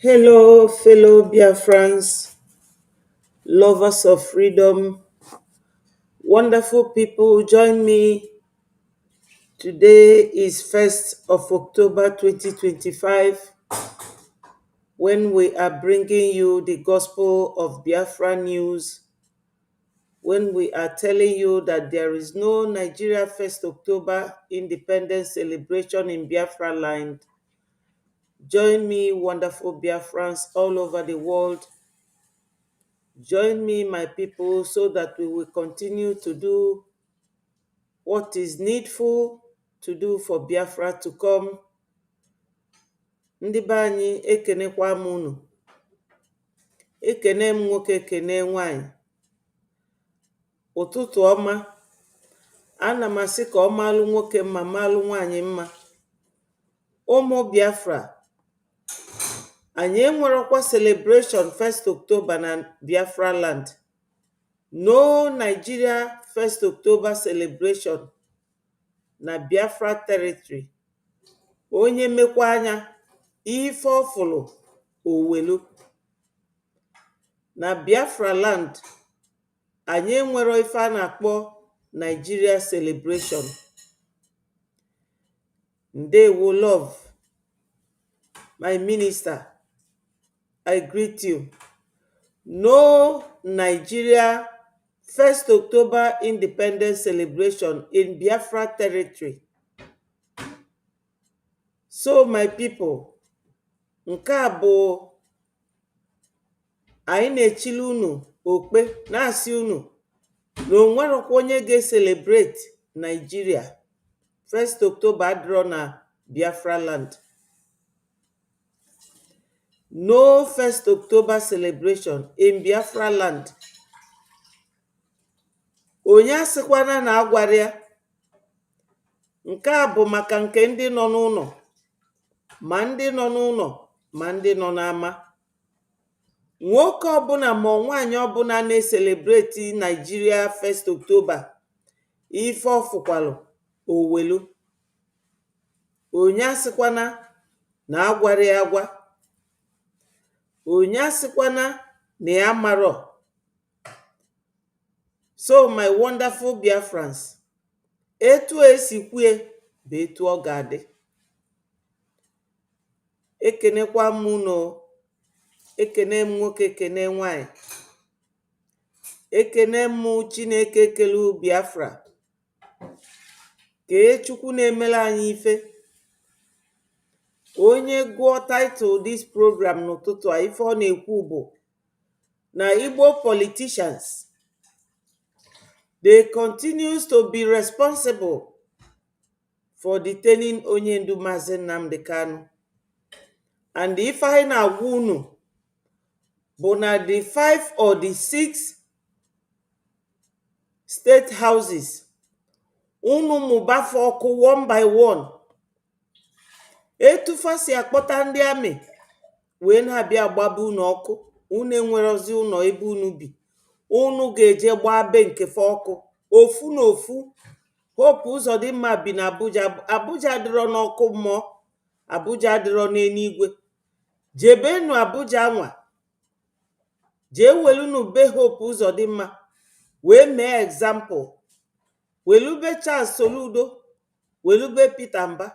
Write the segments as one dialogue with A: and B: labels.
A: Hello, fellow Biafrans, lovers of freedom, wonderful people. Join me. Today is 1st of October 2025 when we are bringing you the gospel of Biafra news, when we are telling you that there is no Nigeria 1st October independence celebration in Biafra land. Join me, wonderful Biafrans all over the world. Join me, my people, so that we will continue to do what is needful to do for Biafra to come. Ndị be anyị ekenekwa m unu. Ekene m nwoke, ekene nwanyị. Ụtụtụ ọma. Ana m asị ka ọ malụ nwoke mma, malụ nwanyị mma. Ụmụ Biafra, anyị enwerọkwa celebration 1st October na Biafra land. No Nigeria 1st October celebration na Biafra territory. Onye mekwa anya ife ọfụlụ owelu. Na Biafra land, anyị enwero ife a na-akpọ Nigeria celebration. Ndewo love, my minister, I greet you. No Nigeria 1st October independence celebration in Biafra territory. So my people, nke a bụ anyị na-echili unu okpe na-asị unu na onwerokwa onye ga-celebrate Nigeria 1st October adịrọ na Biafra land. No 1st October celebration in Biafra land. Onye asịkwana na agwara ya. Nke a bụ maka nke ndị nọ n'ụlọ, ma ndị nọ n'ụlọ ma ndị nọ n'ama. Nwoke ọbụla ma nwaanyị ọbụla na-eselebreti Nigeria 1st October ife ọfụkwalụ owelu. Onye asịkwana na agwara ya agwa. Onye asịkwana na ya marọ. So my wonderful Biafrans, etu esi kwue bụ etu ọ ga-adị. Ekenekwa m unu. Ekene m nwoke, ekene nwanyị. Ekene m Chineke kelu Biafra. Kee Chukwu na-emela anyị ife. Onye gụọ title this program n'ụtụtụ a, ife ọ na-ekwu bụ na Igbo politicians, they continues to be responsible for detaining onye ndu Maazị Nnamdi Kanu. And ife anyị na-agwa unu bụ na the 5 or the 6 state houses, unu mụbafe ọkụ one by one. Etufa si akpọta ndị amị wee na-abịa agbaba unu ọkụ. Unu enwerozi ụlọ ebe unu bi. Unu ga-eje gbaa be nkefe ọkụ ofu na ofu. Hope Uzodimma bi na Abuja. Abuja adịrọ n'ọkụ mmụọ. Abuja adịrọ n'eluigwe. Jebenu Abuja nwa. Jee welunu be Hope Uzodimma wee mee example. Welube Charles Soludo, welube Peter Mba,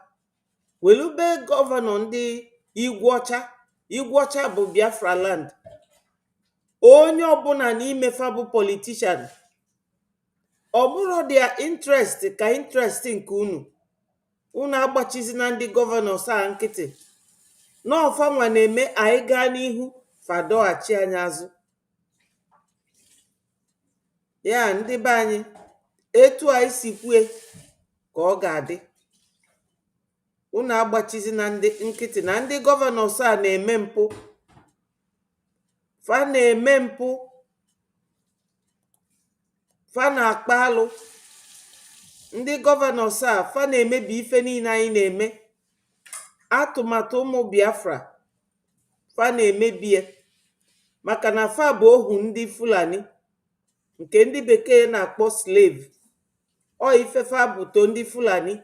A: welube gọvanọ ndị Igwocha. Igwocha bụ Biafra land. Onye ọbụla n'ime fa bụ politician. Ọ bụrụ their interest ka interest nke unu. Unu agbachizi na ndị gọvanọ saa nkịtị. N'ọfa nwa na-eme anyị gaa n'ihu fadọghachi anyị azụ. Ya ndị be anyị, etu anyị si kwue ka ọ ga-adị. Unu agbachizi na ndị nkịtị na ndị gọvanọ saa na-eme mpụ. Fa na-eme mpụ. Fa na-akpa alụ. Ndị gọvanọ saa fa na-emebi ife niile anyị na-eme. Atụmatụ ụmụ Biafra fa na-emebie maka na fa bụ ohu ndị Fulani nke ndị bekee na-akpọ slave. Ọ ifefa bụto ndị Fulani.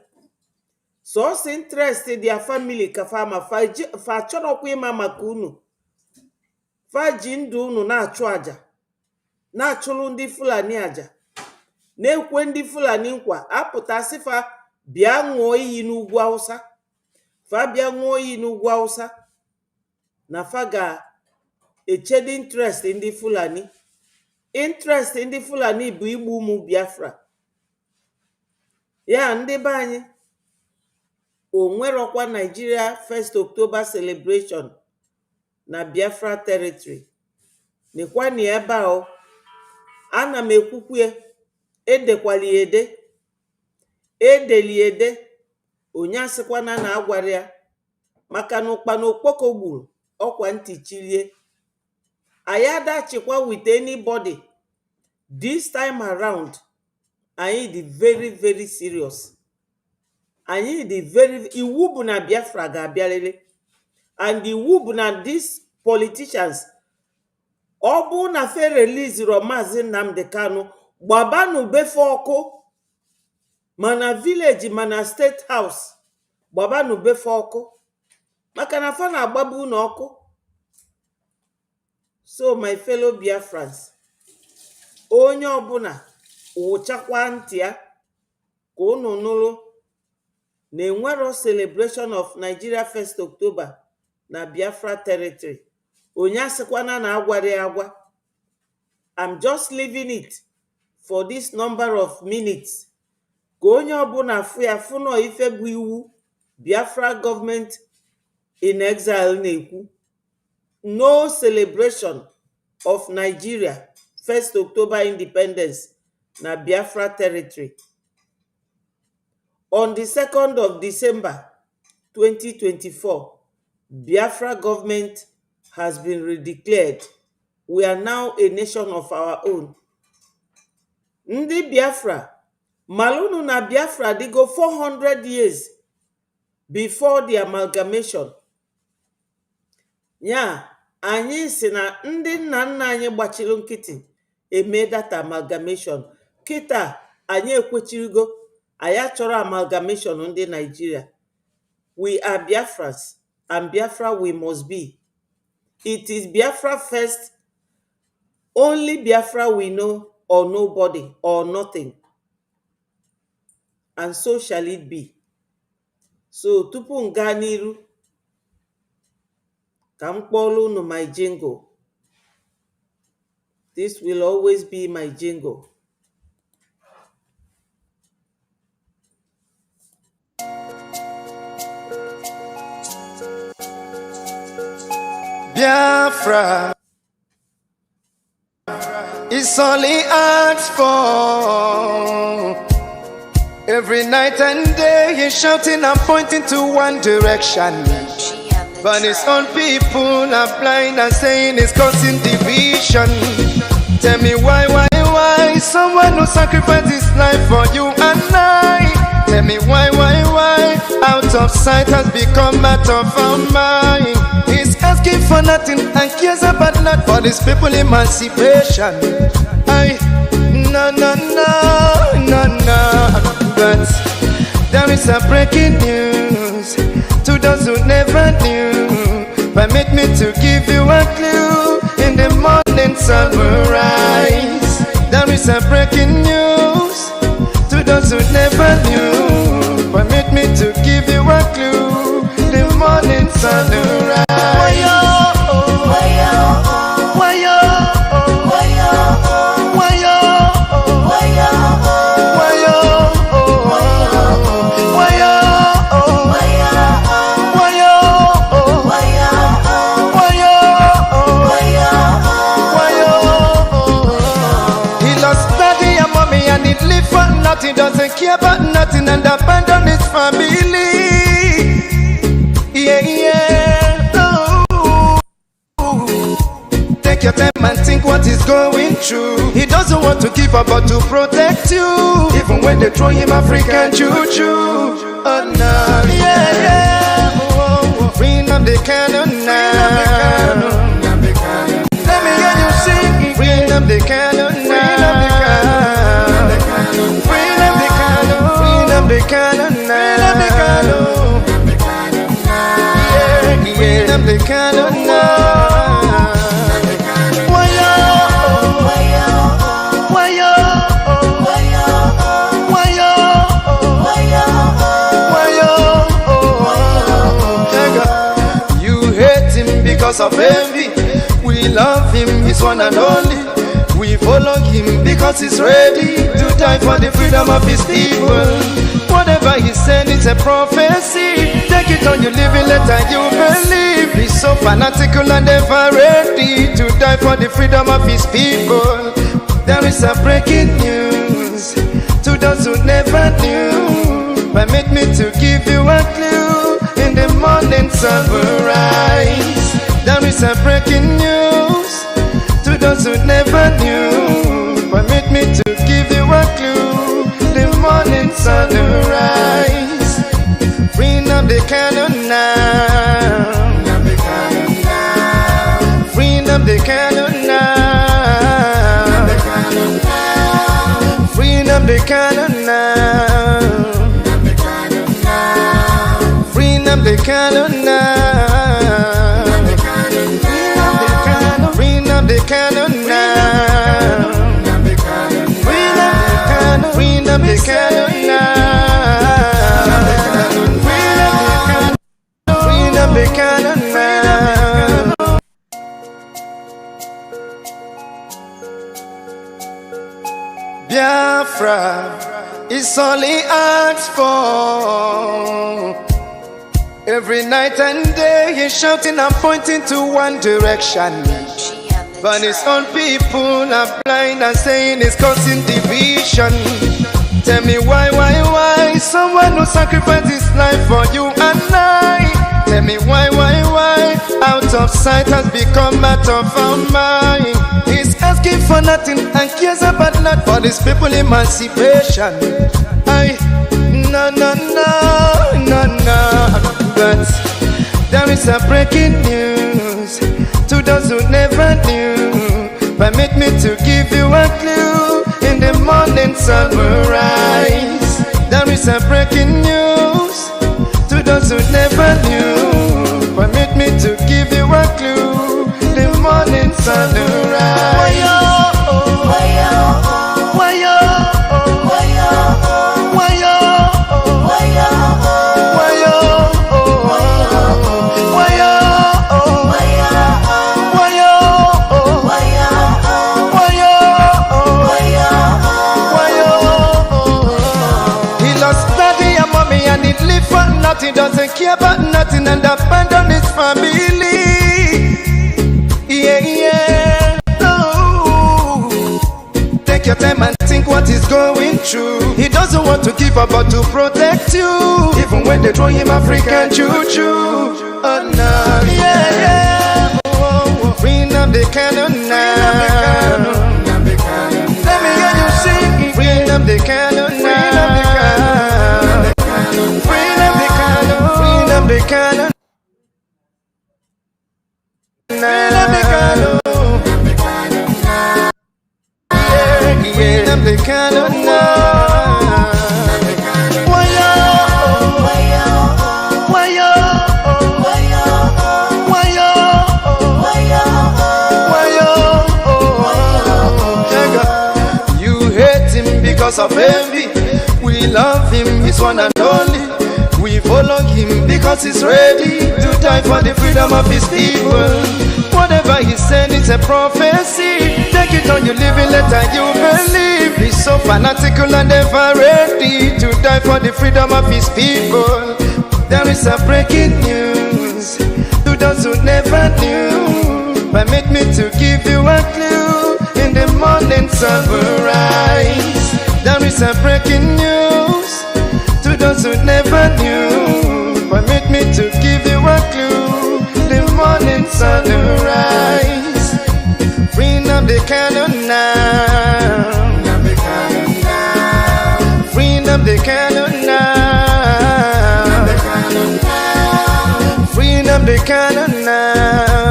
A: Sọọsọ interest their family ka fa ma fa chọrọkwa ịma maka unu. faji ndụ unu na-achụ aja, na-achụrụ ndị Fulani aja, na-ekwe ndị Fulani nkwa, apụtasị fa bịa ṅụọ iyi n'ugwu Hausa, fa bịa ṅụọ iyi n'ugwu Hausa na fa ga-echedi interest ndị Fulani. Interest ndị Fulani bụ igbu ụmụ Biafra. Ya ndị be anyị, o nwerọkwa Nigeria 1st October celebration na Biafra territory. Nekwani ebe ahụ, ana m ekwukwe, edekwali ede, edeli ede, onye asịkwana na agwara ya, maka na ụkpana okpoko gburu ọkwa ntị chilie. Anyị adachikwa with anybody. This time around, anyị dị very very serious. Anyị dị very, iwu bụ na Biafra ga-abịarịrị, and iwu bụ na these politicians, ọ bụ na fe release Maazị Nnamdi Kanu, gbabanụ befe ọkụ, mana village mana state house, gbabanụ befe ọkụ, maka na fa na-agbabu unu ọkụ. So my fellow Biafrans, onye ọbụla wụchakwa ntị ya ka unu nụrụ na enwero celebration of Nigeria 1st October na Biafra territory. Onye asịkwana na agwara ya agwa. I'm just leaving it for this number of minutes ka onye ọbụla fụ ya, fụ nọ ife bụ iwu Biafra government in exile na-ekwu. No celebration of Nigeria 1st October independence na Biafra territory. On the 2nd of December 2024, Biafra government has been redeclared. We are now a nation of our own. Ndị Biafra, malunu na Biafra digo 400 years before the amalgamation. Ya, anyị si na ndị nna nna anyị gbachiri nkịtị eme data amalgamation. Kita anyị ekwechirigo, anyị achọrọ amalgamation ndị Nigeria. We are Biafrans, and Biafra we must be. It is Biafra first, only Biafra we know, or nobody, or nothing. And so shall it be. So tupu nga n'iru, ka m kpọọrọ unu my jingle. This will always be my jingle.
B: Biafra is only asked for. Every night and day he's shouting and pointing to one direction. But his own people are blind and saying it's causing division. Tell me why someone who sacrificed his life for you and I. Tell me why out of sight has become out of our mind. He's asking for nothing and cares about not for these people emancipation. No. But there is a breaking news to those who never knew. Permit me to give you a clue. In the morning sun will rise. There is a breaking news to those who never knew. Permit me to give you a clue. The morning sun will rise. He doesn't care about nothing and abandon his family. Take your time and think what he's going through. He doesn't want to give up but to protect you. Even when they throw him African juju. Oh no, Free the cannon now. Let me hear you sing. Free the cannon now. The cannon now. The cannon now. because of envy. We love him, he's one and only. We follow him because he's ready to die for the freedom of his people. Whatever he said is a prophecy. Take it on, you live it, let you believe. He's so fanatical and ever ready to die for the freedom of his people. There is a breaking news to those who never knew. Permit me to give you a clue. In the morning sun will rise. There is a breaking news to those who never knew. Permit me to give you a clue. The morning sun will rise. Bring up the candle now. Bring up the candle now. Bring up the candle now. Bring up the candle now. Bring up the candle now. Bring up the candle now. Bring up the candle now. Biafra is all he asks for. Every night and day he's shouting and pointing to one direction. But his own people are blind and saying it's causing division. Tell me why someone who sacrificed his life for you and I. Tell me why out of sight has become out of our mind. He's asking for nothing and cares about not for these people emancipation. No. But there is a breaking news to those who never knew. Permit me to give you a clue. In the morning sun will rise. There is a breaking news to those who never knew. Permit me to give you a clue. The morning sun will rise. He doesn't care about nothing and abandon his family. Yeah. No. Take your time and think what he's going through. He doesn't want to give up but to protect you. Even when they throw him African juju. Oh no. Yeah. Oh. Bring up the candle now. Let me hear you sing. Bring up the candle now. The candle now. The candle now. You hate him because of envy. We love him, he's one and only. We follow him because he's ready to die for the freedom of his people. Whatever he said is a prophecy. Take it on, you live it, let you believe. He's so fanatical and ever ready to die for the freedom of his people. There is a breaking news to those who never knew. Permit me to give you a clue. In the morning sun will rise. There is a breaking news to those who never knew. Permit me to give you a clue. The morning sun will rise. Bring up the candle now. Bring up the candle now. Bring up the candle now.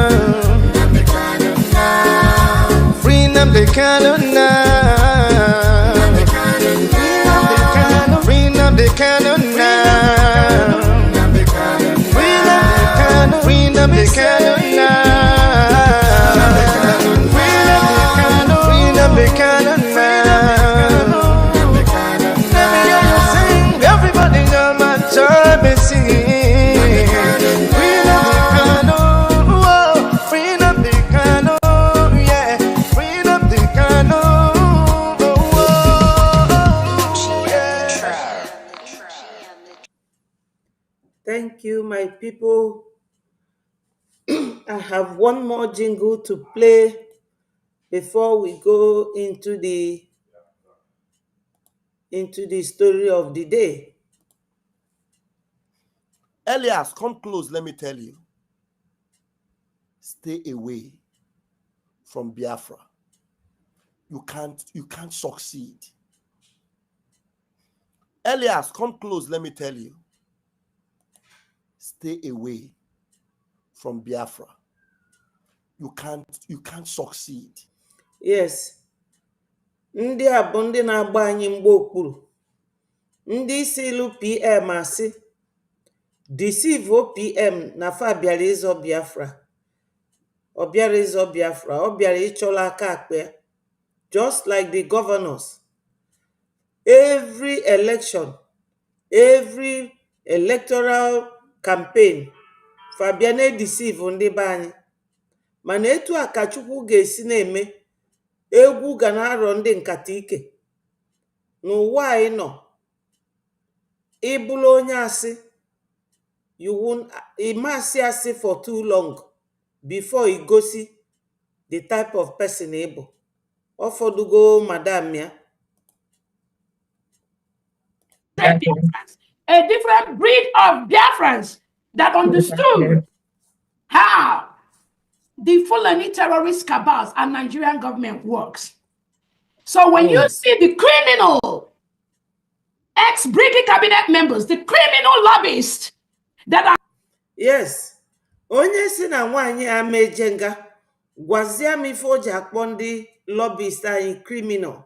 B: Bring up the candle now. The candle now. Bring up the candle now. Bring up the candle now. Let me hear you sing. Everybody know my job is singing. Bring up the candle.
A: Thank you, my people. I have one more jingle to play before we go into the story of the day.
C: Elias, come close, let me tell you. Stay away from Biafra. You can't succeed. Elias, come close, let me tell you. Stay away from Biafra. You can't succeed.
A: Yes. Ndị a bụ ndị na-agba anyị mgba okpuru. Ndị isi ilu PM asị deceive OPM na fa bịara ịzọ Biafra. Ọ bịara ịzọ Biafra, ọ bịara ịchọla aka akpa ya. Just like the governors. Every election, every electoral campaign, Fabia na-deceive ndị be anyị. Mana etu a ka Chukwu ga-esi na-eme, egwu ga na-arọ ndị nkata ike. N'ụwa anyị nọ, ịbụla onye asị, ịmasị asị for too long before you gosi the type of person ị bụ. Ọfọdụgo madam ya.
D: A different breed of Biafrans that understood how the Fulani terrorist cabals and Nigerian government works. So when you see the criminal ex-Brigadier cabinet members, the criminal lobbyists that are...
A: Yes. Onye si na nwaanyị ameje nga, gwazie m ife o ji akpọ ndị lobbyist anyị criminal.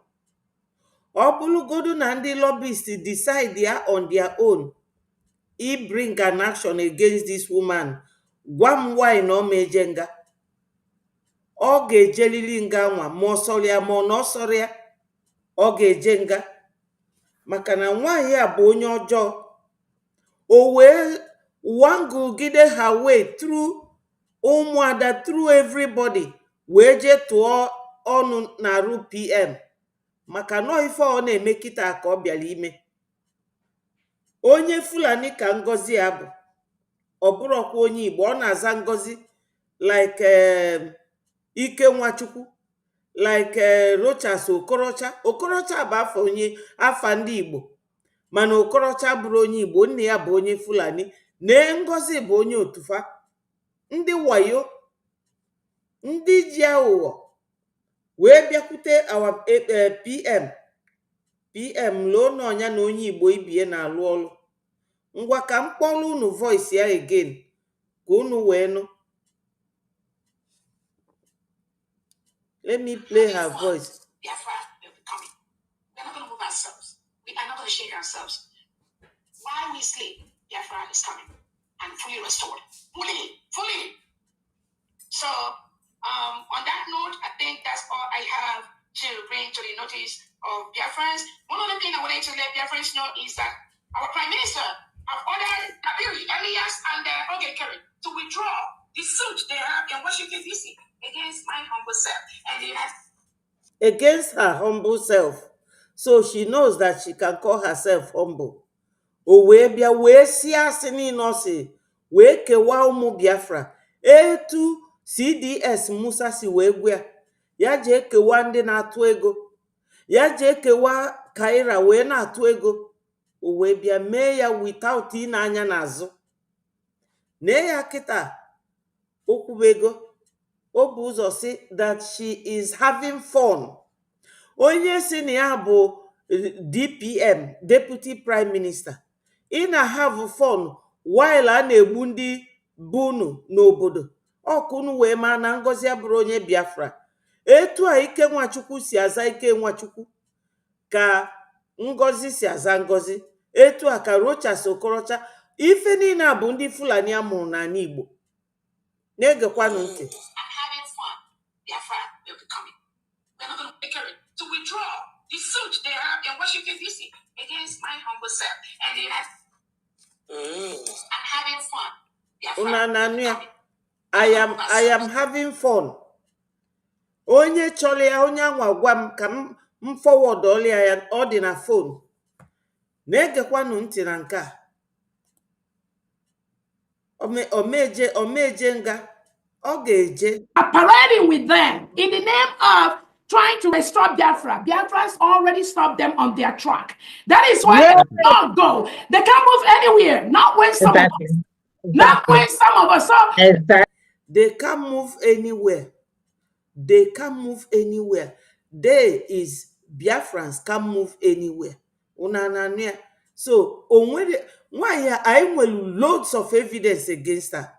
A: Ọ bụrụgodu na ndị lobbyist decide ya on their own, bring an action against this woman, gwa m why na o meje nga. Ọ ga-ejelili nga nwa ma ọ sọrọ ya ma ọ na ọ sọrọ ya, ọ ga-eje nga. Maka na nwaanyị a bụ onye ọjọọ. O wee wangugide her way through ụmụada, through everybody, wee je tụọ ọnụ na-arụ PM. Maka nọ ife ọ na-eme kịta ka ọ bịara ime. Onye Fulani ka Ngozi ya bụ. Ọ bụrụkwa onye Igbo, ọ na-aza Ngozi like Ike Nwachukwu, like Rochas Okorocha. Okorocha bụ afa ndị Igbo. Mana Okorocha bụrụ onye Igbo, nne ya bụ onye Fulani. Na Ngozi bụ onye Otufa. Ndị wayo, ndị ji aghụghọ wee bịakwute our PM loo n'ọnya na onye Igbo ibie na-alụ ọlụ. Ngwa ka m kpọrọ unu voice ya again ka unu wee nụ. Let me play her voice.
D: Biafra will be coming. We're not going to move ourselves. We are not going to shake ourselves. While we sleep, Biafra is coming and fully restored. Fully. So, on that note, I think that's all I have to bring to the notice of Biafrans. One other thing I wanted to let Biafrans know is that our Prime Minister have ordered Kabiri, Elias, and Oge Kerry to withdraw the suit they have in Washington, D.C. against my humble self. And they have...
A: Against her humble self. So she knows that she can call herself humble. O wee bịa wee si asị niile ọ sị wee kewaa ụmụ Biafra. Etu CDS Musa si wee gwa ya. Ya jee kewaa ndị na-atụ ego. Ya jee kewaa Kaira wee na-atụ ego. O wee bịa mee ya without ị na-anya n'azụ. Nee ya kịta okwube ego. O bụ ụzọ si that she is having fun. Onye si na ya bụ DPM, Deputy Prime Minister. Ị na-have fun while a na-egbu ndị bunu n'obodo. Ọkụnụ wee maa na Ngozi abụrụ onye Biafra. Etu a Ike Nwachukwu si aza Ike Nwachukwu ka Ngozi si aza Ngozi. Etu a ka Rochas Okorocha. Ife niile a bụ ndị Fulani amụrụ n'ala Igbo. Na-egekwanụ ntị.
D: Biafra will be coming. We're not going to make it to withdraw the suit they have in Washington, D.C. against my humble self. And they have... I'm having fun. Biafra,
A: I am having fun. Onye chọrọ ya, onye anwa gwa m ka m forward ọlịa ya, ọ dị na phone. Na-egekwanụ ntị na nke a. omeje nga, ọ ga-eje.
D: Parading with them in the name of trying to restore Biafra. Biafra's already stopped them on their track. That is why they don't go. They can't move anywhere. Not when some of us. Not when some of us. So
A: They can't move anywhere. They can't move anywhere. They is Biafrans can't move anywhere. Unanania. So onwere why I nwere loads of evidence against her.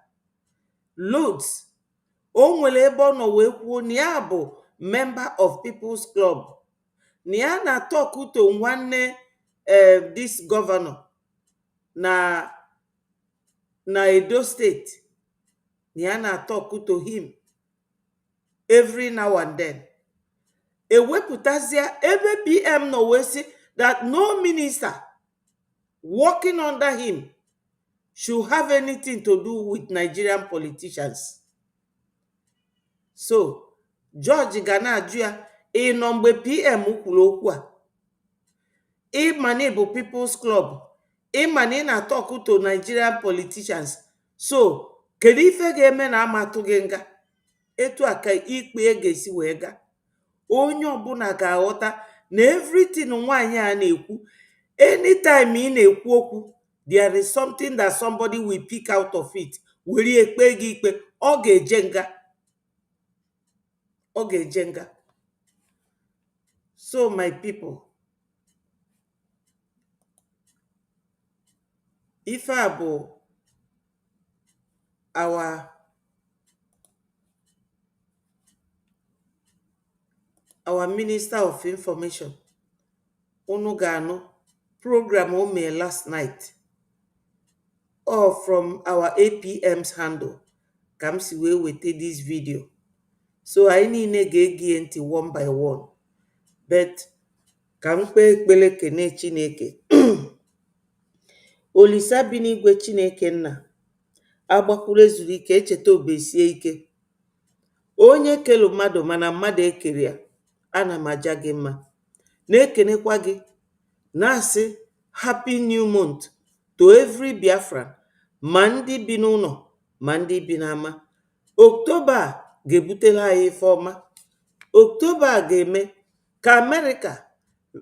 A: Loads. O nwere ebe ọ nọ wee kwuo na ya bụ member of People's Club. Na ya na talk to nwanne this governor na Edo State. Na ya na talk to him every now and then. Ewepụtazia ebe PM nọ wee sị that no minister working under him should have anything to do with Nigerian politicians. So, George ga na-ajụ ya, ị nọ mgbe PM kwuru okwu a? Ịma na bụ People's Club, ịma na ị na-talk to Nigerian politicians. So, kedu ife ga-eme na amatụ gị nga? Etu a ka ikpe ga-esi wee ga. Onye ọbụla ga-aghọta na everything nwaanyị a na-ekwu, anytime ị na-ekwu okwu, there is something that somebody will pick out of it. Were ekpe gị ikpe, ọ ga-eje nga. Ọ ga-eje nga. So my people, ife a bụ our Minister of Information. Unu ga-anụ program o mee last night. Or from our APM's handle. Ka m si wee wete this video. So anyị niile ga-ege ntị one by one. But ka m kpee ekpere kene Chineke. Olisa bi n'igwe Chineke nna, agbakwuru ezuru ike, echeta obesie ike. Onye kelu mmadụ mana mmadụ ekere ya, ana m aja gị mma. Na-ekenekwa gị, na-asị happy new month to every Biafran, ma ndị bi n'ụlọ ma ndị bi n'ama. Oktoba a ga-ebutela anyị ife ọma. Oktoba a ga-eme ka America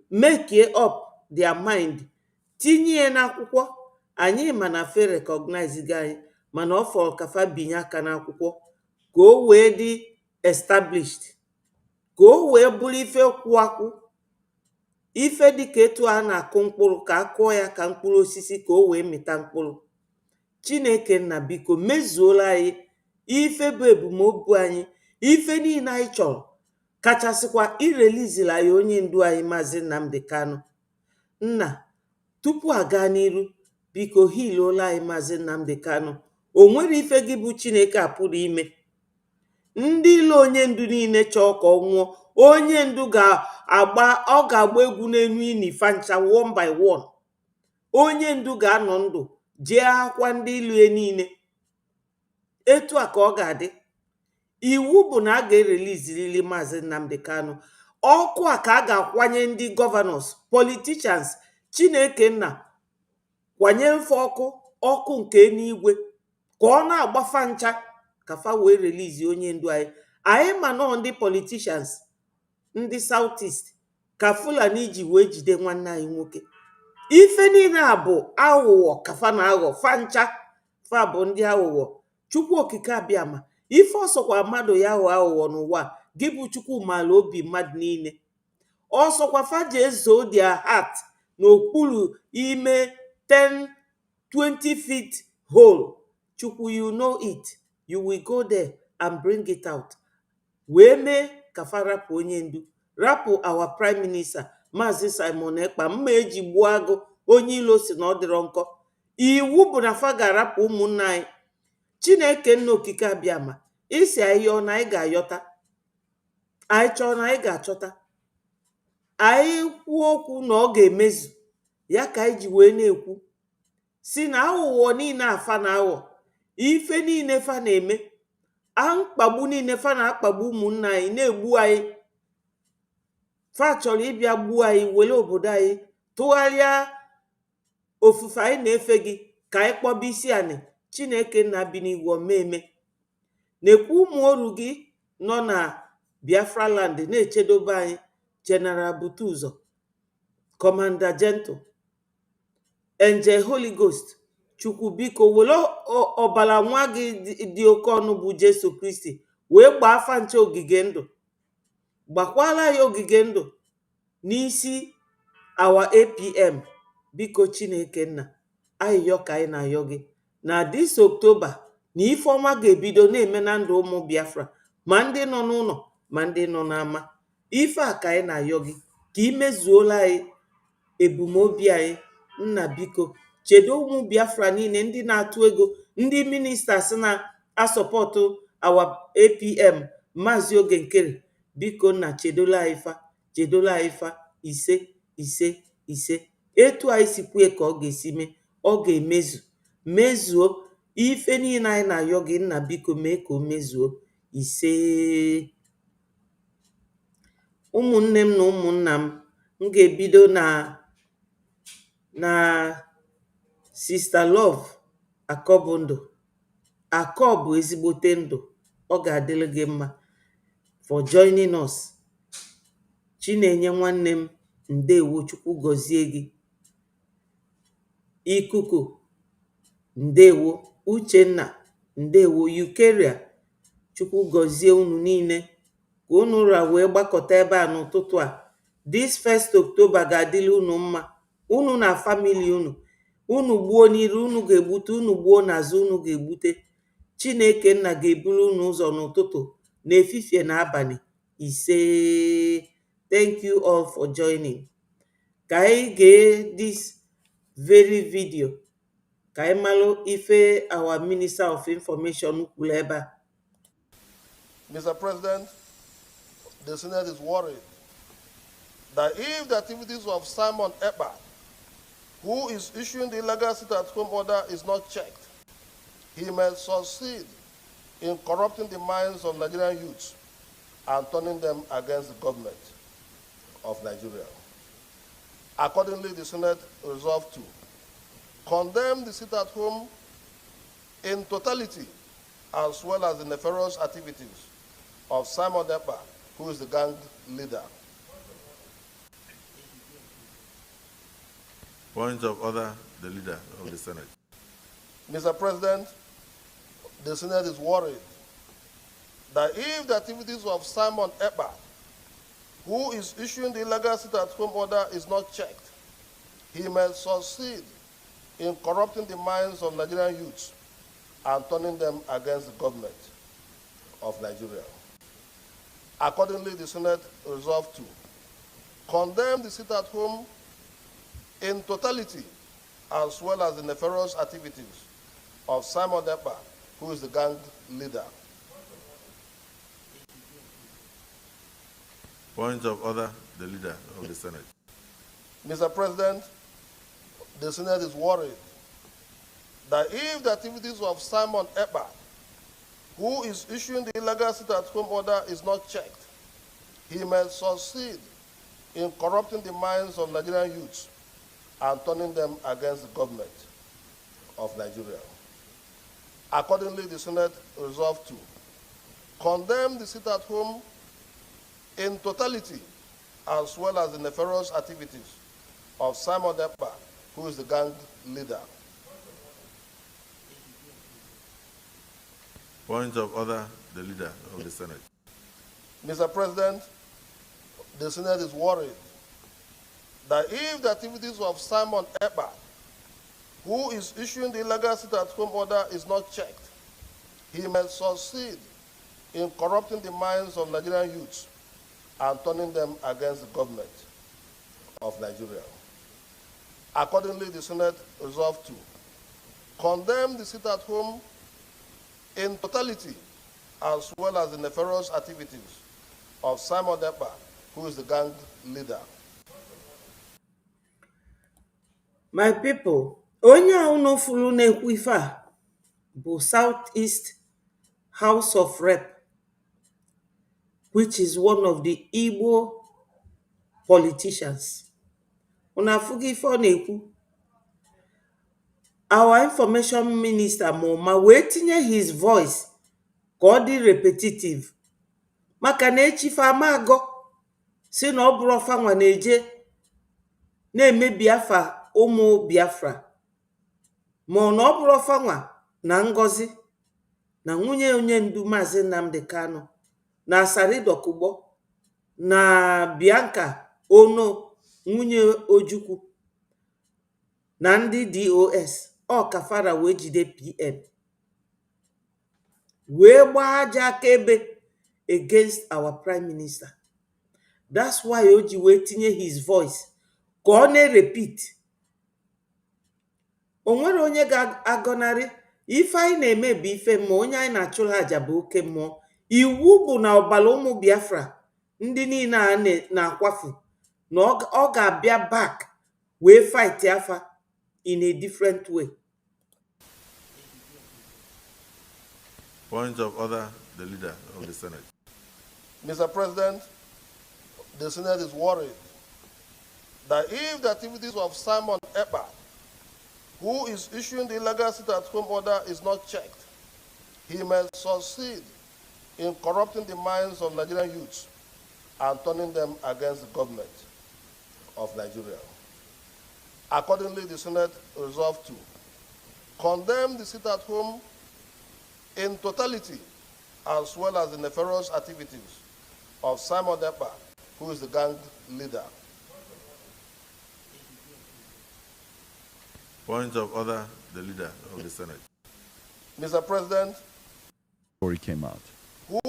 A: make up their mind, tinye n'akwụkwọ. Anyị ma na fe recognize gị anyị, mana ọ fọrọ ka fa binye aka n'akwụkwọ ka o wee dị established, ka o wee bụrụ ife kwụ akwụ. Ife dịka etu a na-akụ mkpụrụ, ka akụọ ya ka mkpụrụ osisi ka o wee mịta mkpụrụ. Chineke nna biko mezuola anyị ife bụ ebumnobi anyị, ife niile anyị chọrọ, kachasịkwa irelizila anyị onye ndu anyị Maazị Nnamdi Kanu. Nna, tupu aga n'iru, biko hilola anyị Maazị Nnamdi Kanu. O nwere ife gị bụ Chineke a pụrụ ime. Ndị ilo onye ndu niile chọọ ka ọ nwụọ, onye ndu ga-agba egwu n'enu ini fancha one by one. Onye ndu ga-anọ ndụ jee akwa ndị ilu niile. Etu a ka ọ ga-adị. Iwu bụ na a ga-erelizirili Maazị Nnamdi Kanu. Ọkụ a ka a ga-akwanye ndị governors, politicians. Chineke nna, kwanye mfe ọkụ nke eluigwe ka ọ na-agbafa ncha ka fa wee release onye ndu anyị. Anyị ma nọ ndị politicians, ndị Southeast ka Fulani ji wee jide nwanne anyị nwoke. Ife niile a bụ aghụghọ ka fa na-aghọ, fa ncha fa bụ ndị aghụghọ. Chukwu okike abịama, ife ọsọkwa mmadụ ya ghọ aghụghọ n'ụwa, gị bụ Chukwu maala obi mmadụ niile. Ọsọkwa fa ji ezo their heart n'okpuru ime 10-20 feet hole. Chukwu, you know it. You will go there and bring it out. Wee mee ka fa rapụ onye ndu, rapụ our prime minister Maazị Simon Ekpa, mma eji gbuo agụ, onye ilo si na ọ dịrọ nkọ. Iwu bụ na fa ga-arapụ ụmụnna anyị. Chineke nna okike abịama, isi anyị yọọ na anyị ga-ayọta, anyị chọọ na anyị ga-achọta. Anyị kwuo okwu na ọ ga-emezu ya ka anyị ji wee na-ekwu si na aghụghọ niile afa na aghọ, ife niile fa na-eme, mkpagbu niile fa na-akpagbu ụmụnna anyị, na-egbu anyị. Fa chọrọ ịbịa gbuo anyị, were obodo anyị tụgharịa ofufe anyị na-efe gị ka anyị kpọba isi anị Chineke nna bi n'igwe omeme. Nekwa ụmụ oru gị nọ na Biafra land na-echedobe anyị, General Butuzo, Commander Gentle, Angel Holy Ghost. Chukwu biko were ọbara nwa gị dị oke ọnụ bụ Jesu Kristi wee gbaa afa nche ogige ndụ, gbakwala ya ogige ndụ n'isi awa APM. Biko Chineke nna, ayịyọ ka anyị na-ayọ gị na dis October na ife ọma ga-ebido na-eme na ndụ ụmụ Biafra, ma ndị nọ n'ụlọ ma ndị nọ n'ama. Ife a ka anyị na-ayọ gị ka imezuola anyị ebumnobi anyị. Nna biko chedo ụmụ Biafra niile ndị na-atụ ego, ndị ministers na-asọpọtụ awa APM, Maazị Oge Nkere. Biko nna chedola anyị fa, chedola anyị fa. Ise ise ise. Etu anyị si kwue ka ọ ga-esi mee, ọ ga-emezu, mezuo ife niile anyị na-ayọ gị. Nna biko mee ka o mezuo. Ise. Ụmụnne m na ụmụnna m ga-ebido na Sister Love Akọbụndụ. Akọ bụ ezigbote ndụ. Ọ ga-adịrị gị mma for joining us. Chinenye nwanne m, ndewo, Chukwu gọzie gị. Ikuku, ndewo. Uchenna, ndewo. Ukeria, Chukwu gọzie unu niile ka unu ra wee gbakọta ebe a n'ụtụtụ a. This 1st October ga-adịrị unu mma, unu na famili unu. Unu gbuo n'iru, unu ga-egbute, unu gbuo n'azụ, unu ga-egbute. Chineke nna ga-eburu unu ụzọ n'ụtụtụ, n'efifie na abalị. Ise. Thank you all for joining. Ka anyị gee this very video ka anyị malụ ife our Minister of Information kwuru ebe a.
E: Mr. President, the Senate is worried that if the activities of Simon Ekpa, who is issuing the illegal sit-at-home order, is not checked, he may succeed in corrupting the minds of Nigerian youths and turning them against the government of Nigeria. Accordingly, the Senate resolved to condemn the sit-at-home in totality, as well as the nefarious activities of Simon Ekpa, who is the gang leader.
F: Point of order, the leader of the Senate.
E: Mr. President, the Senate is worried that if the activities of Simon Ekpa, who is issuing the illegal sit-at-home order, is not checked, he may succeed in corrupting the minds of Nigerian youths and turning them against the government of Nigeria. Accordingly, the Senate resolved to condemn the sit-at-home in totality, as well as the nefarious activities of Simon Ekpa, who is the gang leader.
F: Point of order, the leader of the Senate.
E: Mr. President, the Senate is worried that if the activities of Simon Ekpa, who is issuing the illegal sit-at-home order, is not checked, he may succeed in corrupting the minds of Nigerian youths and turning them against the government of Nigeria. Accordingly, the Senate resolved to condemn the sit-at-home in totality, as well as the nefarious activities of Simon Ekpa, who is the gang leader.
F: Point of order, the leader of the Senate.
E: Mr. President, the Senate is worried that if the activities of Simon Ekpa, who is issuing the illegal sit-at-home order, is not checked, he may succeed in corrupting the minds of Nigerian youths and turning them against the government of Nigeria. Accordingly, the Senate resolved to condemn the sit-at-home in totality, as well as the nefarious activities of Simon Ekpa, who is the gang leader.
A: My people, onye a unu furu na-ekwu ife a bụ Southeast House of Rep, which is one of the Igbo politicians. Unu afụgo ife ọ na-ekwu? our information minister ma wee tinye his voice ka ọ dị repetitive maka na echife amago si na ọ bụrụ ọfanwa na-eje na-emebi afa ụmụ Biafra ma na ọ bụrụ ọfanwa na Ngozi na nwunye onye ndu Maazị Nnamdi Kanu na Asarido Kugbo na Bianca Ono nwunye Ojukwu na ndị DOS ọ kafara wee jide PM wee gbaa aja akaebe against our prime minister. That's why o ji wee tinye his voice ka ọ na-repeat. O nwere onye ga-agọnarị ife anyị na-eme bụ ife mmụọ, onye anyị na-achụrụ aja bụ oke mmụọ. Iwu bụ na ọbara ụmụ Biafra ndị niile a na-akwafu na ọ ga-abịa back wee fight afa in a different way.
F: Point of order, the leader of the Senate.
E: Mr. President, the Senate is worried that if the activities of Simon Ekpa, who is issuing the illegal sit-at-home order, is not checked, he may succeed in corrupting the minds of Nigerian youths and turning them against the government of Nigeria. Accordingly, the Senate resolved to condemn the sit-at-home in totality, as well as the nefarious activities of Simon Ekpa, who is the gang leader.
F: Point of order, the leader of the Senate.
E: Mr. President,
G: story came out.
E: who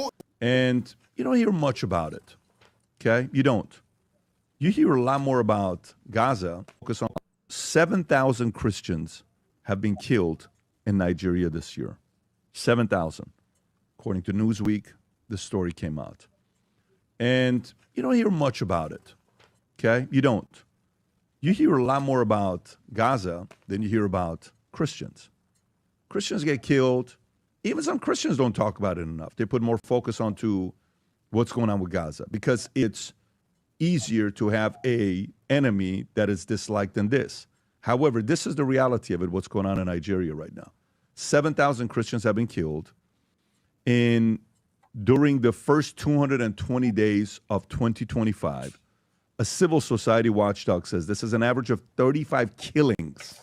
G: And you don't hear much about it. Okay? You don't. You hear a lot more about Gaza. Focus on 7,000 Christians have been killed in Nigeria this year. 7,000. According to Newsweek, the story came out. And you don't hear much about it. Okay? You don't. You hear a lot more about Gaza than you hear about Christians. Christians get killed. Even some Christians don't talk about it enough. They put more focus onto what's going on with Gaza because it's easier to have a enemy that is disliked than this. However, this is the reality of it, what's going on in Nigeria right now. 7,000 Christians have been killed during the first 220 days of 2025. A civil society watchdog says this is an average of 35 killings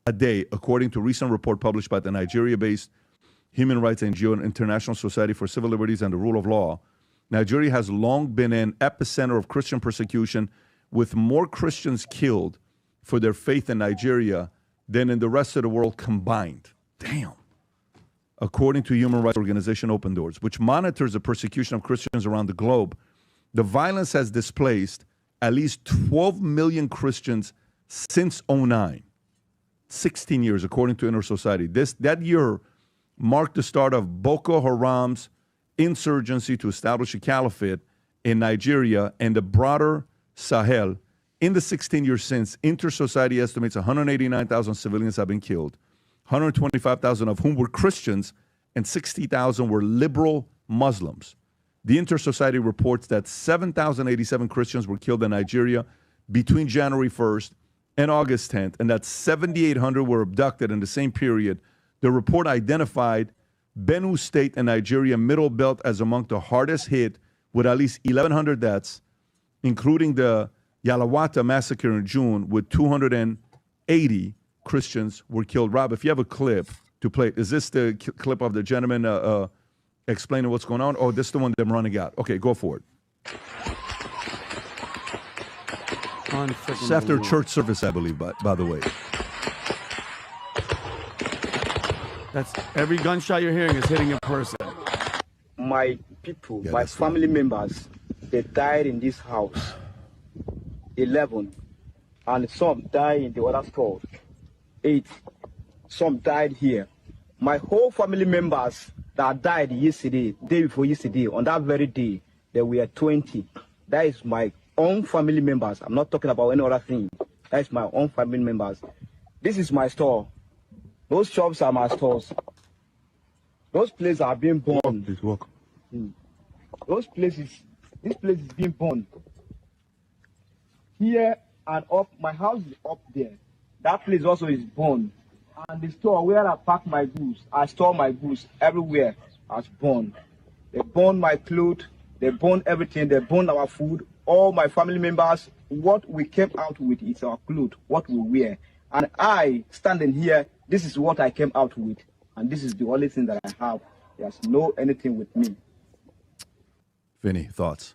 G: a day, according to a recent report published by the Nigeria-based human rights NGO and International Society for Civil Liberties and the Rule of Law. Nigeria has long been an epicenter of Christian persecution, with more Christians killed for their faith in Nigeria than in the rest of the world combined. Damn. According to human rights organization Open Doors, which monitors the persecution of Christians around the globe, the violence has displaced at least 12 million Christians since 2009. 16 years, according to Inner Society. That year marked the start of Boko Haram's insurgency to establish a caliphate in Nigeria and the broader Sahel. In the 16 years since, Inter Society estimates 189,000 civilians have been killed, 125,000 of whom were Christians, and 60,000 were liberal Muslims. The Inter Society reports that 7,087 Christians were killed in Nigeria between January 1st and August 10th, and that 7,800 were abducted in the same period. The report identified Benue State and Nigeria Middle Belt as among the hardest hit, with at least 1,100 deaths, including the Yalawata massacre in June, with 280 Christians were killed. Rob, if you have a clip to play, is this the clip of the gentleman explaining what's going on, or this is the one that I'm running out? Okay, go for it. It's after church service, I believe, by the way.
H: That's every gunshot you're hearing is hitting a person.
I: My people,
G: Yeah,
I: my
G: that's
I: family members, they died in this house. 11. And some died in the other stores. 8. Some died here. My whole family members that died yesterday, day before yesterday, on that very day, there were 20. That is my own family members. I'm not talking about any other thing. That is my own family members. This is my store. Those shops are my stores. Those places are being burned.
G: Please walk.
I: Those places, this place is being burned. Here and up, my house is up there. That place also is burned. And the store where I pack my goods, I store my goods everywhere has burned. They burned my clothes, they burned everything, they burned our food, all my family members. What we came out with is our clothes, what we wear. And I, standing here, this is what I came out with. And this is the only thing that I have. There's no anything with me.
G: Vinny, thoughts?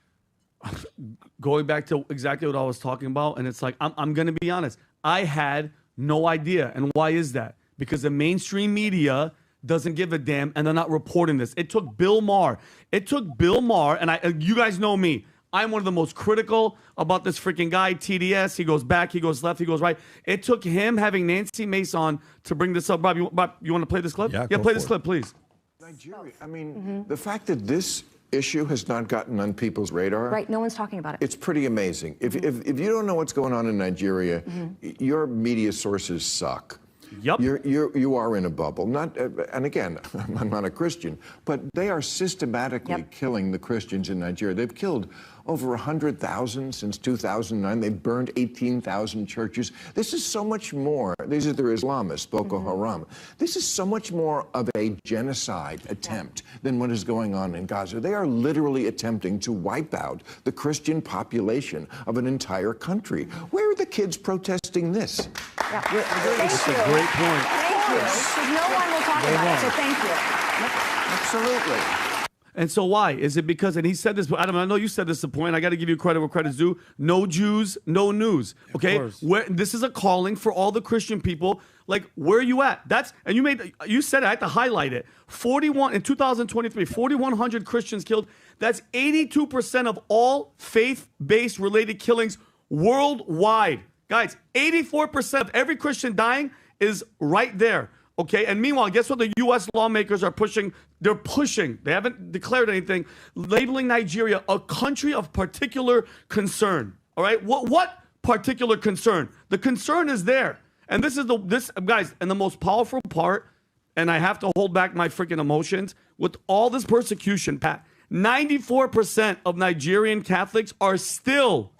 H: Going back to exactly what I was talking about, and it's like, I'm going to be honest. I had no idea. And why is that? Because the mainstream media doesn't give a damn, and they're not reporting this. It took Bill Maher. And you guys know me. I'm one of the most critical about this freaking guy, TDS. He goes back, he goes left, he goes right. It took him having Nancy Mace on to bring this up. Bob, you want to play this clip?
G: Yeah,
H: play this clip, please.
J: Nigeria. I mean, the fact that this issue has not gotten on people's radar.
K: Right, no one's talking about it.
J: It's pretty amazing. If you don't know what's going on in Nigeria, your media sources suck.
H: Yep.
J: You are in a bubble. Not, and again, I'm not a Christian, but they are systematically killing the Christians in Nigeria. They've killed over 100,000 since 2009. They've burned 18,000 churches. This is so much more. These are their Islamists, Boko Haram. This is so much more of a genocide attempt than what is going on in Gaza. They are literally attempting to wipe out the Christian population of an entire country. Where are the kids protesting this?
K: Yeah.
H: It's a great point.
K: Thank you. Because no one will talk about it, so thank you.
J: Absolutely.
H: And so why? Is it because, and he said this, Adam, I know you said this at the point, I got to give you credit where credit's due. No Jews, no news. Okay? This is a calling for all the Christian people. Like, where are you at? And you said it, I had to highlight it. In 2023, 4,100 Christians killed. That's 82% of all faith-based related killings worldwide. Guys, 84% of every Christian dying is right there. Okay, and meanwhile, guess what the U.S. lawmakers are pushing? They're pushing. They haven't declared anything, labeling Nigeria a country of particular concern. All right, what particular concern? The concern is there, and this guys, and the most powerful part. And I have to hold back my freaking emotions with all this persecution, Pat. 94% of Nigerian Catholics are still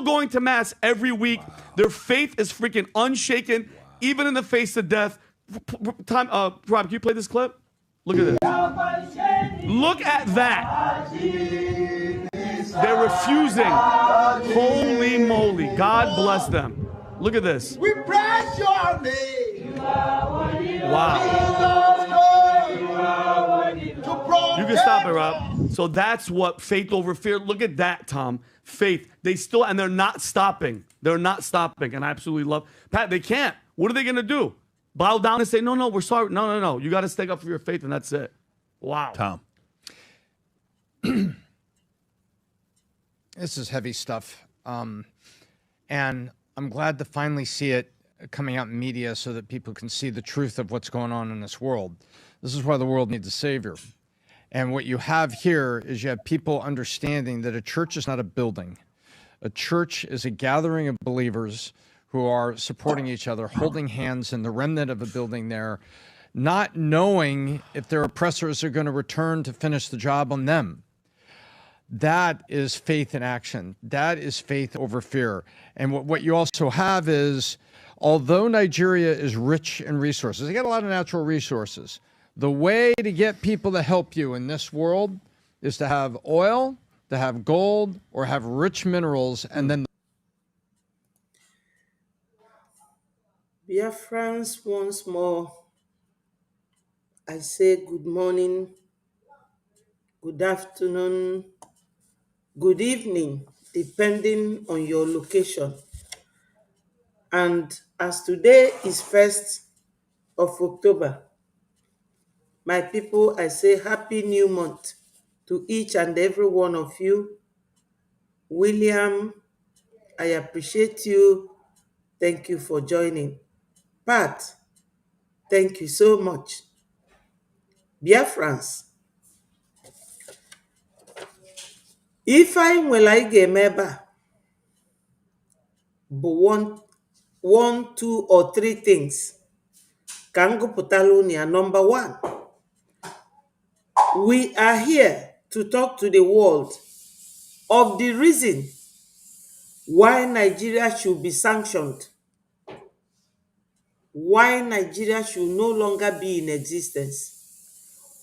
H: going to mass every week. Wow. Their faith is freaking unshaken, even in the face of death. Rob, can you play this clip? Look at this. Look at that. They're refusing. Holy moly. God bless them. Look at this.
B: We praise your name.
H: Wow. You can stop it, Rob. So that's what faith over fear. Look at that, Tom. Faith. And they're not stopping. They're not stopping. And I absolutely love Pat. They can't. What are they going to do? Bow down and say, no, we're sorry. No. You got to stick up for your faith, and that's it. Wow.
G: Tom.
L: This is heavy stuff. And I'm glad to finally see it coming out in media so that people can see the truth of what's going on in this world. This is why the world needs a savior. And what you have here is you have people understanding that a church is not a building. A church is a gathering of believers who are supporting each other, holding hands in the remnant of a building there, not knowing if their oppressors are going to return to finish the job on them. That is faith in action. That is faith over fear. And what you also have is, although Nigeria is rich in resources, they got a lot of natural resources. The way to get people to help you in this world is to have oil, to have gold, or have rich minerals, and then
A: Dear friends, once more, I say good morning, good afternoon, good evening, depending on your location. And as today is 1st of October, my people, I say happy new month to each and every one of you. William, I appreciate you. Thank you for joining. Pat, thank you so much. Biafrans, if I nwere anyị ga-eme ebe a bụ one, two, or three things ka m gụpụtala unu ya. Number 1, we are here to talk to the world of the reason why Nigeria should be sanctioned why Nigeria should no longer be in existence,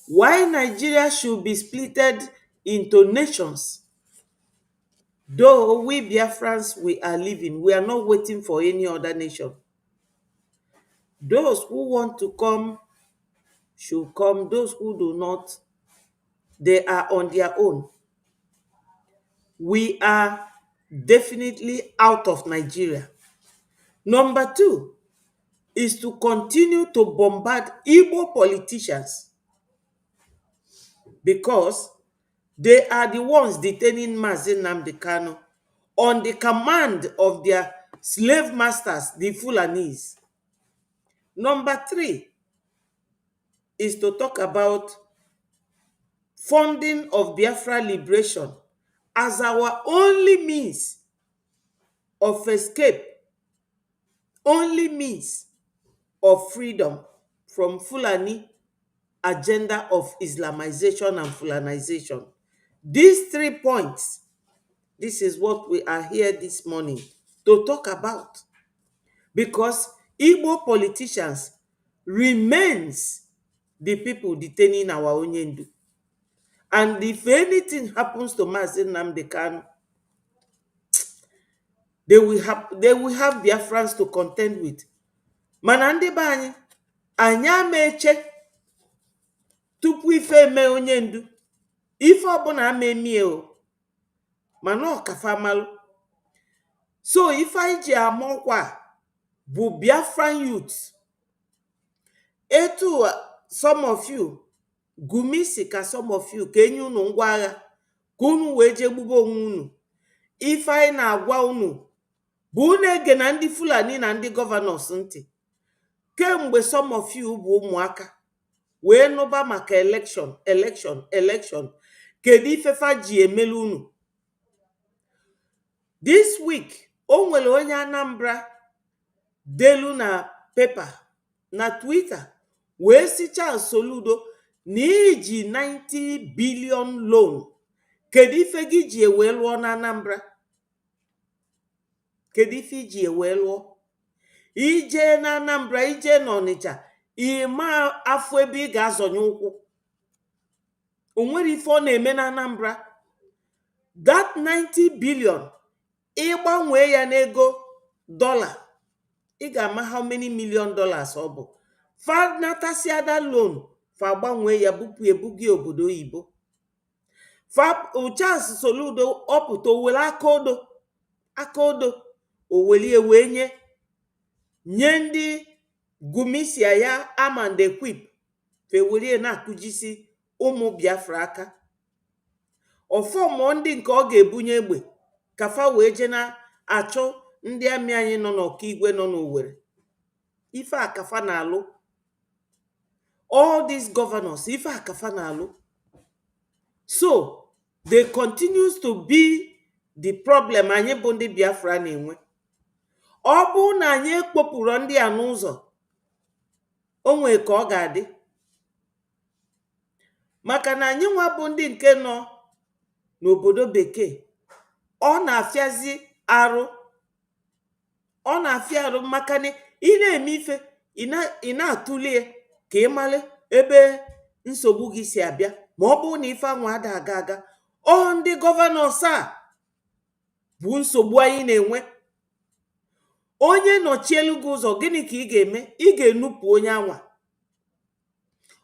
A: why Nigeria should be splitted into nations. Though we Biafrans, we are living, we are not waiting for any other nation. Those who want to come should come. Those who do not, they are on their own. We are definitely out of Nigeria. Number two is to continue to bombard Igbo politicians, because they are the ones detaining Mazi Nnamdi Kanu on the command of their slave masters, the Fulanis. Number three is to talk about funding of Biafra liberation as our only means of escape, only means of freedom from Fulani agenda of Islamization and Fulanization. These 3 points, this is what we are here this morning to talk about, because Igbo politicians remains the people detaining our Onyendu. And if anything happens to Mazi Nnamdi Kanu, they will have Biafrans to contend with. Mana ndị be anyị, anyị ameche tupu ife eme Onyendu. Ife ọbụna ama emie o, mana ọkafa malụ. So ife anyị ji ama ọkwa bụ Biafran youth. Etu some of you, Gumisi ka some of you, ka enye unu ngwa agha, ka unu wee je gbube onwe unu. Ife anyị na-agwa unu bụ unu ege na ndị Fulani na ndị gọvanọs ntị. Kemgbe some of you bụ ụmụaka wee nụba maka election, kedu ifefa ji emelu unu. This week, o nwere onye Anambra delu na paper na Twitter wee si Charles Soludo na iji 90 billion loan. Kedu ife gị ji ewe lụọ na Anambra? Kedu ife iji ewe lụọ? Ije na Anambra, ije na Ọnịcha, ịma afọ ebe ị ga-azọnye ụkwụ. O nwere ife ọ na-eme na Anambra. That 90 billion, ịgbanwee ya n'ego dollar, ị ga-ama how many million dollars ọ bụ. Fa natasi that loan, fa gbanwee ya bupụ ebugi obodo oyibo. Fa Charles Soludo ọpụta owele aka odo owelie wee nye ndị Gumisia ya and equip, fe welie na-akụjisi ụmụ Biafra aka. Ọfọmọ ndị nke ọ ga-ebunye egbe kafa wee je na-achụ ndị amị anyị nọ n'Ọkigwe nọ n'Owerri. Ife akafa na-alụ. All these governors, ife akafa na-alụ. So, they continues to be the problem anyị bụ ndị Biafra na-enwe. Ọ bụ na anyị ekpopụrụ ndị a n'ụzọ, o nwee ka ọ ga-adị. Maka na anyị nwa bụ ndị nke nọ n'obodo bekee, ọ na-afịazi arụ. Ọ na-afịa arụ maka na ị na-eme ife, ị na-atụlie ka ị mara ebe nsogbu gị si abịa. Ma ọ bụ na ife anwa ada aga, ọ ndị gọvanọs a bụ nsogbu anyị na-enwe. Onye nọchielu gị ụzọ, gịnị ka ị ga-eme? Ị ga-enupụ onye anwa.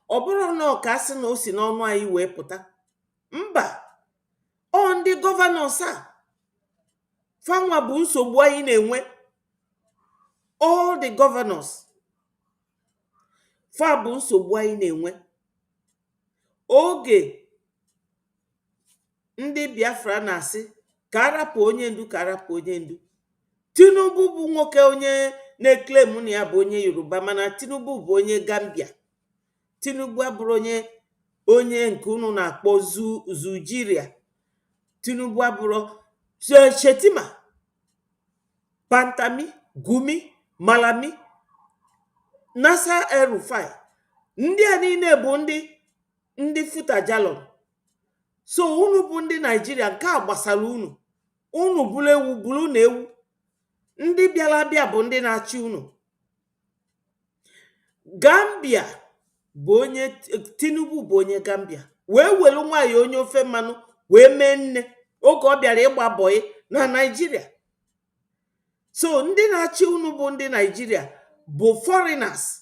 A: Ọ bụrụ na ọ ka sị na o si n'ọnụ anyị wee pụta. Mba, ọ ndị gọvanọs a fanwa bụ nsogbu anyị na-enwe. All the governors fa bụ nsogbu anyị na-enwe. Oge ndị Biafra na-asị ka arapụ Onyendu, ka arapụ Onyendu. Tinubu bụ nwoke onye na-eklem na ya bụ onye Yoruba, mana Tinubu bụ onye Gambia. Tinubu abụrụ onye nke unu na-akpọ Zujiria. Tinubu abụrụ Shetima, Pantami, Gumi, Malami, Nasa El-Rufai. Ndị a niile bụ ndị Futajalon. So unu bụ ndị Nigeria, nke a gbasara unu. Unu bụrụ ewu, bụrụ na ewu. Ndị bịara abịa bụ ndị na-achị unu. Gambia bụ onye Tinubu bụ onye Gambia wee welu nwaanyị onye ofe mmanụ wee mee nne oge ọ bịara ịgba bọyị na Nigeria. So ndị na-achị unu bụ ndị Nigeria bụ foreigners.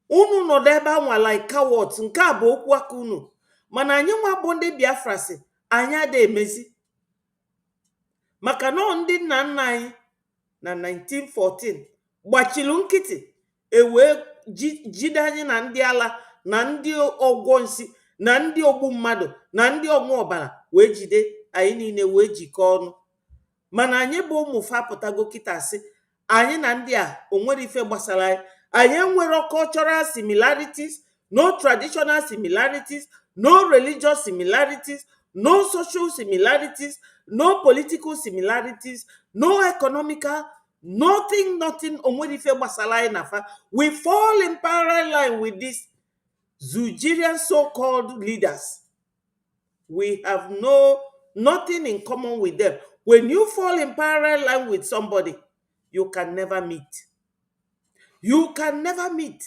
A: Unu nọdụ ebe anwa like cowards. Nke a bụ okwu aka unu. Mana anyị nwa bụ ndị Biafra si anyị ada emezi. Maka na ndị nna nna anyị na 1914 gbachilu nkịtị ewee jide anyị na ndị ala na ndị ọgwọ nsi na ndị ogbu mmadụ na ndị ọṅụ ọbara wee jide anyị niile wee jikọọ ọnụ. Mana anyị bụ ụmụ fapụtago kịta sị anyị na ndị a onwere ife gbasara anyị. Anyị enwero cultural similarities, no traditional similarities, no religious similarities, no social similarities, no political similarities, no economical, nothing. Onwere ife gbasara anyị na fa. We fall in parallel line with these Zugerian so-called leaders. We have nothing in common with them. When you fall in parallel line with somebody, you can never meet. You can never meet.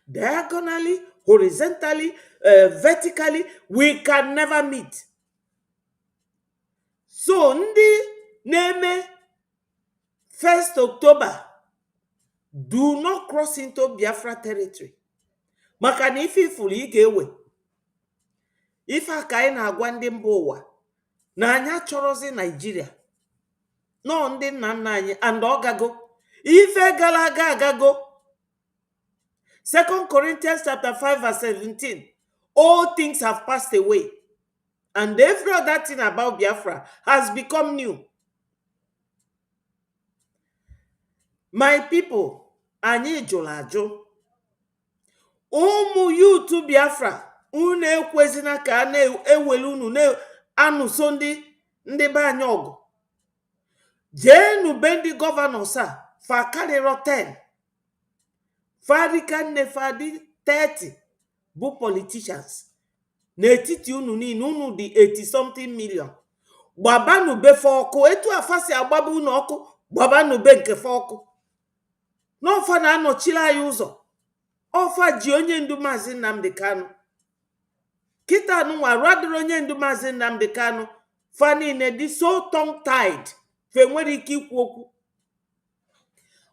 A: Diagonally, horizontally, vertically, we can never meet. So, ndị na-eme 1st October, do not cross into Biafra territory. Maka na ife ifuru ị ga-ewe. Ife aka anyị na-agwa ndị mba ụwa na anyị achọrọzi Nigeria. No, ndị nna nna anyị and ọgago. Ife gara aga agago. 2 Corinthians chapter 5 verse 17. All things have passed away. And every other thing about Biafra has become new. My people, anyị jụrụ ajụ. Ụmụ yutu Biafra, unu ekwezina ka a na-ewelu unu na-anụso ndị be anyị ọgụ. Jeenu be ndị gọvanọs a fa karịrị 10. Farika nne fadi 30 bụ politicians. N'etiti unu niile unu dị 80 something million. Gbabanu be fa ọkụ. Etu afasi agbaba unu ọkụ, gbabanu be nke fa ọkụ. N'ọfa na-anọchiri anyị ụzọ. Ọfa ji onye ndu Maazị Nnamdi Kanu. Kịta nụnwa radoro onye ndu Maazị Nnamdi Kanu. Fa niile dị so tongue tied. Fe nwere ike ikwu okwu.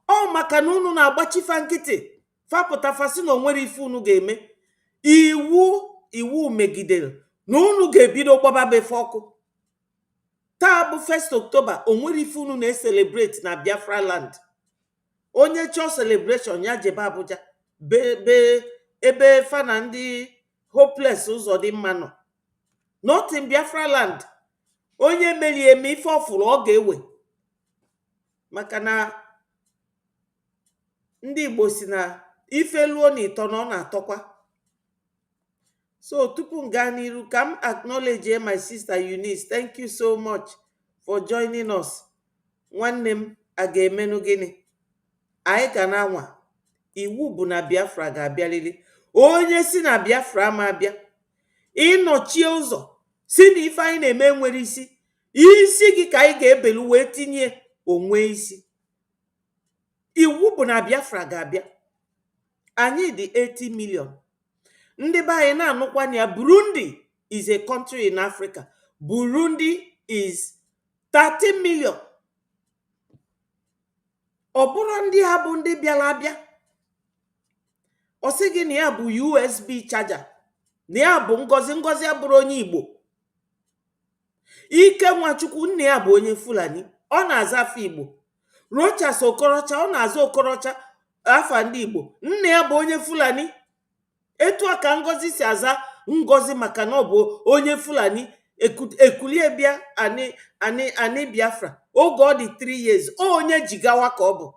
A: Ọ maka na unu na-agbachifa nkịtị. Fapụta fasi na onwere ife unu ga-eme. Iwu megidere na unu ga-ebido gbaba befe ọkụ. Taa bụ 1st October, onwere ife unu na-celebrate na Biafra land. Onye chọọ celebration ya jebe Abuja ebe fa na ndị hopeless ụzọ dị mma nọ. Not in Biafra land. Onye meri eme ife ọfụrụ ọ ga-ewe. Maka na ndị Igbo si na ife luo n'ịtọ na ọ na-atọkwa. So tupu m gaa n'iru ka m acknowledge my sister Eunice. Thank you so much for joining us. Nwanne m a ga-emenụ gịnị? Anyị ga na-anwa. Iwu bụ na Biafra ga-abịarịrị. Onye si na Biafra ma abịa ịnọchie ụzọ si na ife anyị na-eme nwere isi. Isi gị ka anyị ga-ebelu wee tinye onwe isi. Iwu bụ na Biafra ga-abịa. Anyị dị 80 million. Ndị be anyị na-anụkwa na ya. Burundi is a country in Africa. Burundi is 30 million. Ọ bụrụ ndị ha bụ ndị bịara abịa. Ọ sị gị na ya bụ USB charger. Na ya bụ Ngozi abụrụ onye Igbo. Ike Nwachukwu nne ya bụ onye Fulani. Ọ na-aza afọ Igbo. Rochas Okorocha ọ na-aza Okorocha afa ndị Igbo. Nne ya bụ onye Fulani. Etu a ka Ngozi si aza Ngozi maka na ọ bụ onye Fulani. Ekulie bịa ani Biafra. Oge ọ dị 3 years. Onye Jigawa ka ọ bụ.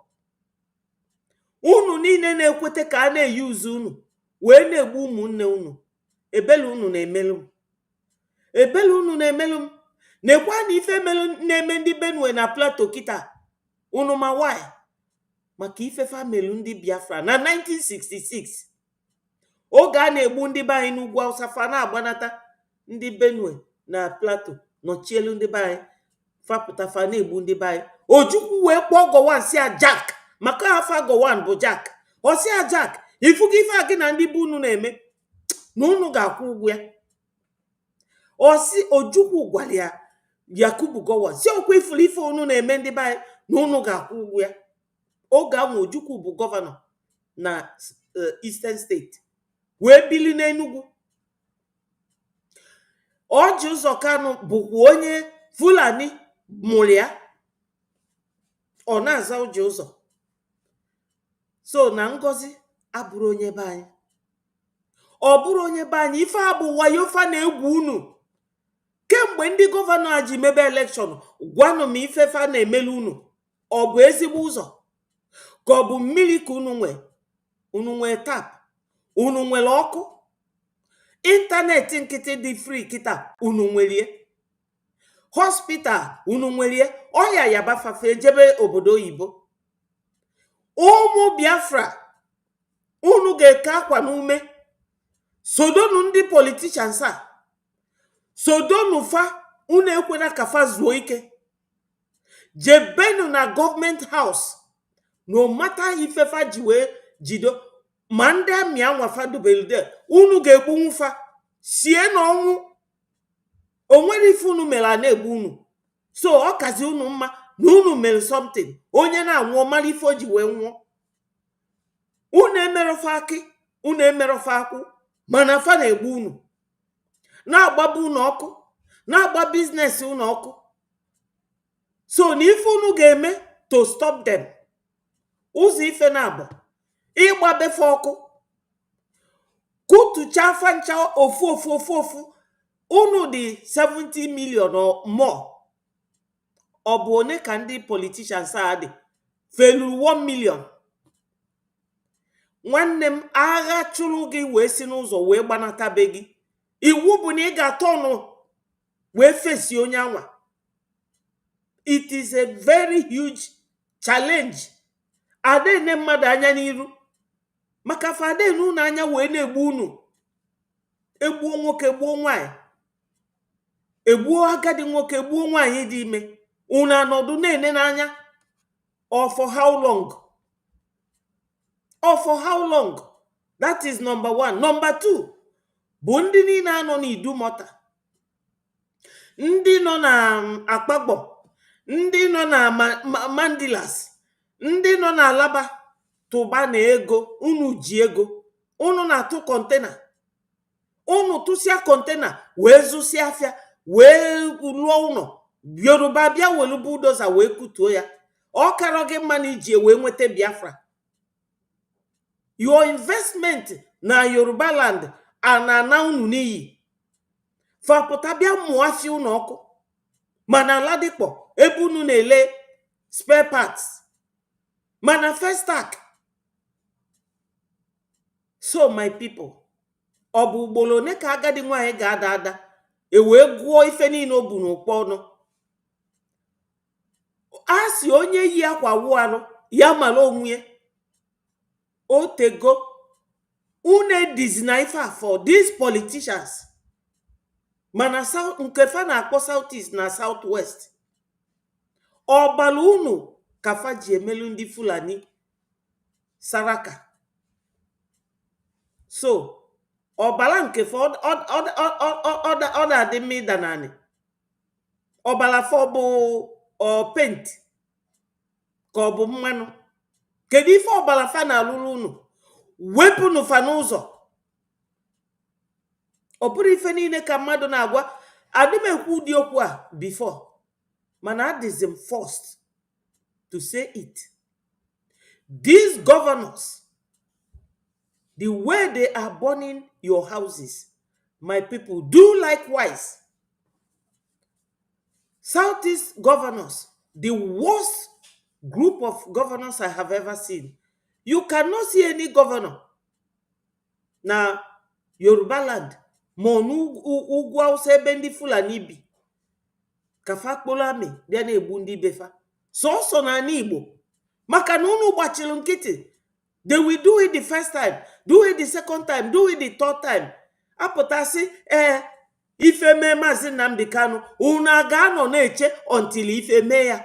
A: Unu niile na-ekwete ka a na-eyi uzu unu wee na-egbu ụmụnne unu. Ebelu unu na-emelu m. Ebelu unu na-emelu m. Nekwa na ife na-eme ndị Benue na Plateau kita. Unu ma why? Maka ife famelu ndị Biafra na 1966. Oge a na-egbu ndị be anyị n'ugwu Hausa fa na-agbanata ndị Benue na Plateau nọchielu ndị be anyị. Fapụta fa na-egbu ndị be anyị. Ojukwu wee kpọọ Gowon si a Jack. Maka afa Gowon bụ Jack. osi Jack ifuga ife a gị na ndị bụ unu na-eme na unu ga-akwụ ụgwọ ya. Osi Ojukwu gwara ya Yakubu Gowon si okwa ifuru ife unu na-eme ndị be anyị na unu ga-akwụ ụgwọ ya. Oge ahụ Ojukwu bụ gọvanọ na Eastern State wee bili n'Enugu. Ọjị Ụzọ Kanụ bụkwa onye Fulani mụrụ ya, ọ na-aza Ọjị Ụzọ. So na Ngozi abụrụ onye be anyị, ọ bụrụ onye be anyị. Ife a bụ wayo fa na-egwu unu kemgbe ndị gọvanọ a ji mebe elekshọn. Gwanụ m ife fa na-emelu unu, ọ bụ ezigbo ụzọ ka ọ bụ mmiri ka unu nwee tap, unu nwere ọkụ, ịntanetị nkịtị dị free kịta unu nwerie, hospital unu nwerie, ọya yabafafe jebe obodo oyibo. Ụmụ Biafra unu ga-eke akwa n'ume, sodonu ndị politicians a, sodonu fa, unu ekwena ka fa zuo ike. Jebenu na gọọmenti haus, no matter ife fa ji wee jido, ma ndị amị anwa fa dubelde, unu ga-egbunwu fa sie n'ọnwụ. O nwere ife unu mere a na-egbu unu. So ọ kazi unu mma na unu mere something, onye na-anwụ mara ife o ji wee nwụọ. Unu emerofa akị, unu emerofa akwụ, mana fa na-egbu unu, na-agbabu unu ọkụ, na-agba biznes unu ọkụ. So na ife unu ga-eme to stop them, ụzọ ife na-abụ ịgbabefe ọkụ, kutucha fancha ofu. Unu dị 70 million or more. Ọ bụ one ka ndị politicians a dị felu 1 million. Nwanne m, agha chụrụ gị wee si n'ụzọ wee gbanata be gị. Iwu bụ na ị ga-atọ ọnụ wee fesi onye anwa. It is a very huge challenge. Adene mmadụ anya n'iru, maka fa adene unu anya wee na-egbu unu. Egbuo nwoke, egbuo nwanyị, egbuo agadi nwoke, egbuo nwanyị dị ime. Unu anọdụ na-ene n'anya. Or for how long? Or for how long? That is number one. Number two, bụ ndị niile anọ n'Idumota, ndị nọ na Akpagbo, ndị nọ na Mandilas, ndị nọ na Alaba. Tụba na ego, unu ji ego, unu na-atụ kontena, unu tụsịa kontena wee zụsịa afịa wee lụọ ụlọ. Yoruba bịa welu bulldozer wee kutuo ya. Ọ kara gị mma na iji wee nweta Biafra. Your investment na Yoruba land ana unu n'iyi. Fapụta bịa mụọ afịa unu ọkụ, mana ala dịkpọ ebe unu na-ele spare parts, mana Festac. So my people, ọ bụ ugboro one ka agadi nwaanyị ga-ada ada wee gụọ ife niile o bu n'ụkpọ ọnụ. A sị onye yi akwa wụ arụ ya mara onwe. Otego une dizina ife a for these politicians, mana nke fa na-akpọ South East na South West. Ọbala unu ka fa ji emelu ndị Fulani Saraka. So ọbala nke fa ọ na-adị mma ịda naanị. Ọbala fa bụ paint ka ọ bụ mmanụ. Kedu ife ọbala fa na-alụrụ unu? Wepụnụ fa n'ụzọ. Ọ bụrụ ife niile ka mmadụ na-agwa. Adị m ekwu ụdị okwu a before, mana adịzi m forced to say it. These governors, the way they are burning your houses, my people, do likewise. Southeast governors, the worst group of governors I have ever seen. You cannot see any governor na Yoruba land ma ugwu Hausa ebe ndị Fulani bi ka fa kpolo amị bịa na-egbu ndị befa. So na Igbo, maka na unu gbachiri nkịtị. They will do it the first time, do it the second time, do it the third time. Apụtasị ife mee Maazị Nnamdi Kanu, unu ga-anọ na-eche until ife mee ya.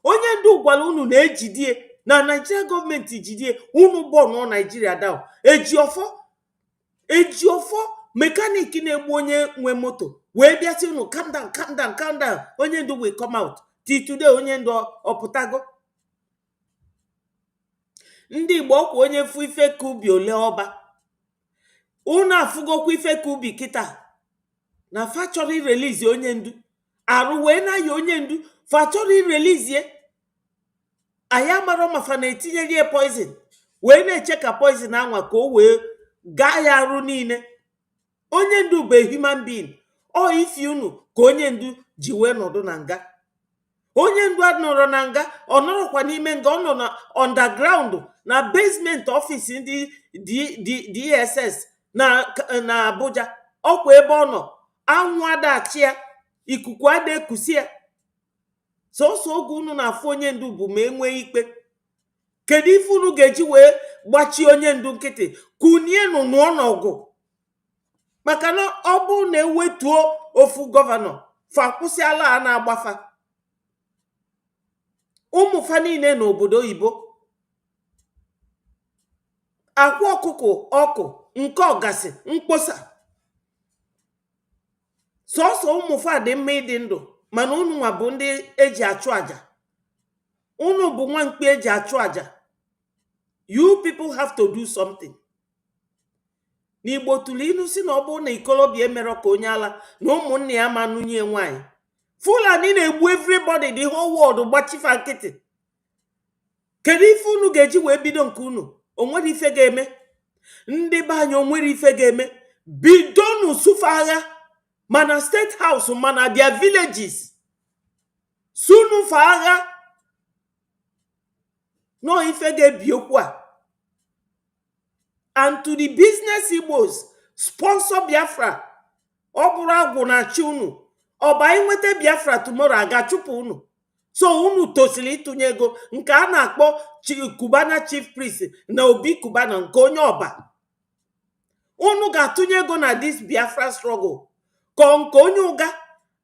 A: Onye ndu gwara unu na-ejidie na Nigeria gọọmenti jidie unu bọọlụ Nigeria down. Ejiofọ mekanik na-egbu onye nwe moto wee bịasị unu calm down, calm down, calm down. Onye ndu will come out. Till today onye ndu ọpụtago. Ndị Igbo ọkwa onye fụ ife ka ubi ole ọba. Unu afụgokwa ife ka ubi kịta na fa chọrọ irelizi onye ndu. Arụ wee na ya onye ndu fa chọrọ irelizie. Aya mara mafa na etinyere poison wee na-eche ka poison anwa ka o wee gaa ya arụ niile. Onye ndu bụ human being. Ọ ifi unu ka onye ndu ji wee nọdụ na nga. Onye ndu nọrọ na nga, ọ nọrọkwa n'ime nga, ọ nọ na underground na basement office ndị DSS na Abuja. Ọkwa ebe ọ nọ, anwụ adachi ya, ikuku ada ekusi ya. Sọsọ oge unu na-afụ onye ndu bụ ma enwee ikpe. Kedu ife unu ga-eji wee gbachi onye ndu nkịtị? Kunienu nụọ n'ọgụ. Maka na ọ bụ na ewetuo ofu gọvanọ, fa kwụsịala a na-agbafa. Ụmụfa niile n'obodo oyibo. Akwa ọkụkọ ọkụ nke ọgasị mkposa. Sọsọ ụmụfa dị mma ịdị ndụ, mana unu nwa bụ ndị eji achụ aja. Unu bụ nwa mkpi eji achụ aja. You people have to do something. N'Igbo tụrụ ilu si na ọ bụ na ikolobịa emere ka onye ala na ụmụnne ya ma nunye nwanyị. Fulani na-egbu everybody the whole world gbachifa nkịtị. Kedu ife unu ga-eji wee bido nke unu? Onwere ife ga-eme. Ndị be anyị onwere ife ga-eme. Bidonu sufa agha. Mana State House, mana their villages. Sunu fa agha. No ife ga-ebi okwu a. And to the business Igbos, sponsor Biafra. Ọ bụrụ agwụ na chi unu. Ọba inwete Biafra tomorrow aga chụpụ unu. So unu tosili ịtụnye ego nke a na-akpọ Cubana Chief Priest na Obi Cubana nke onye ọba. Unu ga-atụnye ego na this Biafra struggle. Ka nke onye ụga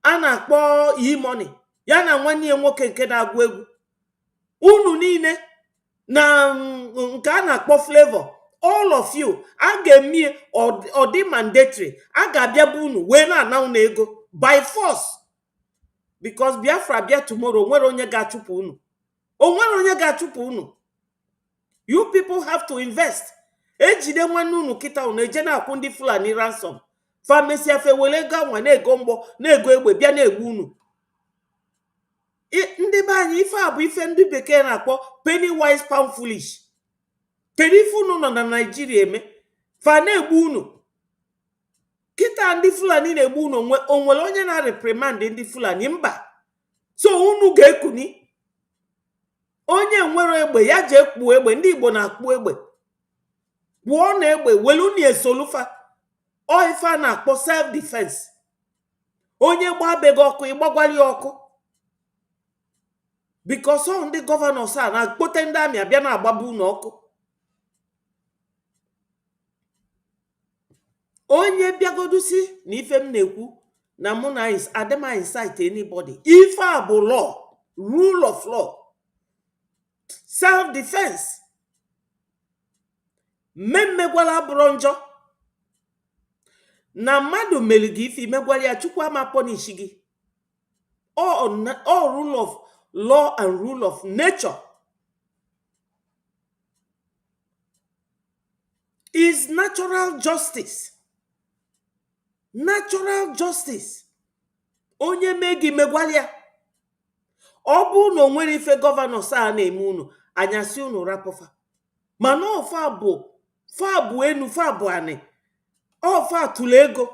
A: a na-akpọ E-Money ya na nwanne ya nwoke nke na-agụ egwu. Unu niile na nke a na-akpọ Flavor. All of you, a ga-eme ọ dị mandatory. A ga-abịa bụ unu wee na-ana unu ego by force. Because Biafra bịa tomorrow, onwere onye ga-achụpụ unu. Onwere onye ga-achụpụ unu. You people have to invest. Ejide nwanne unu kịta unu eje na-akwụ ndị Fulani ransom. Famesi afe wele ego anwa na-ego mgbọ na-ego egbe bịa na-egbu unu. Ndị be anyị ife a bụ ife ndị bekee na-akpọ penny wise pound foolish. Kedu ife unu nọ na Nigeria eme? Fa na-egbu unu. Kịta ndị Fulani na-egbu unu, onwere onye na-reprimand ndị Fulani? Mba. So unu ga-ekuni. Onye nwere egbe ya jee kpuo egbe. Ndị Igbo na-akpụ egbe. Kpuo na egbe welu ni esolufa. Ọ ife a na-akpọ self defense. Onye gbabego ọkụ ịgbagwali ọkụ. Because all ndị gọvanọs a na-akpọte ndị amị abịa na-agbabu unu ọkụ. Onye bịagodu si na ife m na-ekwu na mụ na adịma incite anybody. Ife a bụ law, rule of law, self defense. Mmegwala bụrụ njọ. Na mmadụ mere gị ife megwara ya, Chukwu ama punish gị. All rule of law and rule of nature is natural justice. Natural justice. Onye mee gị megwara ya. Ọ bụ na onwere ife gọvanọ saa na-eme unu, anyasị unu rapụfa. Mana ọfa bụ enu, fa bụ anị. Ọfa tụlụ ego.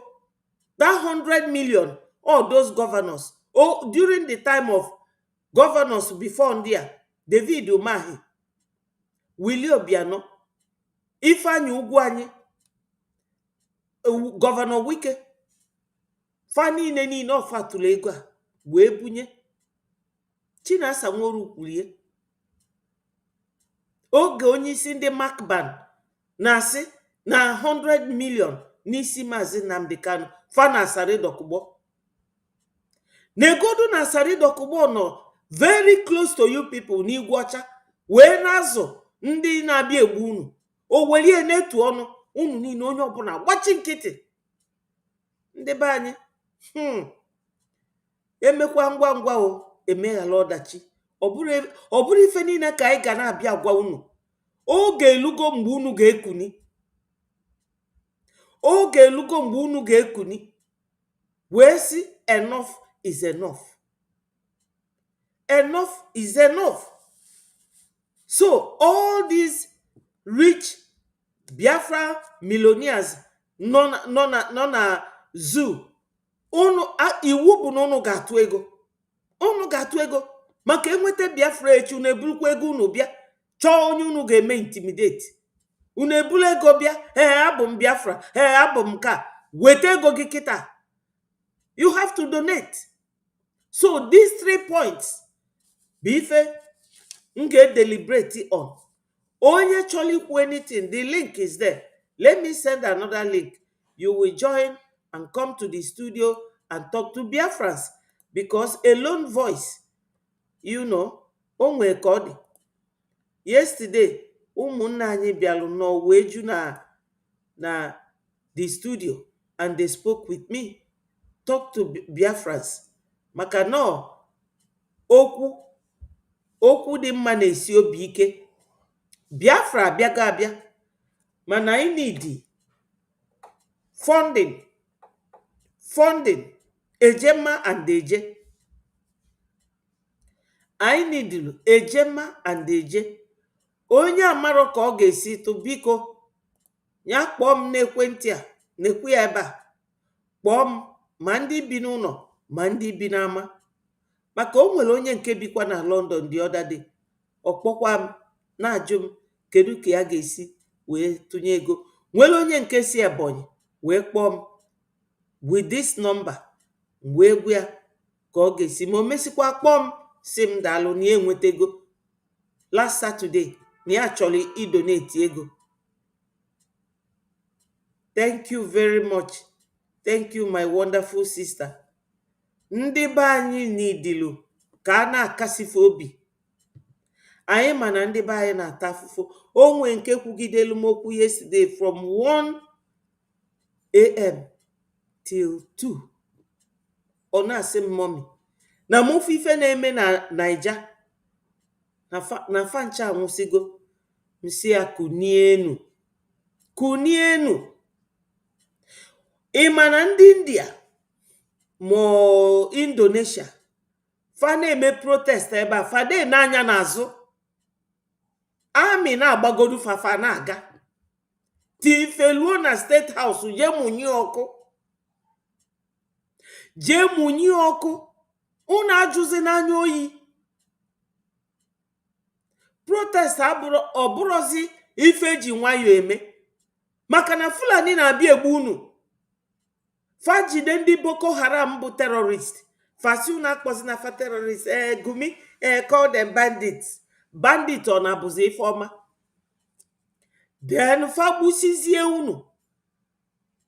A: That 100 million, all those governors. Oh, during the time of governors before Ndia, David Umahi, Willie Obiano, Ifeanyi Ugwuanyi, Governor Wike, Fani Neni no Fatulega, Webunye, Chinasa Nworu Kulie, Oge onye si ndị Macban, na-asị na 100 million n'isi Maazị Nnamdi Kanu, fa na Sarido Kubo. Negodu na Sarido Kubo no very close to you people n'Igwe Ọcha. wee na-azụ ndị na-abịa egbu unu, o welie n'etu ọnụ, unu niile onye ọbụla gbachi nkịtị. Ndị be anyị emekwa ngwa ngwa o emeghala ọdachi. Ọ bụrụ ife niile ka anyị ga na-abịa gwa unu. Oge elugo mgbe unu ga-ekuni. Oge elugo mgbe unu ga-ekuni wee sị enough is enough. Enough is enough. So all these rich Biafra millionaires nọ na zoo, iwu bụ na unu ga-atụ ego. Unu ga-atụ ego maka enweta Biafra echi, unu eburukwa ego unu bịa chọọ onye unu ga-eme intimidate. Unu ebulu ego bịa, abụ m Biafra, abụ m ka, weta ego gị kịta. You have to donate. So these 3 points bụ ife m ga-deliberate on. Onye chọrọ ikwu anything, the link is there. Let me send another link. You will join and come to the studio and talk to Biafrans, because a lone voice, onwe ka ọ dị. Yesterday, ụmụnna anyị bịalụ n'ọwa eju na the studio and they spoke with me, talk to Biafrans. Maka na okwu dị mma na-esi obi ike. Biafra abịago abịa, mana anyị need funding, Ejema and Eje. Anyị need Ejema and Eje. Onye amaro ka ọ ga-esi tụ, biko ya kpọọ m n'ekwentị a, na-ekwu ya ebe a. Kpọọ m ma ndị bi n'ụlọ ma ndị bi n'ama, maka o nwere onye nke bikwa na London the other day. Ọ kpọkwa m na-ajụ m kedu ka ya ga-esi wee tụnye ego. Nwere onye nke si Ebonyi wee kpọọ m with this number, wee gwa ya ka ọ ga-esi, ma o mesikwa kpọọ m si m daalụ na ya enweta ego last Saturday, na ya chọrọ idonate ego. Thank you very much. Thank you, my wonderful sister. Ndị be anyị nidilu ka a na-akasife obi. Anyị ma na ndị be anyị na-ata afụfụ. Onwe nke kwugidelu m okwu yesterday from 1 a.m. till 2. Ọ na-asị m, mommy, na mụfụ ife na-eme na Naija na fancha anwụsịgo. M sị ya kunienu. Ị ma na ndị India ma Indonesia fa na-eme protest ebe a, fade n'anya n'azụ, amị na-agbagodu fafa na-aga tifeluo na State House, jee munye ọkụ. Unu ajụzi n'anya oyi. Protest ọbụrụzi ife ji nwayọ eme, maka na Fulani na-abịa egbu unu. Fa jide ndị Boko Haram bụ terrorist. Fasi unu akpọzi na fa terrorist. Gumi call them bandits. Bandit ọ na-abụzi ife ọma. Then fa gbusizie unu.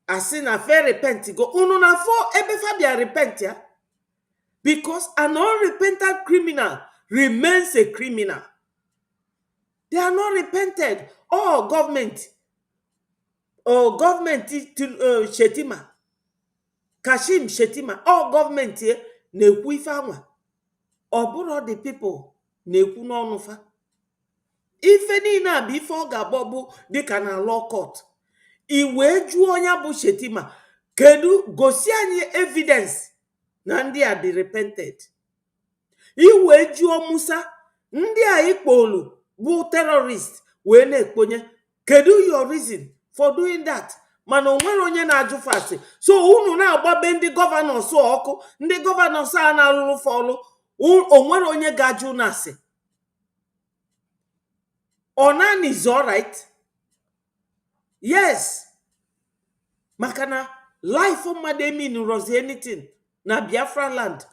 A: Asị na fe repent go. Unu na fọ ebe fa bịa repent ya. Because an unrepentant criminal remains a criminal. They are not repented. Oh, government Shetima, Kashim Shetima, all government na-ekwu ife anwa. Ọ bụrụ the people na-ekwu n'ọnụ fa. Ife niile a bụ ife ọ ga-agba bụ dịka na law court. I wee jụọ onye bụ Shetima, kedu gosi anyị evidence na ndị a dị repented. I wee jụọ Musa, ndị a ikpolu bụ terrorist wee na-ekponye, kedu your reason for doing that? Mana o nwere onye na-ajụ fasi. So unu na-agbabe ndị governors ọkụ, ndị governors a na-alụrụ fọlụ, o nwere onye ga-ajụ na asị. Onan is all right. Yes. Maka na life mmadụ eminụrọzi anything na Biafra land.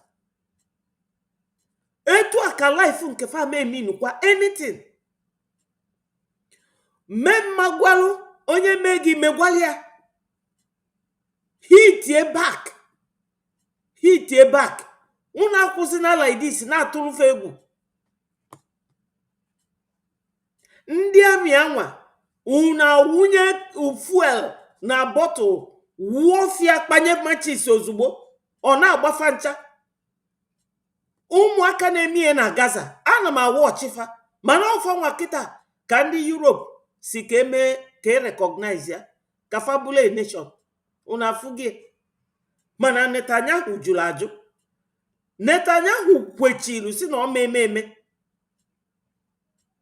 A: Etu a ka life nke fama eminụkwa anything. Mmagwalu onye megi megwalia. Hit ye back. Una akwụsị na like this na atụrụ egwu. ndị amị anwa una wunye fuel na bottle wụọfịa kpanye machis ozugbo ọ na-agbafa ncha. Ụmụaka na-eme ihe na Gaza ana m awa ọchịfa mana ọfa nwa kịta ka ndị Europe si ka eme ka recognize ya ka fabula nation una afụghị. Mana Netanyahu jụrụ ajụ. Netanyahu kwechiri si na ọ eme.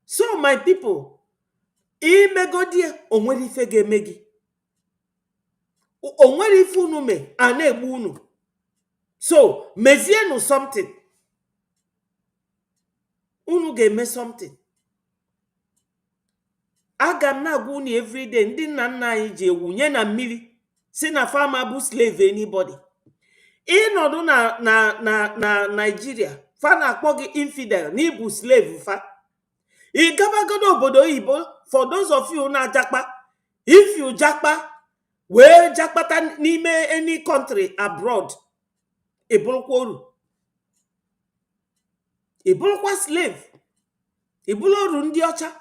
A: So my people, imegodie onwere ife ga-eme gị, onwere ife unu me a na-egbu unu. So mezienụ something, unu ga-eme something. Aga m na-agwa unu everyday ndị nna nna anyị ji ewunye na mmiri si na farmer bụ slave anybody. Ịnọdụ na Nigeria fa na-akpọ gị infidel na ịbụ slave fa. Ị gabagodo obodo oyibo, for those of you na jakpa, if you jakpa wee jakpata n'ime any country abroad, ị bụrụkwa oru, ị bụrụkwa slave, ị bụrụ oru ndị ọcha.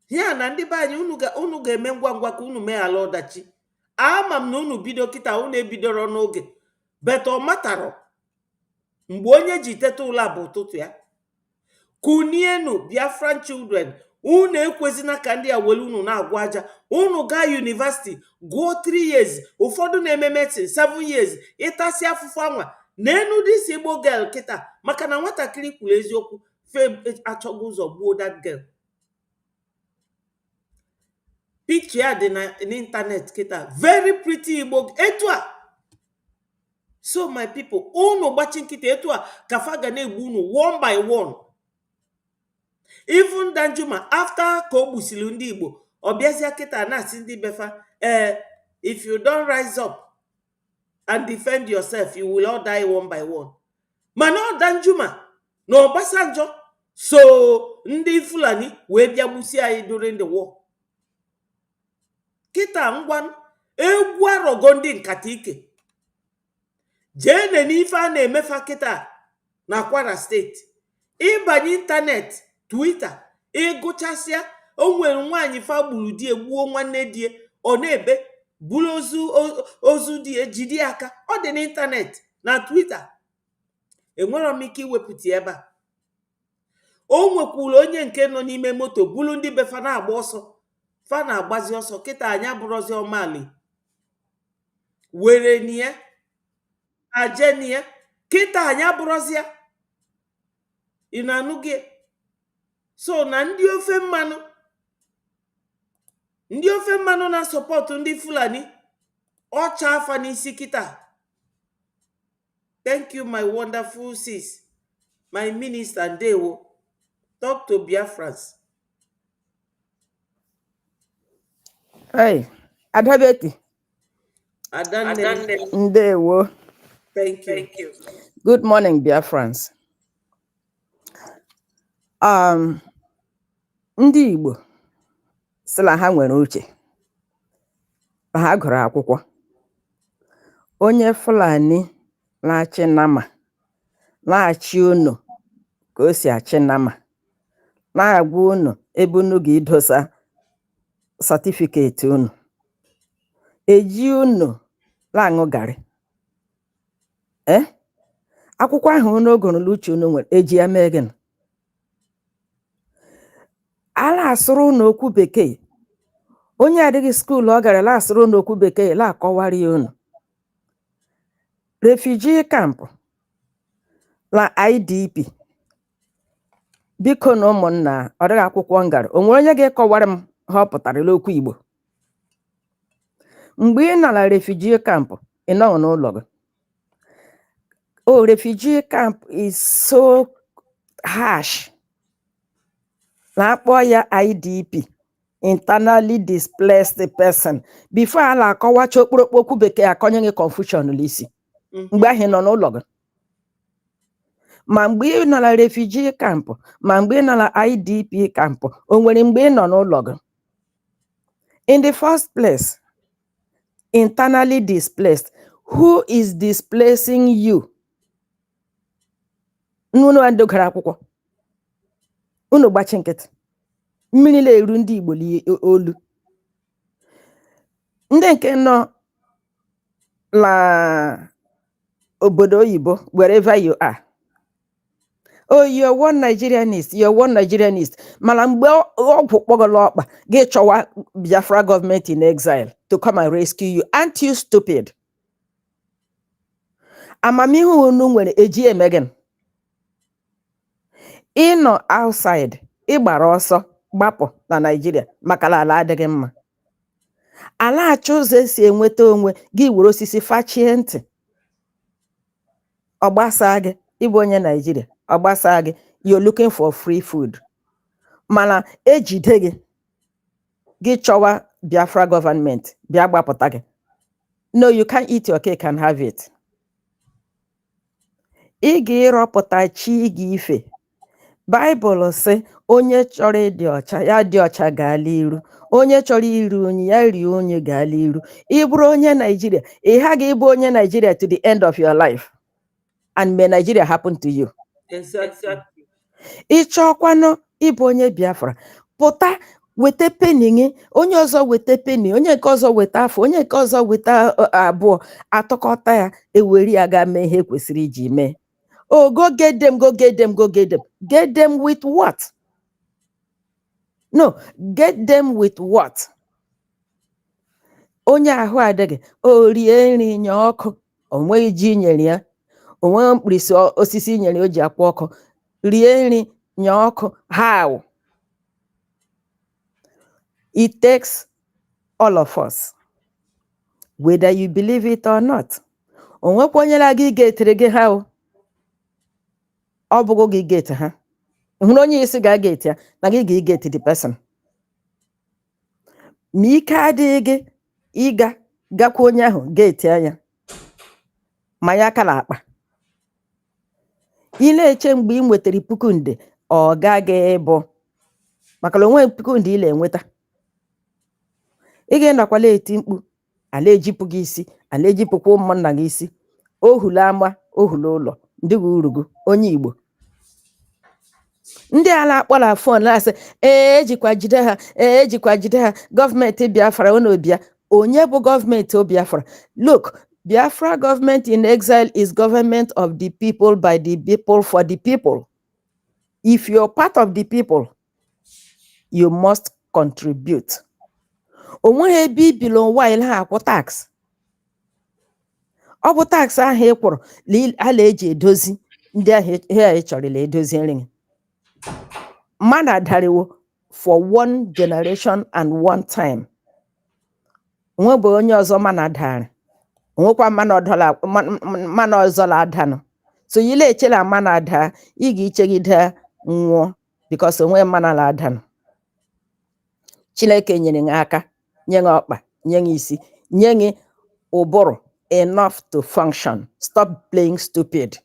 A: Ya na ndị be anyị unu ga-eme ngwa ngwa ka unu mee ala ọdachi. Ama m na unu bido kịta, unu ebidoro n'oge, but ọ matarọ mgbe onye ji teta ụla bụ ụtụtụ ya. Kunienu Biafran children, unu ekwezina ka ndị a were unu na-agwa aja. Unu gaa university gụọ 3 years, ụfọdụ na-eme medicine 7 years, ịtasị afụfụ anwa n'enu dis Igbo girl kịta maka na nwatakịrị kwuru eziokwu, fe achọghị ụzọ gbuo that girl. Picture ya dị n'internet kịta, very pretty Igbo etu a. So my people, unu gbachi nkịta etu a ka fa ga na-egbu unu one by one. Even Danjuma, after ka o gbusiri ndị Igbo, ọ bịazịa kịta na-asị ndị befa, if you don't rise up and defend yourself, you will all die one by one. Mana ọ Danjuma na Obasanjo so ndị Fulani wee bịa gbusie anyị during the war. Kịta ngwa egwu arọgo ndị nkata ike. Jee n'ife a na-emefa kịta na Kwara steeti. Ịbanye internet, Twitter, ịgụchasịa, o nwere nwaanyị fa gburu die gbuo nwanne die, ọ na-ebe buru ozu die jide aka. Ọ dị n'internet na Twitter. Enwere m ike iwepụta ebe a. O nwekwuru onye nke nọ n'ime moto buru ndị befa na-agba ọsọ, fa na-agbazi ọsọ. Kịta anya bụrụzi ọmali were nie ajenie, kịta anya bụrụzi ya. Ị na-anụ gị? So na ndị ofe mmanụ na sọpọtụ ndị Fulani ọcha afa n'isi kịta. Thank you my wonderful sis, my minister Ndewo. Talk to Biafrans.
M: Hey, Adabeti.
A: Adanne.
M: Ndewo.
A: Thank you.
M: Good morning, Biafrans. Ndị Igbo sịla ha nwere uche, ha gụrụ akwụkwọ. Onye Fulani na-achị nama, na-achị unu ka o si achị nama, na-agwa unu ebe unu ga-idosa satifiketi unu, eji unu na-aṅụ garị. Akwụkwọ ahụ unu ogorolu uche unu nwere, eji ya mee gịnị? Ala asụrụ n'okwu bekee. Onye adịghị skuulu ọ gara la asụrụ n'okwu bekee, la akọwara ya unu. Refugee camp la IDP. Biko na ụmụnna, ọ dịghị akwụkwọ ngara. O nwere onye ga-ekọwara m ha ọ pụtara n'okwu Igbo? Mgbe ị nọ na refugee camp, ị nọ n'ụlọ gị. Oh, refugee camp is so harsh. Na-akpọ ya IDP, internally displaced person. Before ala akọwacha okpurokpu okwu bekee akọnye gị confusion n'isi. Mgbe ahụ ị nọ n'ụlọ gị. Ma mgbe ị nọ na refugee camp, ma mgbe ị nọ na IDP camp, o nwere mgbe ị nọ n'ụlọ gị. In the first place, internally displaced. Who is displacing you? Unu ndị gara akwụkwọ. unu gbachi nkịtị mmiri na-eru ndị Igbo olu. Ndị nke nọ la obodo oyibo, wherever you are, oh, you're one Nigerianist, you're one Nigerianist. Mana mgbe ọgwụ kpọgọla ọkpa gị chọwa Biafra government in exile to come and rescue you. Aren't you stupid? Amamihe unu nwere eji emegen. Ịnọ outside, ịgbara ọsọ gbapụ na Nigeria maka ala adịghị mma. Ala achọ ụzọ esi enweta onwe gị, were osisi fachie ntị. Ọ gbasa gị ịbụ onye Nigeria, ọ gbasa gị, you're looking for free food. Mana ejide gị chọwa Biafra government bịa gbapụta gị. No, you can't eat your cake and have it. Ị ga-ịrọpụta chi gị ife. Bible sị onye chọrọ ịdị ọcha ya dị ọcha gaala iru, onye chọrọ iru onye ya rie onye gaala iru. Ị bụrụ onye Nigeria, ị ghaghị ịbụ onye Nigeria to the end of your life. And may Nigeria happen to you.
A: Exactly.
M: Ị chọkwanụ ịbụ onye Biafra, pụta weta penny gị, onye ọzọ weta penny, onye nke ọzọ weta afọ, onye nke ọzọ weta abụọ, atụkọta ya, eweri ya ga mee ihe kwesịrị iji mee. Oh, go get them, go get them, go get them. Get them with what? No, get them with what? Onye ahụ adịghị, o rie nri nye ọkụ, o nweghị ji nyere ya, o nweghị mkpirisi osisi nyere o ji akwa ọkụ. Rie nri nye ọkụ. How? It takes all of us, whether you believe it or not. O nwekwa onye la gị getere gị ha o. Ọ bụgo gị gate ha. Hụrụ onye isi ga-gate ya na gị ga-gate the person. Ma ike adịghị gị ịga gakwa onye ahụ gate ya ma ya kala akpa. Ị na-eche mgbe ị nwetara puku nde ọ gaghị ịbụ maka na onwe puku nde ị na-enweta. Ị ga-enakwala eti mkpu, ala ejipụ gị isi, ala ejipụkwa ụmụnna gị isi. Ohulu ama, ohulu ụlọ, ndị gị urugu, onye Igbo. Ndị ala akpọla fon na-asị ejikwa jide ha, ejikwa jide ha, gọọmenti Biafra unu bịa. Onye bụ gọọmenti Biafra? Look, Biafra government in exile is government of the people, by the people, for the people. If you're part of the people, you must contribute. Onweghị ebe ibilo while ha akwụ tax. Ọ bụ tax ahụ ị kwụrụ a na-eji edozi ndị ahụ ị chọrọ edozi nri. Man adariwo for one generation and one time. Nwe bụ onye ọzọ man adara. Nwekwa man ọzọ la adanụ. So yile echela man ada, ị ga-ichegide nwụọ because onwe man ala adanụ. Chineke nyere gị aka, nye gị ọkpa, nye gị isi, nye gị ụbụrụ enough to function. Stop playing stupid.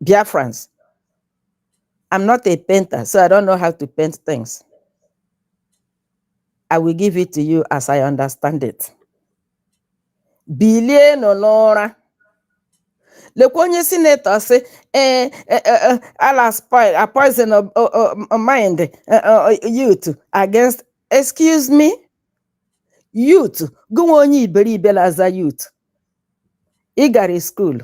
M: Biafrans, I'm not a painter, so I don't know how to paint things. I will give it to you as I understand it. Bilie no n'ụra. Lekwa onye senator say, I'll spoil, I poison mind youth against, excuse me? Youth, go onye iberibe laza youth. Ị gara school.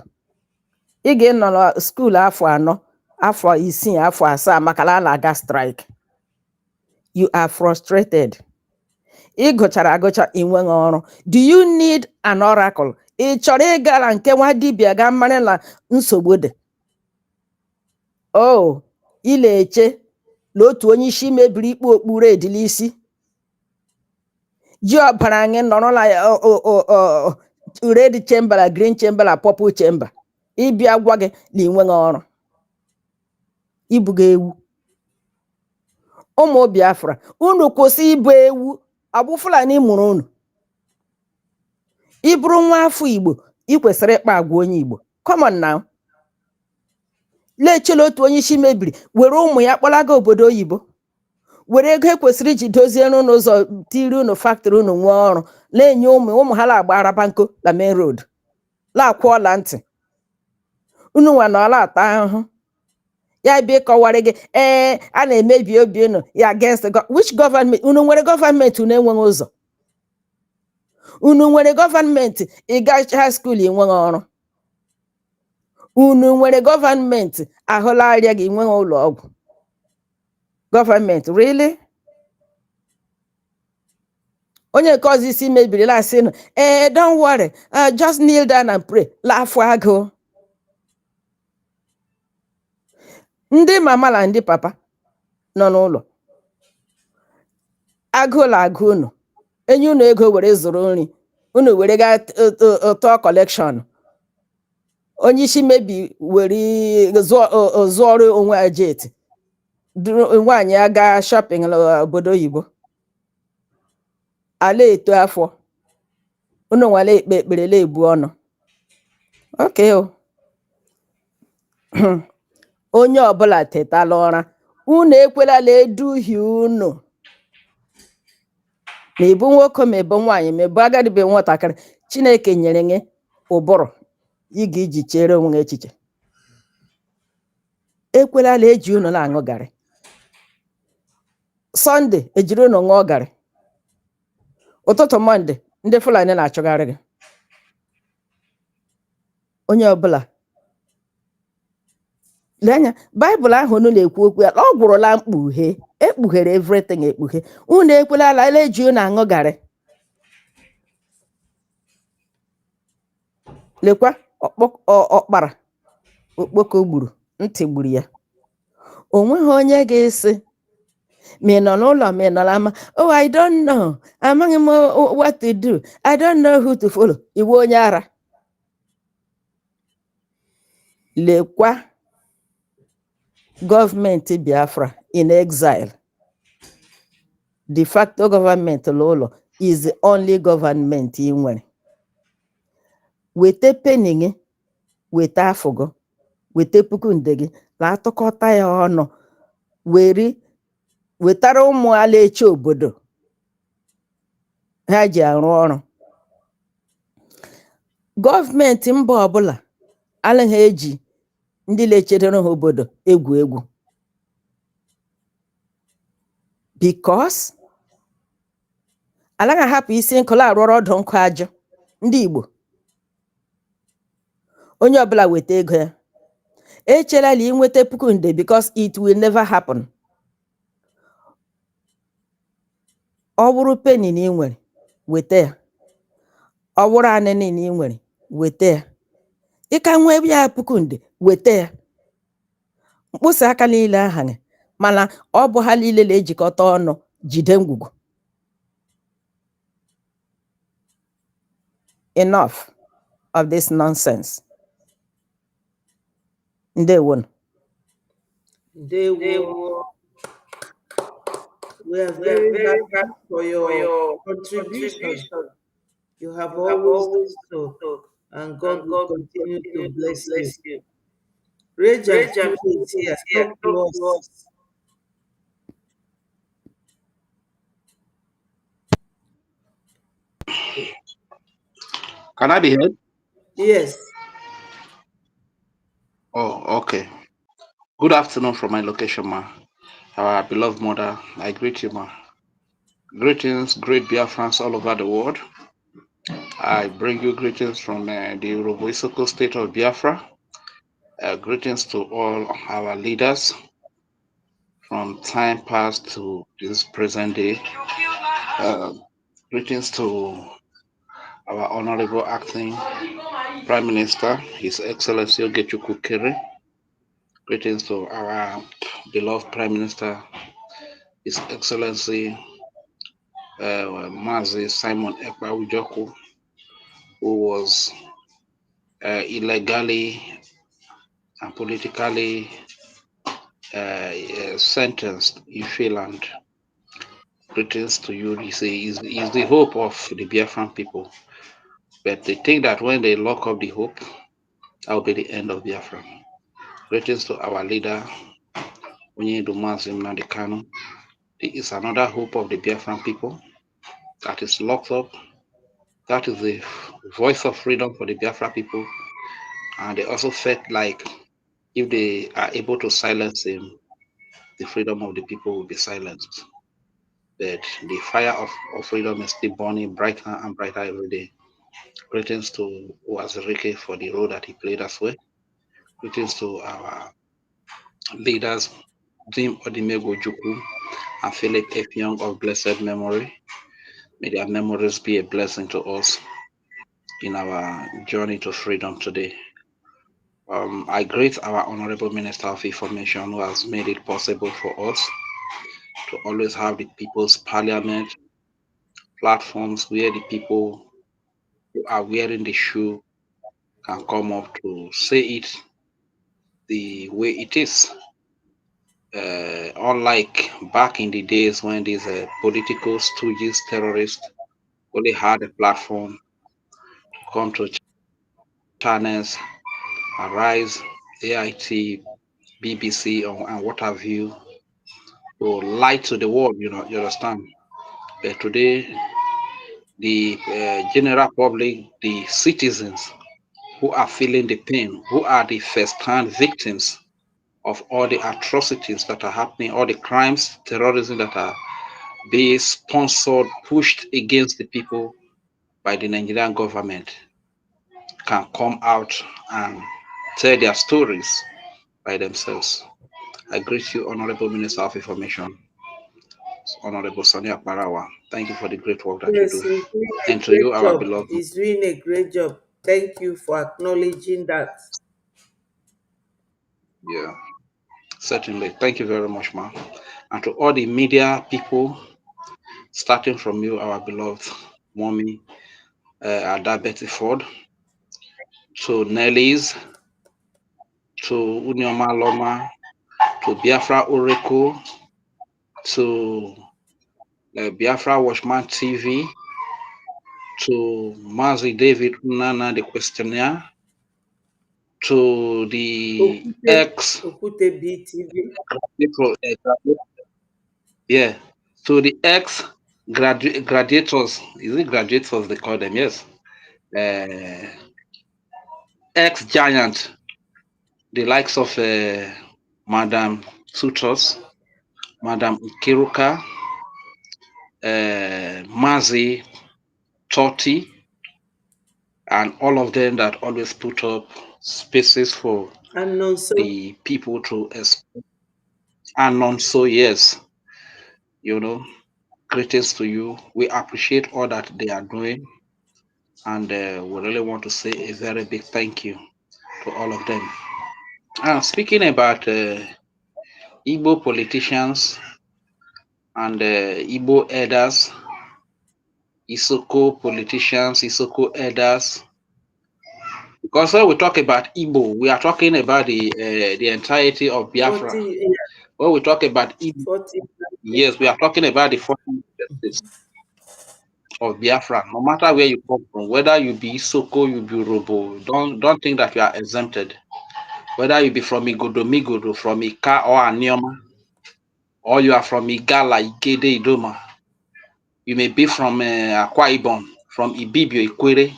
M: Ị ga-enọ school afọ anọ, afọ isii, afọ asaa maka na aga strike. You are frustrated. Ị gụchara agụcha inweghị ọrụ. Do you need an oracle? Ị chọrọ ịgara nke nwa dibịa ga mara na nsogbu dị. Oh, ị na-eche na otu onye isi mebiri ikpu okpuru edilisi. Ji ọbara anyị nọrọla ya red chamber, green chamber, purple chamber. Ịbịa gwa gị na inweghị ọrụ. Ibuga ewu. Ụmụ Biafra, unu kwụsị ibu ewu. Abụ Fulani mụrụ unu. Ị bụrụ nwa afọ Igbo, ị kwesịrị ịkpa agwa onye Igbo. Come on now. Lechela otu onye isi mebiri, were ụmụ ya kpọlaga obodo oyibo. Were ego ekwesịrị iji dozie n'ụzọ tiri unu factory unu nwee ọrụ. Na-enye ụmụ ha la-agba araba nko la main road. La-akwụ ọla ntị. Unu nwa na ọla ata ahụhụ. ya bịa ịkọwara gị a na-emebi obi unu ya against which government? Unu nwere gọọmenti unu enweghị ụzọ? Unu nwere gọọmenti ịga high school enweghị ọrụ? Unu nwere gọọmenti ahụla arịa gị enweghị ụlọ ọgwụ? Gọọmenti really? Onye nke ọzọ isi mebirila asị nụ don't worry, just kneel down and pray. Laafụ agụ. Ndị mama na ndị papa nọ n'ụlọ, agụụla agụ unu, enye unu ego were zụrụ nri, unu were gaa tụọ collection. Onye isi mebi were zụọrọ onwe ya jet, nwaanyị aga shopping n'obodo oyibo, ala eto afọ, unu nwale ekpe ekpere ebu ọnụ. Okay o. Onye ọbụla tetala ụra, unu ekwelala eduhie unu. Ma ịbụ nwoke ma ịbụ nwaanyị ma ịbụ agadi be nwatakịrị, Chineke nyere gị ụbụrụ ị ga-eji chere onwe gị echiche. Ekwelala eji unu na-aṅụ garị. Sọnde ejiri unu ṅụọ garị. Ụtụtụ Mọnde ndị Fulani na-achụgharị gị. Onye ọbụla lee anya, Baịbụl ahụ unu na-ekwu okwu ya, ọ gwụrụla mkpughe, ekpughere everything ekpughe. Unu ekwelala eji unu aṅụ garị. Lekwa ọkpara okpoko gburu, ntị gburu ya. O nweghị onye ga-esi ma ị nọ n'ụlọ ma ị nọ n'ama, oh I don't know, amaghị m what to do, I don't know who to follow. Iwu onye ara. Lekwa gọọmenti Biafra in exile. De facto gọọmenti n'ụlọ is the only government ị nwere. Weta penny gị, weta afọ gị, weta puku nde gị, na-atụkọta ya ọnụ, wetara ụmụ ala echi obodo ha ji arụ ọrụ. Gọọmenti mba ọbụla anaghị eji ndị lechere ha obodo egwu egwu, because anaghị ahapụ isi nkụla arụrụ ọdụ nkụ ajụ. Ndị Igbo, onye ọbụla weta ego ya, echelala inweta puku nde, because it will never happen. Ọ bụrụ penny na ị nwere, weta ya. Ọ bụrụ anịnị na ị nwere, weta ya. Ị ka nwee ya puku nde, weta ya. Mkpụsa aka niile aha, mana ọ bụ ha niile na-ejikọta ọnụ jide ngwugwu. Enough of this nonsense. Ndewo.
A: Ndewo. We are very happy for your contribution. You have always done so, and God will continue to bless you. Rage and Fury is here. Talk to us.
N: Can I be heard?
A: Yes.
N: Oh, okay. Good afternoon from my location, ma. Our beloved mother, I greet you, ma. Greetings, great Biafrans all over the world. I bring you greetings from the Roboisoko state of Biafra. Greetings to all our leaders from time past to this present day. Greetings to our Honorable Acting Prime Minister, His Excellency Ogechukwu Kere. Greetings to our beloved Prime Minister, His Excellency Mazi Simon Ekpa Ujoku, who was illegally and politically sentenced in Finland. Greetings to you. He's the hope of the Biafran people. But they think that when they lock up the hope, that will be the end of Biafra. Greetings to our leader, Onyedu Mazim Nadekanu. There is another hope of the Biafran people that is locked up. That is the voice of freedom for the Biafra people. And they also felt like If they are able to silence him, the freedom of the people will be silenced. But the fire of freedom is still burning brighter and brighter every day. Greetings to Wazirike for the role that he played as well. Greetings to our leaders, Jim Odimego Juku and Philip F. Young of blessed memory. May their memories be a blessing to us in our journey to freedom today. I greet our Honorable Minister of Information who has made it possible for us to always have the People's Parliament platforms where the people who are wearing the shoe can come up to say it the way it is. Unlike back in the days when these political stooges, terrorists, only had a platform to come to channels, Arise, AIT, BBC, and what have you, to lie to the world, you understand. But today, the general public, the citizens who are feeling the pain, who are the first-hand victims of all the atrocities that are happening, all the crimes, terrorism that are being sponsored, pushed against the people by the Nigerian government, can come out and tell their stories by themselves. I greet you, Honorable Minister of Information, Honorable Sonia Parawa. Thank you for the great work that you
A: Yes,
N: do.
A: he's doing a
N: And to you,
A: great
N: our
A: job.
N: beloved.
A: He's doing a great job. Thank you for acknowledging that.
N: Yeah, certainly. Thank you very much, ma'am. And to all the media people, starting from you, our beloved mommy, Ada Betty Ford, to Nelly's, to Unioma Loma, to Biafra Oracle, to Biafra Watchman TV, to Mazi David Unana, the questionnaire, to the ex
A: Okute BTV.
N: yeah, to the ex graduates, is it graduates they call them? Yes, ex giant, the likes of Madam Sutos, Madam Kiruka, Mazi, Totti, and all of them that always put up spaces for
A: And Nonso.
N: the people to express. And Nonso, yes, greetings to you. We appreciate all that they are doing, and we really want to say a very big thank you to all of them. Speaking about Igbo politicians and Igbo elders, Isoko politicians, Isoko elders, because when we talk about Igbo, we are talking about the entirety of Biafra.
A: 40,
N: When we talk about Igbo,
A: 40.
N: yes, we are talking about the 40 states of Biafra. No matter where you come from, whether you be Isoko, you be Robo, don't think that you are exempted. Whether you be from Migodo, from Ika or Anioma, or you are from Igala, Igede, Idoma. You may be from Akwa Ibom, from Ibibio, Ikwere,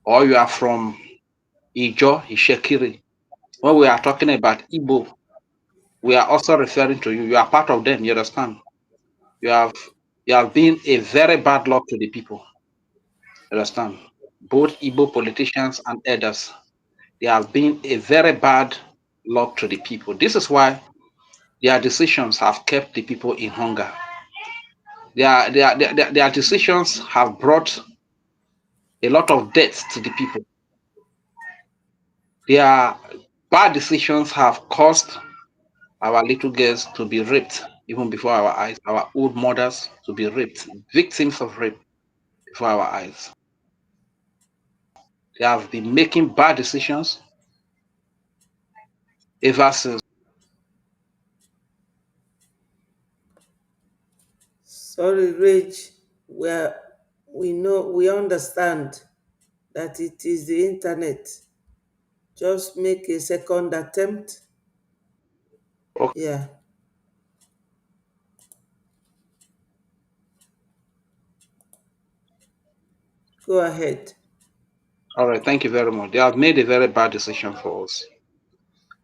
N: or you are from Ijo, Ishekiri. When we are talking about Igbo, we are also referring to you. You are part of them, you understand? You have been a very bad luck to the people. You understand? Both Igbo politicians and elders, they have been a very bad luck to the people. This is why their decisions have kept the people in hunger. Their decisions have brought a lot of deaths to the people. Their bad decisions have caused our little girls to be raped, even before our eyes, our old mothers to be raped, victims of rape before our eyes. They have been making bad decisions ever since.
A: Sorry, Rage. We understand that it is the internet. Just make a second attempt.
N: Okay.
A: Yeah. Go ahead.
N: All right, thank you very much. They have made a very bad decision for us.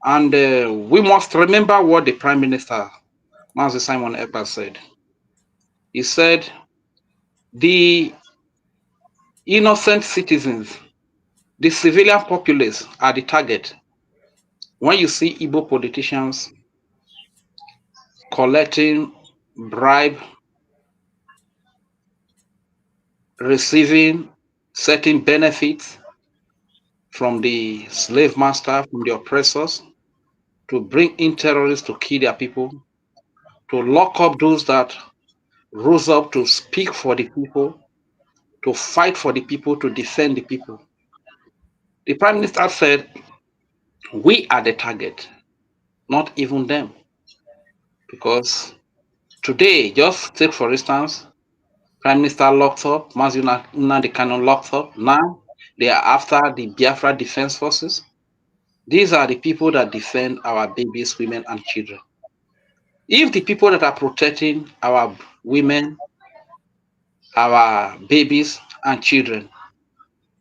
N: And we must remember what the Prime Minister, Mazi Simon Ekpa, said. He said, the innocent citizens, the civilian populace are the target. When you see Igbo politicians collecting bribe, receiving certain benefits from the slave master, from the oppressors, to bring in terrorists to kill their people, to lock up those that rose up to speak for the people, to fight for the people, to defend the people. The Prime Minister said, we are the target, not even them. Because today, just take for instance, Prime Minister locked up, Mazi Nnamdi Kanu locked up. Now they are after the Biafra Defense Forces. These are the people that defend our babies, women, and children. If the people that are protecting our women, our babies, and children,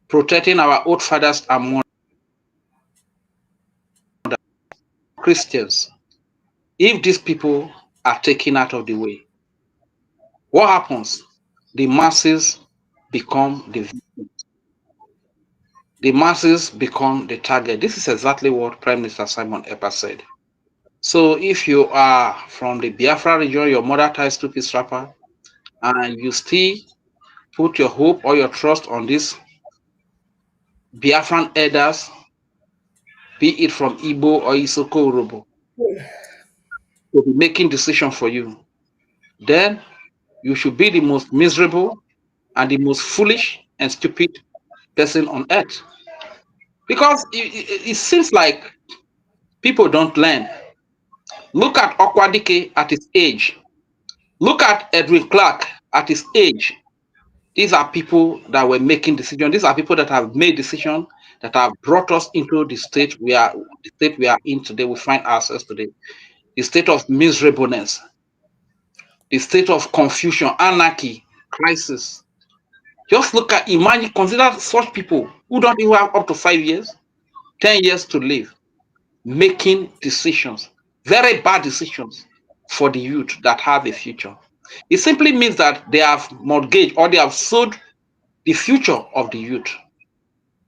N: protecting our old fathers and mothers, Christians, if these people are taken out of the way, what happens? The masses become the masses become the target. This is exactly what Prime Minister Simon Ekpa said. So if you are from the Biafra region, your mother ties to peace rapper, and you still put your hope or your trust on these Biafran elders, be it from Igbo or Isoko Urobo, to be making decisions for you, then you should be the most miserable and the most foolish and stupid person on earth. Because it seems like people don't learn. Look at Okwadike at his age. Look at Edwin Clark at his age. These are people that were making decisions. These are people that have made decisions that have brought us into the state we are in today. We find ourselves today. The state of miserableness, the state of confusion, anarchy, crisis. Just look at, imagine, consider such people who don't even have up to 5 years, 10 years to live, making decisions, very bad decisions for the youth that have a future. It simply means that they have mortgaged or they have sold the future of the youth.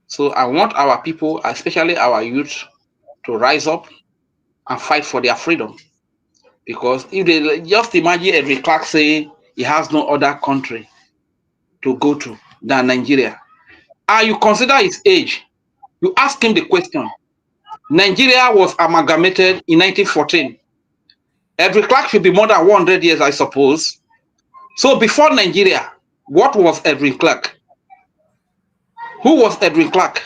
N: So I want our people, especially our youth, to rise up and fight for their freedom. Because if they just imagine Edwin Clark saying he has no other country to go to than Nigeria, and you consider his age, you ask him the question. Nigeria was amalgamated in 1914. Edwin Clark should be more than 100 years, I suppose. So before Nigeria, what was Edwin Clark? Who was Edwin Clark?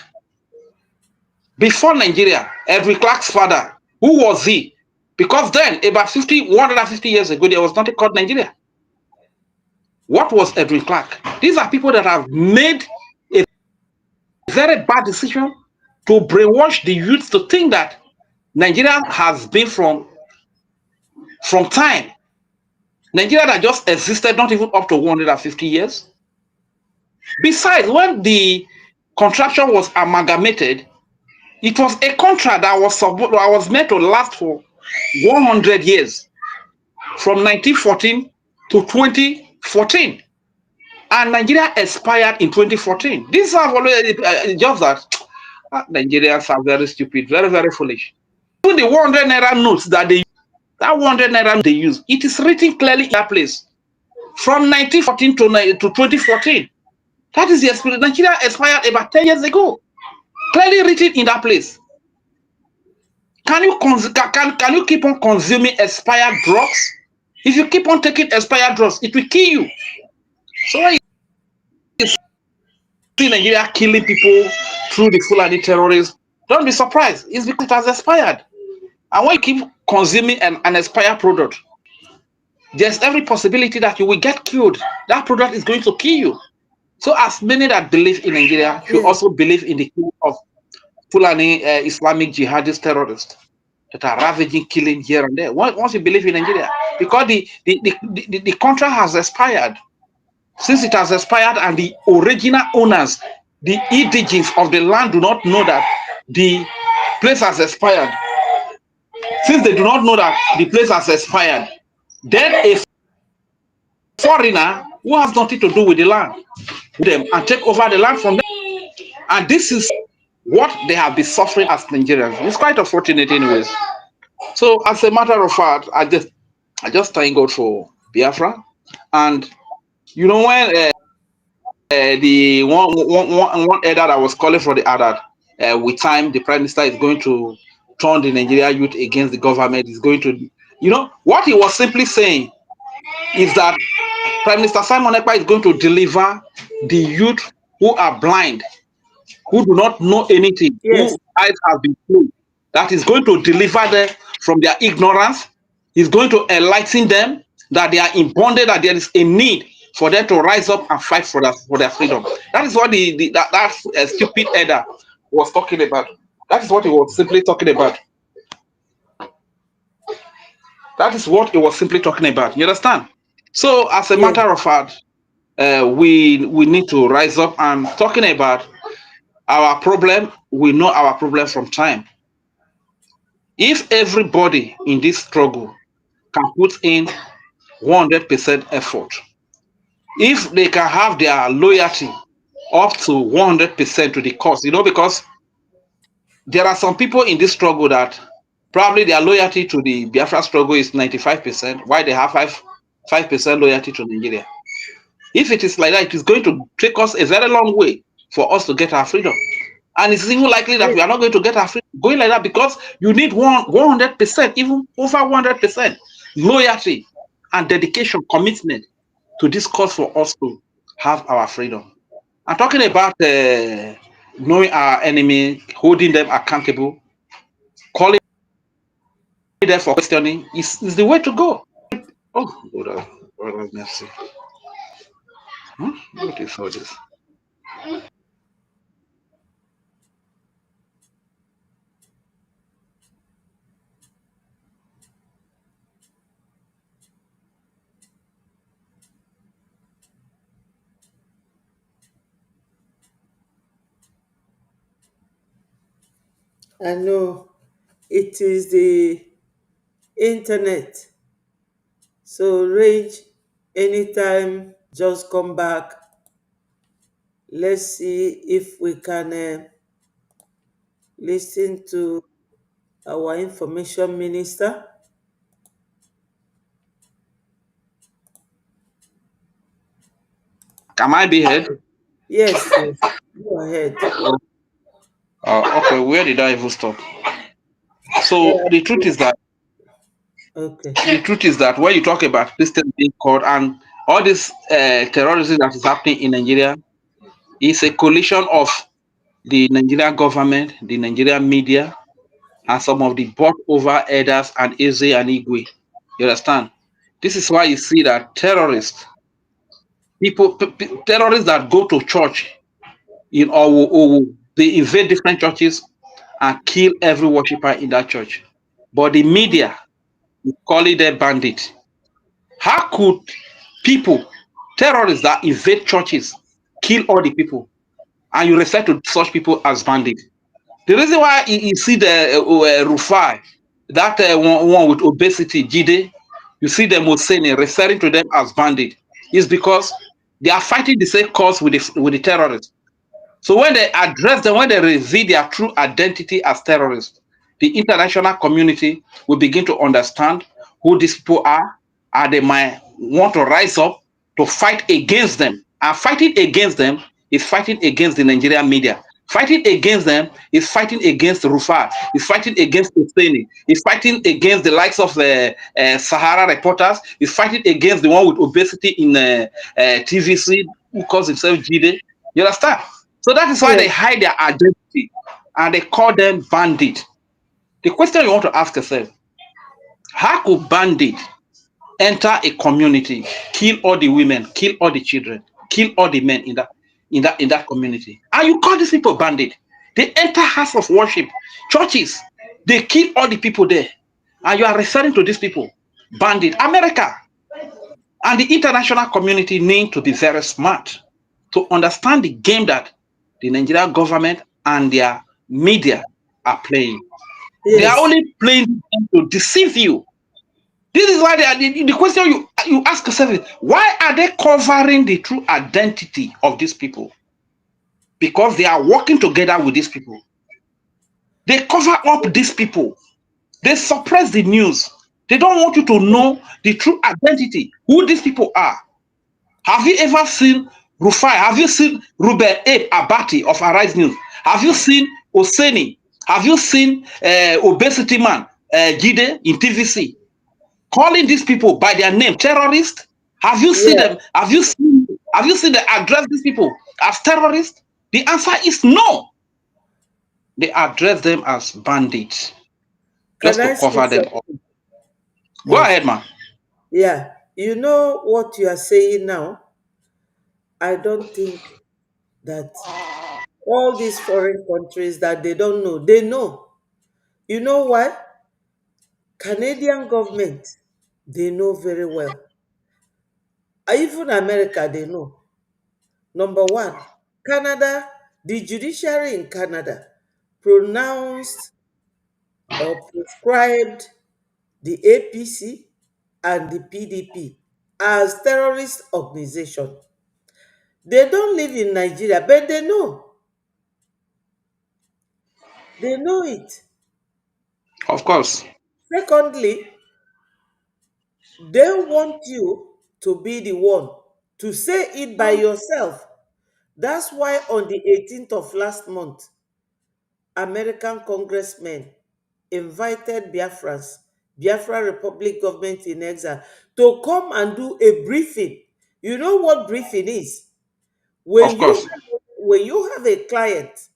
N: Before Nigeria, Edwin Clark's father, who was he? Because then, about 150 years ago, there was nothing called Nigeria. What was Edwin Clark? These are people that have made a very bad decision to brainwash the youth to think that Nigeria has been from time. Nigeria that just existed not even up to 150 years. Besides, when the contraction was amalgamated, it was a contract that was meant to last for 100 years, from 1914 to 2014. And Nigeria expired in 2014. These are just that Nigerians are very stupid, very, very foolish. Even the 100 naira notes that 100 naira they use, it is written clearly in that place. From 1914 to 2014. That is the experience. Nigeria expired about 10 years ago. Clearly written in that place. Can you keep on consuming expired drugs? If you keep on taking expired drugs, it will kill you. So when you see Nigeria killing people through the Fulani terrorists, don't be surprised. It's because it has expired. And when you keep consuming an expired product, there's every possibility that you will get killed. That product is going to kill you. So as many that believe in Nigeria should also believe in the killing of Fulani Islamic jihadist terrorists that are ravaging, killing here and there. Once you believe in Nigeria, because the contract has expired. Since it has expired and the original owners, the indigenes of the land do not know that the place has expired, since they do not know that the place has expired, then a foreigner who has nothing to do with the land them and take over the land from them. And this is what they have been suffering as Nigerians. It's quite unfortunate anyways. So as a matter of fact, I just thank God for Biafra. And you know, when the one elder that was calling for the other, with time the prime minister is going to turn the Nigeria youth against the government, is going to, you know, what he was simply saying is that Prime Minister Simon Ekpa is going to deliver the youth who are blind, who do not know anything,
A: Yes.
N: whose eyes have been closed, that is going to deliver them from their ignorance. He's going to enlighten them that they are in bondage, that there is a need for them to rise up and fight for their freedom. That is what that stupid elder was talking about. That is what he was simply talking about. That is what he was simply talking about. You understand? So, as a matter of fact, we need to rise up and talking about our problem. We know our problem from time. If everybody in this struggle can put in 100% effort, if they can have their loyalty up to 100% to the cause, you know, because there are some people in this struggle that probably their loyalty to the Biafra struggle is 95%, while they have 5% loyalty to Nigeria. If it is like that, it is going to take us a very long way for us to get our freedom. And it's even likely that we are not going to get our freedom going like that, because you need 100%, even over 100% loyalty and dedication, commitment to this cause for us to have our freedom. I'm talking about knowing our enemy, holding them accountable, calling them for questioning is the way to go. Oh, Lord have mercy. What is all this?
A: I know it is the internet. So Rage, anytime, just come back. Let's see if we can listen to our information minister.
N: Can I be heard?
A: Yes, yes. Go ahead.
N: Okay, where did I even stop? So the truth is that when you talk about Christians being called and all this terrorism that is happening in Nigeria, is a coalition of the Nigerian government, the Nigerian media, and some of the bought over elders and Eze and Igwe. You understand? This is why you see that terrorists that go to church they invade different churches and kill every worshiper in that church. But the media call it a bandit. How could terrorists that invade churches, kill all the people, and you refer to such people as bandits? The reason why you see the Rufai, that one with obesity, Jide, you see them Hosseini referring to them as bandits, is because they are fighting the same cause with the terrorists. So when they address them, when they reveal their true identity as terrorists, the international community will begin to understand who these people are, and they might want to rise up to fight against them. And fighting against them is fighting against the Nigerian media. Fighting against them is fighting against Rufa, is fighting against Husseini, is fighting against the likes of the Sahara reporters, is fighting against the one with obesity in TVC who calls himself Jide. You understand? So that is why they hide their identity and they call them bandit. The question you want to ask yourself, how could bandit enter a community, kill all the women, kill all the children, kill all the men in that community? And you call these people bandit? They enter house of worship, churches, they kill all the people there. And you are referring to these people, bandit. America and the international community need to be very smart to understand the game that the Nigerian government and their media are playing. They are only playing to deceive you. This is why they are, the question you ask yourself is, why are they covering the true identity of these people? Because they are working together with these people. They cover up these people. They suppress the news. They don't want you to know the true identity, who these people are. Have you ever seen Rufai? Have you seen Ruben Abe Abati of Arise News? Have you seen Oseni? Have you seen Obesity Man, Gide in TVC? Calling these people by their name, terrorists? Have you seen them? Have you seen them address these people as terrorists? The answer is no. They address them as bandits, just
A: Can
N: to
A: I say
N: cover them up.
A: something?
N: Go ahead, man.
A: Yeah. You know what you are saying now? I don't think that all these foreign countries that they don't know, they know. You know why? Canadian government, they know very well. Even America, they know. Number one, Canada, the judiciary in Canada pronounced or prescribed the APC and the PDP as terrorist organization. They don't live in Nigeria, but they know. They know it.
N: Of course.
A: Secondly, they want you to be the one to say it by yourself. That's why on the 18th of last month, American congressmen invited Biafra Republic government in exile, to come and do a briefing. You know what briefing is?
N: Of course.
A: When you have a client,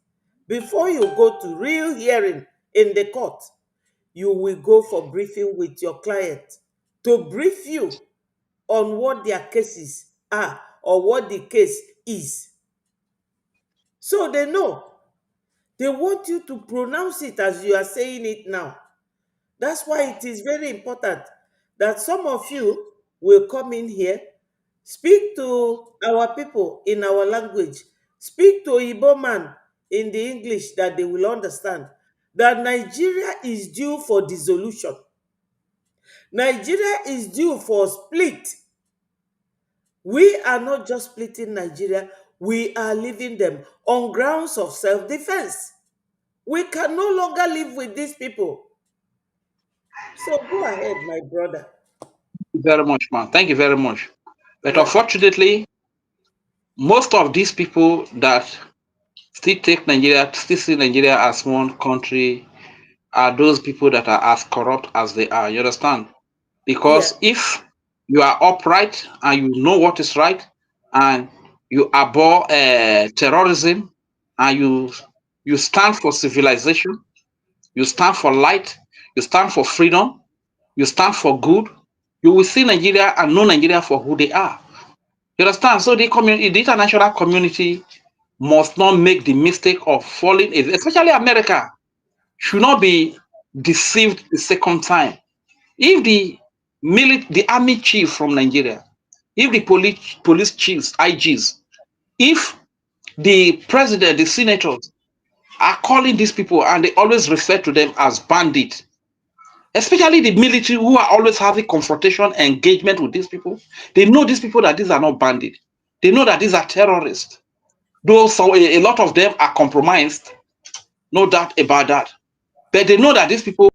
A: before you go to real hearing in the court, you will go for briefing with your client to brief you on what their cases are or what the case is. So they know. They want you to pronounce it as you are saying it now. That's why it is very important that some of you will come in here, speak to our people in our language, speak to Igbo man in the English that they will understand that Nigeria is due for dissolution. Nigeria is due for split. We are not just splitting Nigeria, we are leaving them on grounds of self-defense. We can no longer live with these people. So go ahead, my brother.
N: Thank you very much, man. Thank you very much. But
A: Yeah.
N: unfortunately, most of these people that still see Nigeria as one country are those people that are as corrupt as they are. You understand? Because if you are upright and you know what is right and you abhor terrorism and you stand for civilization, you stand for light, you stand for freedom, you stand for good, you will see Nigeria and know Nigeria for who they are. You understand? So the international community must not make the mistake of falling, especially America, should not be deceived the second time. If the army chief from Nigeria, if the police chiefs, IGs, if the president, the senators are calling these people and they always refer to them as bandits, especially the military who are always having confrontation engagement with these people, they know these people that these are not bandits. They know that these are terrorists. Though a lot of them are compromised, no doubt about that. But they know that these people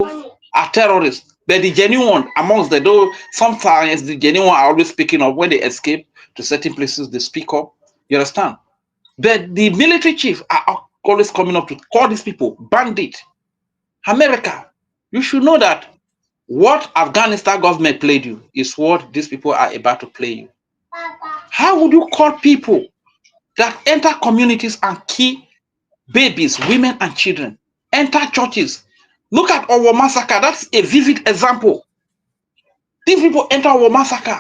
N: are terrorists. But the genuine amongst them, though sometimes the genuine are always speaking up when they escape to certain places, they speak up. You understand? But the military chief are always coming up to call these people bandit. America, you should know that what Afghanistan government played you is what these people are about to play you. How would you call people that enter communities and kill babies, women, and children, enter churches? Look at our massacre. That's a vivid example. These people enter our massacre,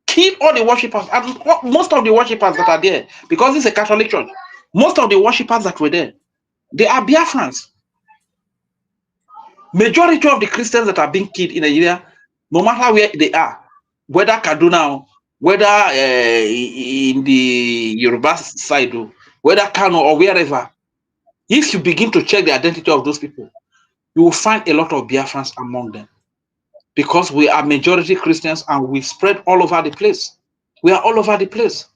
N: kill all the worshippers, and most of the worshippers that are there, because it's a Catholic church, most of the worshippers that were there, they are Biafrans. Majority of the Christians that are being killed in Nigeria, no matter where they are, whether Kaduna, whether in the Yoruba side, whether Kano or wherever, if you begin to check the identity of those people, you will find a lot of Biafrans among them, because we are majority Christians and we spread all over the place. We are all over the place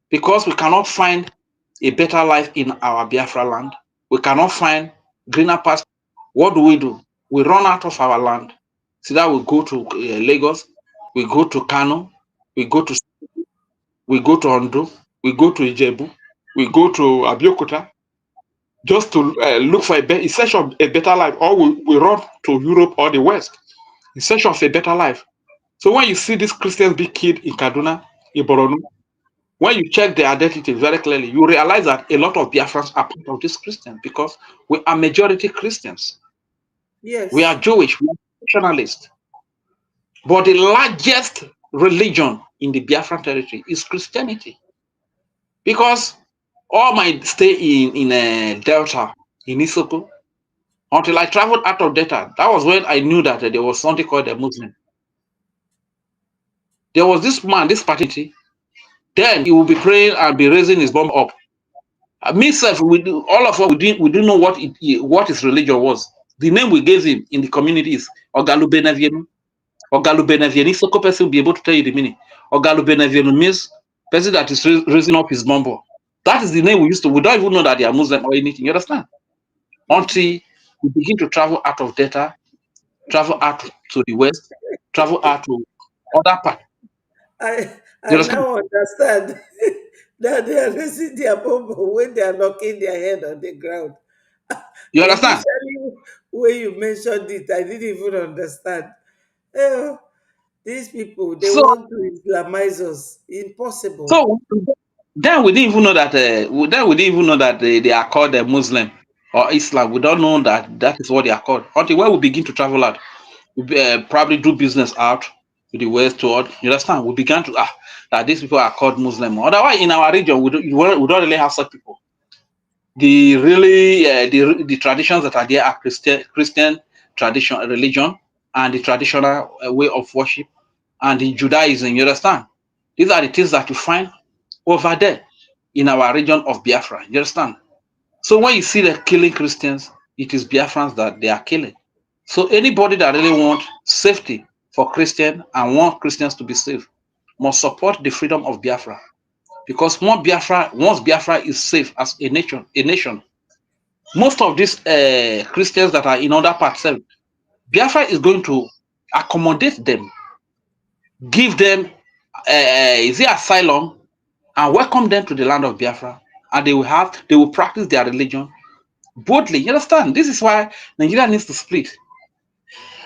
N: because we cannot find a better life in our Biafra land. We cannot find greener pastures. What do? We run out of our land. So that we go to Lagos, we go to Kano, we go to Ondo, we go to Ijebu, we go to Abeokuta, just to look for in search of a better life, or we run to Europe or the West in search of a better life. So when you see these Christians being killed in Kaduna, in Borno, when you check their identity very clearly, you realize that a lot of Biafrans are part of these Christians because we are majority Christians.
A: Yes.
N: We are Jewish, we are nationalists. But the largest religion in the Biafran territory is Christianity. Because all my stay in Delta, in Isoko, until I traveled out of Delta, that was when I knew that there was something called a Muslim. There was this man, this party, then he will be praying and be raising his bomb up. Myself, all of us, we didn't know what his religion was. The name we gave him in the community is Ogalu Benavienu. Ogalu Benavienu, Isoko person will be able to tell you the meaning. Ogalu Benavienu means person that is raising up his bomb. That is the name we used to. We don't even know that they are Muslim or anything. You understand? Until we begin to travel out of Delta, travel out to the West, travel out to other parts.
A: I now understand that they are raising their bomb when they are knocking their head on the ground.
N: You understand?
A: Initially, when you mentioned it, I didn't even understand. These people, they
N: So,
A: want to Islamize us. Impossible.
N: so then we didn't even know that. Then we didn't even know that they are called Muslim or Islam. We don't know that is what they are called until when we begin to travel out. We probably do business out to the west toward. You understand? We began to that these people are called Muslim. Otherwise, in our region, we don't really have such people. The really the traditions that are there are Christian tradition religion and the traditional way of worship and the Judaism. You understand? These are the things that you find over there in our region of Biafra. You understand? So when you see the killing Christians, it is Biafrans that they are killing. So anybody that really want safety for Christians and want Christians to be safe must support the freedom of Biafra. Because once Biafra is safe as a nation, most of these Christians that are in other parts, Biafra is going to accommodate them, give them asylum, and welcome them to the land of Biafra, and they will practice their religion boldly. You understand? This is why Nigeria needs to split.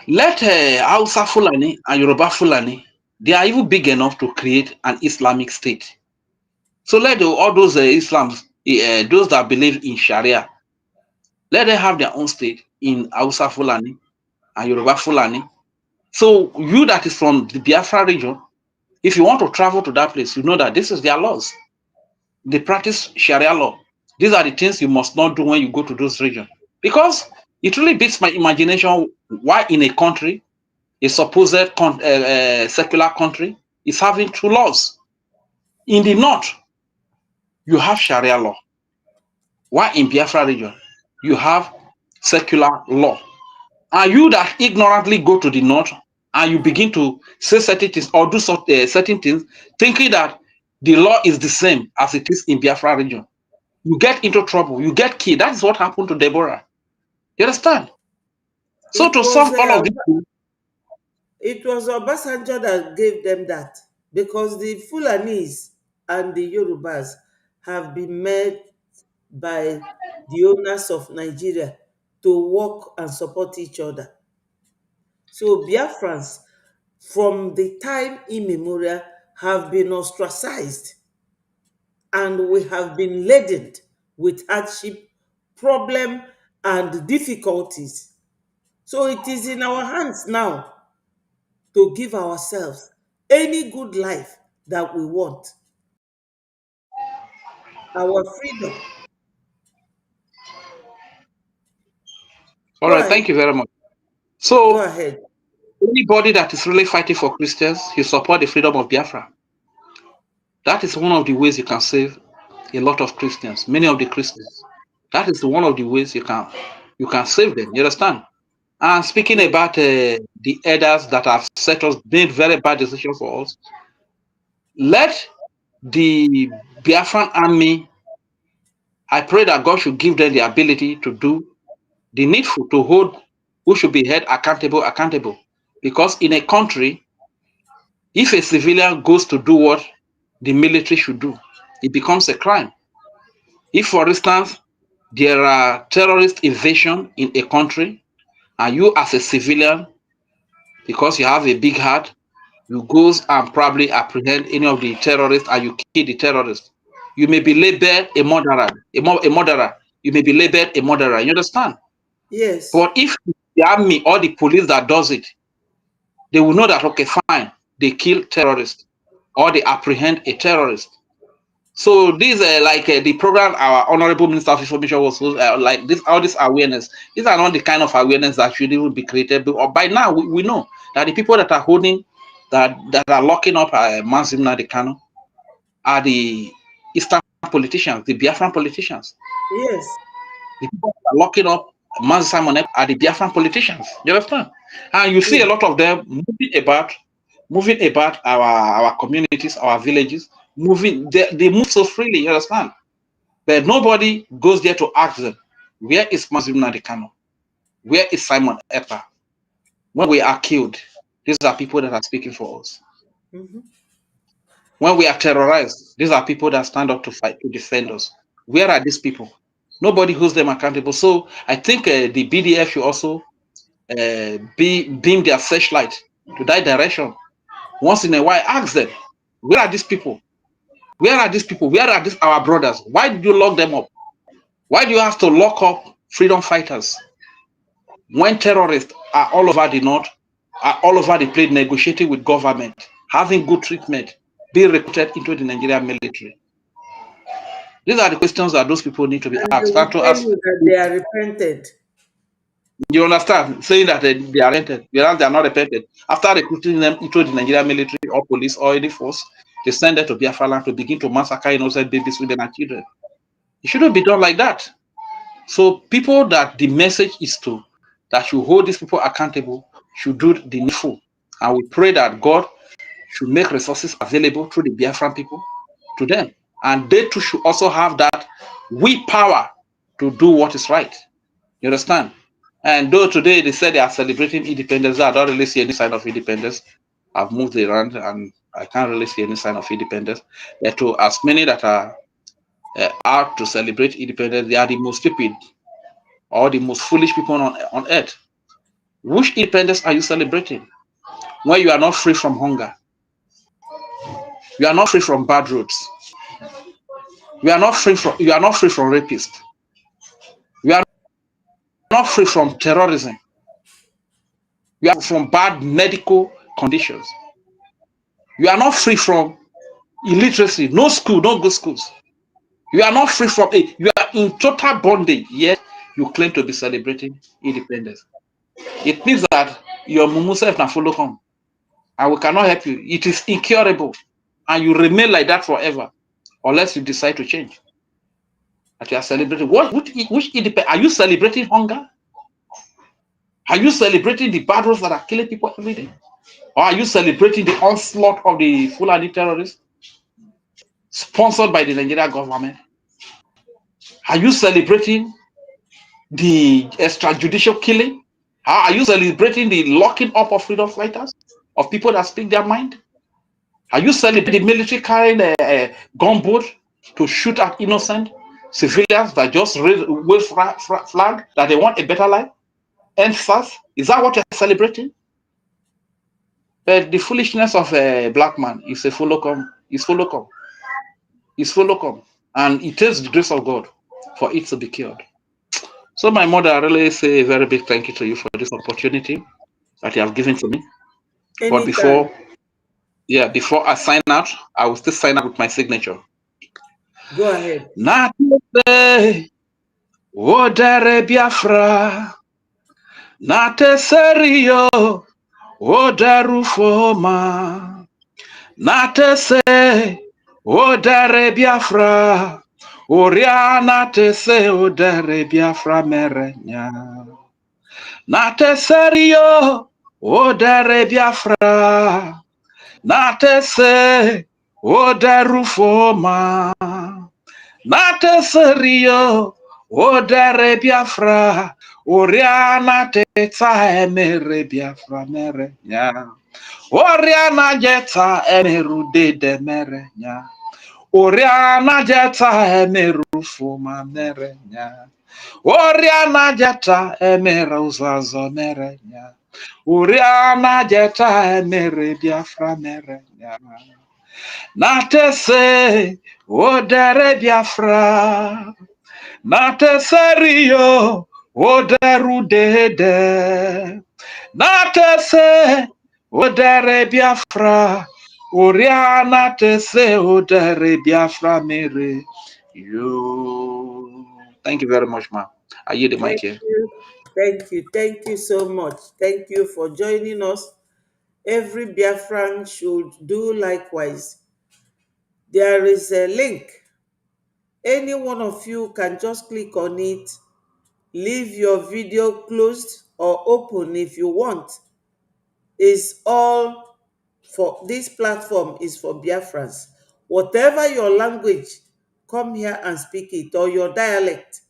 N: Let Hausa Fulani and Yoruba Fulani, they are even big enough to create an Islamic state. So let all those Islams, those that believe in Sharia, let them have their own state in Hausa Fulani and Yoruba Fulani. So you that is from the Biafra region, if you want to travel to that place, you know that this is their laws. They practice Sharia law. These are the things you must not do when you go to those regions. Because it really beats my imagination why in a country, a supposed secular country, is having two laws. In the north, you have Sharia law. Why in Biafra region, you have secular law. And you that ignorantly go to the north and you begin to say certain things or do certain things, thinking that the law is the same as it is in Biafra region, you get into trouble, you get killed. That is what happened to Deborah. You understand? So
A: It
N: to
A: was
N: solve all of these things,
A: it was Obasanjo that gave them that, because the Fulanis and the Yorubas have been made by the owners of Nigeria to work and support each other. So Biafrans, from the time immemorial, have been ostracized, and we have been laden with hardship, problem, and difficulties. So it is in our hands now to give ourselves any good life that we want. Our freedom.
N: all
A: Go
N: right, thank
A: ahead.
N: you very much.
A: Go
N: So
A: ahead.
N: anybody that is really fighting for Christians, you support the freedom of Biafra. That is one of the ways you can save a lot of Christians, many of the Christians. That is one of the ways you can save them. You understand? And speaking about the elders that have set us, made very bad decisions for us, let the Biafran army, I pray that God should give them the ability to do the needful to hold who should be held accountable. Because in a country, if a civilian goes to do what the military should do, it becomes a crime. If, for instance, there are terrorist invasion in a country, and you as a civilian, because you have a big heart, you goes and probably apprehend any of the terrorists and you kill the terrorist, you may be labeled a murderer, a murderer. You may be labeled a murderer. You understand?
A: Yes.
N: But if the army or the police that does it, they will know that, okay, fine, they kill terrorists or they apprehend a terrorist. So these are like the program our Honorable Minister of Information was like this, all this awareness. These are not the kind of awareness that should even be created. Or by now we know that the people that are holding, that are locking up Mnk'S Detention are the Eastern politicians, the Biafran politicians.
A: Yes.
N: The people that are locking up Mnk'S Detention are the Biafran politicians. You understand? And you see a lot of them moving about our communities, our villages, they move so freely, you understand? But nobody goes there to ask them, where is Mnk'S Detention? Where is Simon Ekpa? When we are killed, these are people that are speaking for us. When we are terrorized, these are people that stand up to fight, to defend us. Where are these people? Nobody holds them accountable. So I think the BDF should also beam their searchlight to that direction. Once in a while, ask them, where are these people? Where are these people? Where are our brothers? Why did you lock them up? Why do you have to lock up freedom fighters when terrorists are all over the north, are all over the place negotiating with government, having good treatment, being recruited into the Nigerian military? These are the questions that those people need to be asked.
A: They will tell you that they are repented.
N: You understand? Saying that they are repented, whereas they are not repented. After recruiting them into the Nigerian military or police or any force, they send them to Biafra land to begin to massacre innocent babies, women, and children. It shouldn't be done like that. So people that the message is to, that you hold these people accountable, should do the needful. And we pray that God should make resources available through the Biafran people to them. And they too should also have that willpower to do what is right. You understand? And though today they said they are celebrating independence, I don't really see any sign of independence. I've moved around and I can't really see any sign of independence. But to as many that are out to celebrate independence, they are the most stupid or the most foolish people on earth. Which independence are you celebrating? When you are not free from hunger, you are not free from bad roads, you are not free from rapists, you are not free from terrorism, you are from bad medical conditions, you are not free from illiteracy, no school, no good schools. You are not free from it. You are in total bondage, yet you claim to be celebrating independence. It means that your mumu self can follow come, and we cannot help you. It is incurable, and you remain like that forever, unless you decide to change. That you are celebrating which independence? Are you celebrating hunger? Are you celebrating the bad roads that are killing people every day? Or are you celebrating the onslaught of the Fulani terrorists sponsored by the Nigerian government? Are you celebrating the extrajudicial killing? Are you celebrating the locking up of freedom fighters, of people that speak their mind? Are you celebrating the military carrying a gunboat to shoot at innocent civilians that just wave flag that they want a better life? And fast? Is that what you're celebrating? But the foolishness of a black man is a follow-come. And it takes the grace of God for it to be cured. So my mother, I really say a very big thank you to you for this opportunity that you have given to me. But before I sign out, I will still sign out with my signature.
A: Go ahead.
N: Nate Odere Biafra, Nate Serio Odaru Foma, Nate Se Odere Biafra, Oriana Te Se Odere Biafra Merenya. Nate serio, o dere Biafra. Nate se, o deru foma. Nate serio, o dere Biafra. Oriana teta emere Biafra mere nya. Oriana jeta emeru de mere nya. Oriana jeta emeru foma mere nya. Oriana jeta emere uzazo mere nya. Oriana jeta emere Biafra mere nya. Nate se, o dere Biafra. Nate serio, o deru dede. Nate se, o dere Biafra. Oriana te se, o dere Biafra mere. You. Thank you very much, ma. I yield the mic
A: Thank
N: here.
A: you. Thank you. Thank you so much. Thank you for joining us. Every Biafran should do likewise. There is a link. Any one of you can just click on it, leave your video closed or open if you want. It's all for this platform is for Biafrans. Whatever your language, come here and speak it, or your dialect.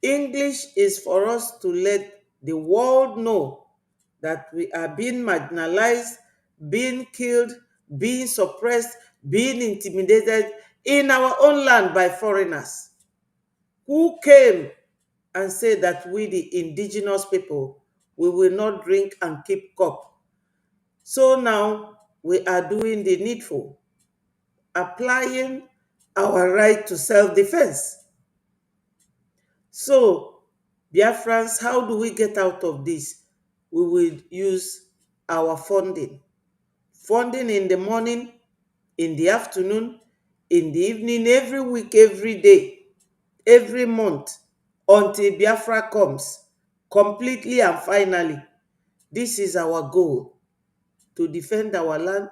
A: English is for us to let the world know that we are being marginalized, being killed, being suppressed, being intimidated in our own land by foreigners who came and said that we, the indigenous people, we will not drink and keep cup. So now we are doing the needful, applying our right to self-defense. So, Biafrans, how do we get out of this? We will use our funding. Funding in the morning, in the afternoon, in the evening, every week, every day, every month, until Biafra comes, completely and finally. This is our goal, to defend our land,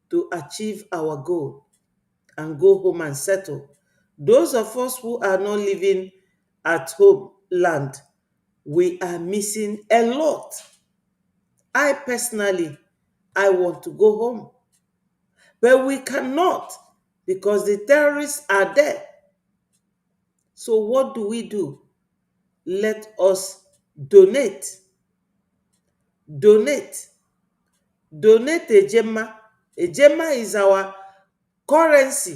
A: to achieve our goal, and go home and settle. Those of us who are not living at home land, we are missing a lot. I personally, I want to go home. But we cannot because the terrorists are there. So what do? Let us donate. Donate. Donate Ejema. Ejema is our currency.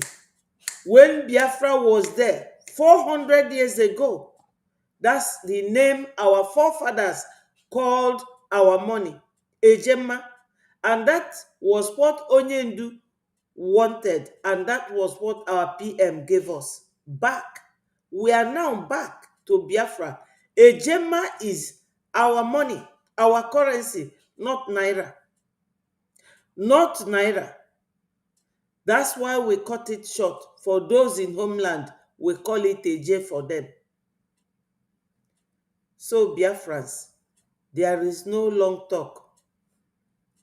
A: When Biafra was there 400 years ago, that's the name our forefathers called our money, Ejema. And that was what Onyendu wanted, and that was what our PM gave us back. We are now back to Biafra. Ejema is our money, our currency, not Naira. Not Naira. That's why we cut it short. For those in homeland, we call it Eje for them. So, Biafrans, there is no long talk.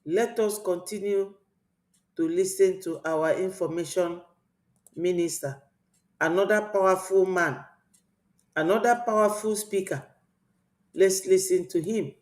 A: Let us continue to listen to our information minister, another powerful man, another powerful speaker. Let's listen to him.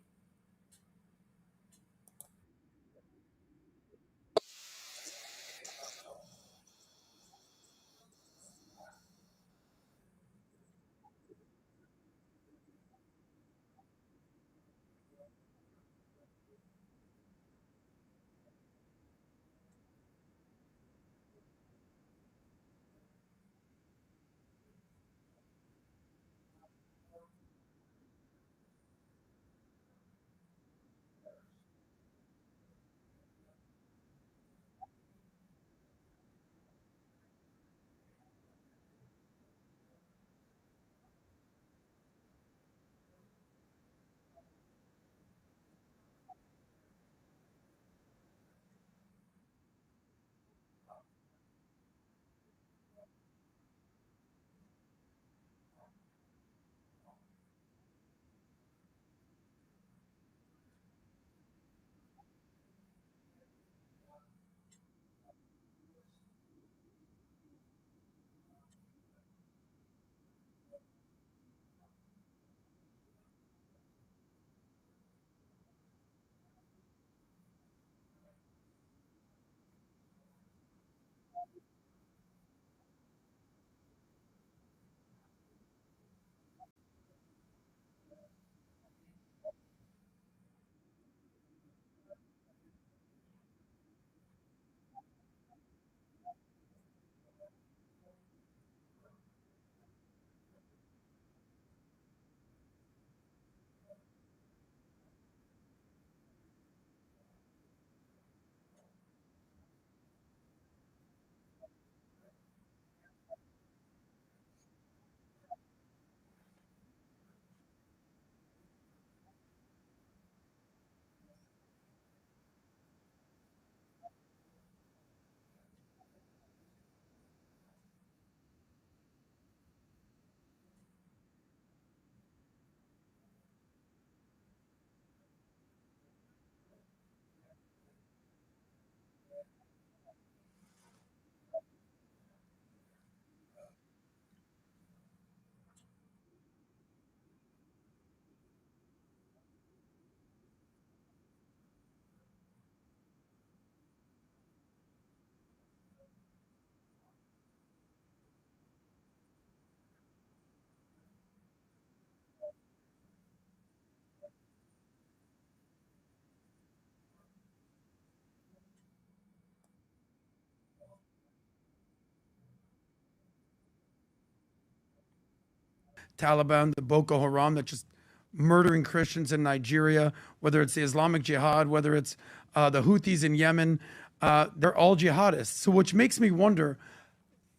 O: Taliban, the Boko Haram, that just murdering Christians in Nigeria, whether it's the Islamic Jihad, whether it's the Houthis in Yemen, they're all jihadists. So which makes me wonder,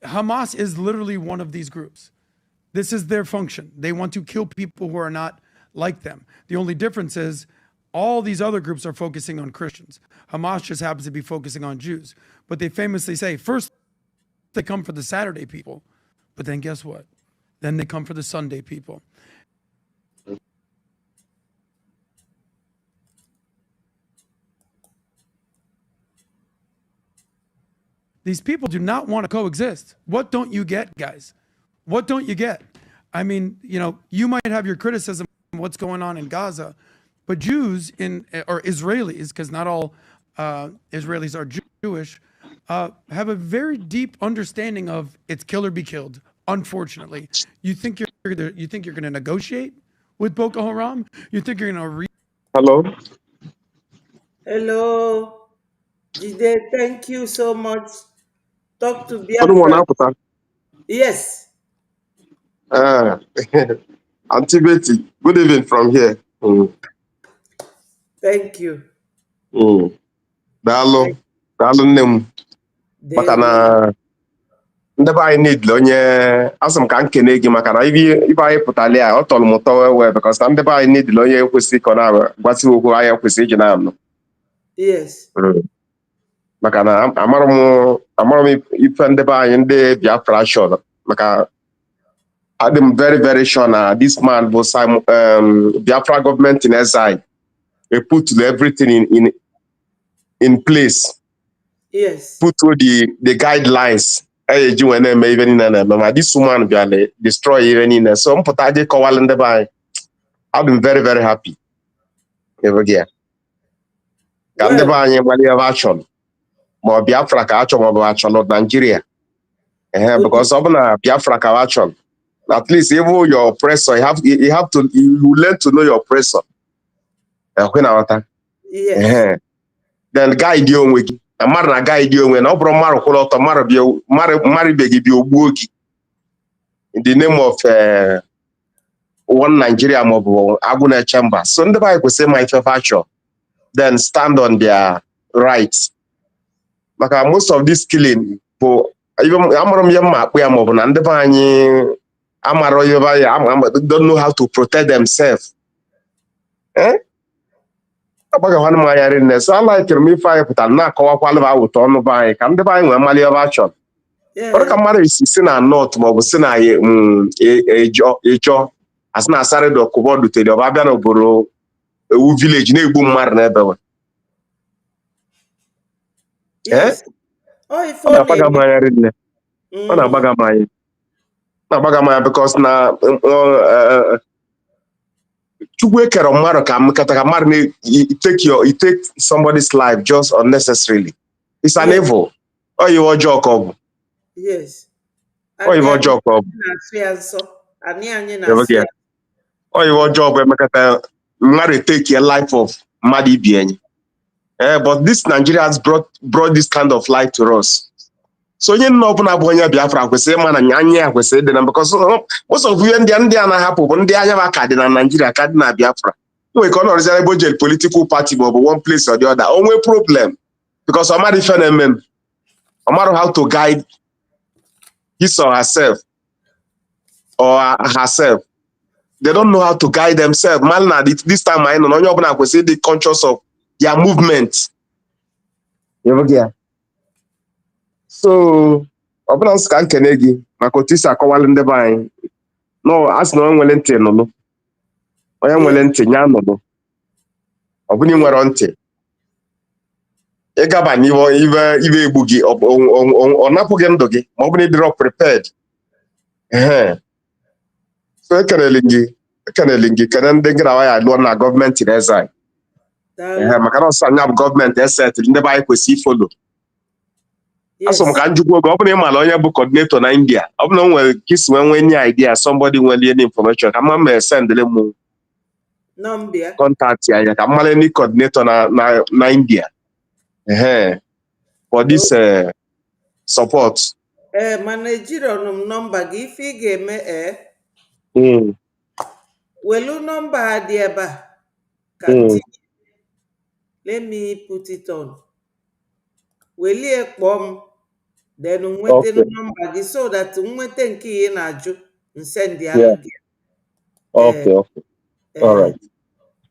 O: Hamas is literally one of these groups. This is their function. They want to kill people who are not like them. The only difference is all these other groups are focusing on Christians. Hamas just happens to be focusing on Jews. But they famously say, first they come for the Saturday people, but then guess what? Then they come for the Sunday people. These people do not want to coexist. What don't you get, guys? What don't you get? I mean, you know, you might have your criticism of what's going on in Gaza, but Jews or Israelis, because not all Israelis are Jewish, have a very deep understanding of it's kill or be killed. Unfortunately, you think you're going to negotiate with Boko Haram? You think you're going to
P: Hello.
A: Hello, Jide, thank you so much. Talk to
P: I don't want
A: Biafra.
P: to.
A: Yes.
P: Auntie Betty, good evening from here.
A: Thank you.
P: Daalụ nne m maka na ndị be anyị niile onye asị m ka m kene gị maka na ibe anyị pụtara ya ọ tọrọ m ụtọ wee because na ndị be anyị niile onye kwesịrị ịkọ na-agbatị okwu anyị kwesịrị iji na-anụ.
A: Yes.
P: Maka na amarọ m ife ndị be anyị ndị Biafra shọrọ maka adị m very very sure na this man bụ Biafra government in exile. They put everything in place.
A: Yes.
P: Put through the guidelines. This woman will destroy even in so I've been very, very happy. Ever again. Action. More Biafra action of Nigeria. Because of Biafra action. At least even your oppressor, you learn to know your oppressor.
A: Yes.
P: Then guide you with a marna guide you when Obro Maro Mari Begi Biobugi in the name of one Nigeria mobile Aguna Chamber. So the Bible say my faction, then stand on their rights. Maka most of this killing, even Amarom Yama, we are mobile and the Bani Amaro don't know how to protect themselves. So I like me fire put na ko kwalba out on by can the buying when Mali of action. Or come marry is not more sina a job as na started or covered to the Babiano Boro village near Boom Marne.
A: Yes. Oh, if
P: only because now you take somebody's life just unnecessarily. It's an evil. Oh, you want joke of?
A: Yes.
P: Oh, you want joke of? Oh, you want job? Marry take your life of Madi Bien. But this Nigeria has brought this kind of life to us. So you know, Biafra we say man and we say them because most of you and the Indiana happen when they have card in Nigeria, card in Biafra. We cannot resemble a political party but one place or the other. Only problem because somebody phenomenon, no matter how to guide his or herself they don't know how to guide themselves. Man, this time I know you're we say the conscious of their movement. So, ọbụna nsị ka nkene gị maka otu isi akọwalụ ndị be anyị no asị na onye nwere ntị nụlụ onye nwere ntị nya nụlụ ọ bụrụ nwere ntị ịgaba n'ive egbu gị ọ napụghị ndụ gị ma ọ bụrụ ịdịrọ prepared so ekenele gị kene ndị ngịrawa ya lụọ na gọọmenti na-eza maka na ọsọ anya bụ gọọmenti esetịrị ndị be anyị kwesịrị ifolo. Asom ka njukwu oge ọ bụrụ ịmala onye bụ coordinator na India ọ bụrụ na o nwere ka isi nwee any idea somebody nwere any information ka mma mee sendele m contact ya ka mmala any coordinator na India for this support.
A: Ma Nigeria nụm nọmba gị ife ị ga-eme Welu number dị ebe a ka tinye. Let me put it on. Welie kpọọ m, then nweta number gị so that nweta nke ị na-ajụ nsend alụ gị.
P: Okay. All right.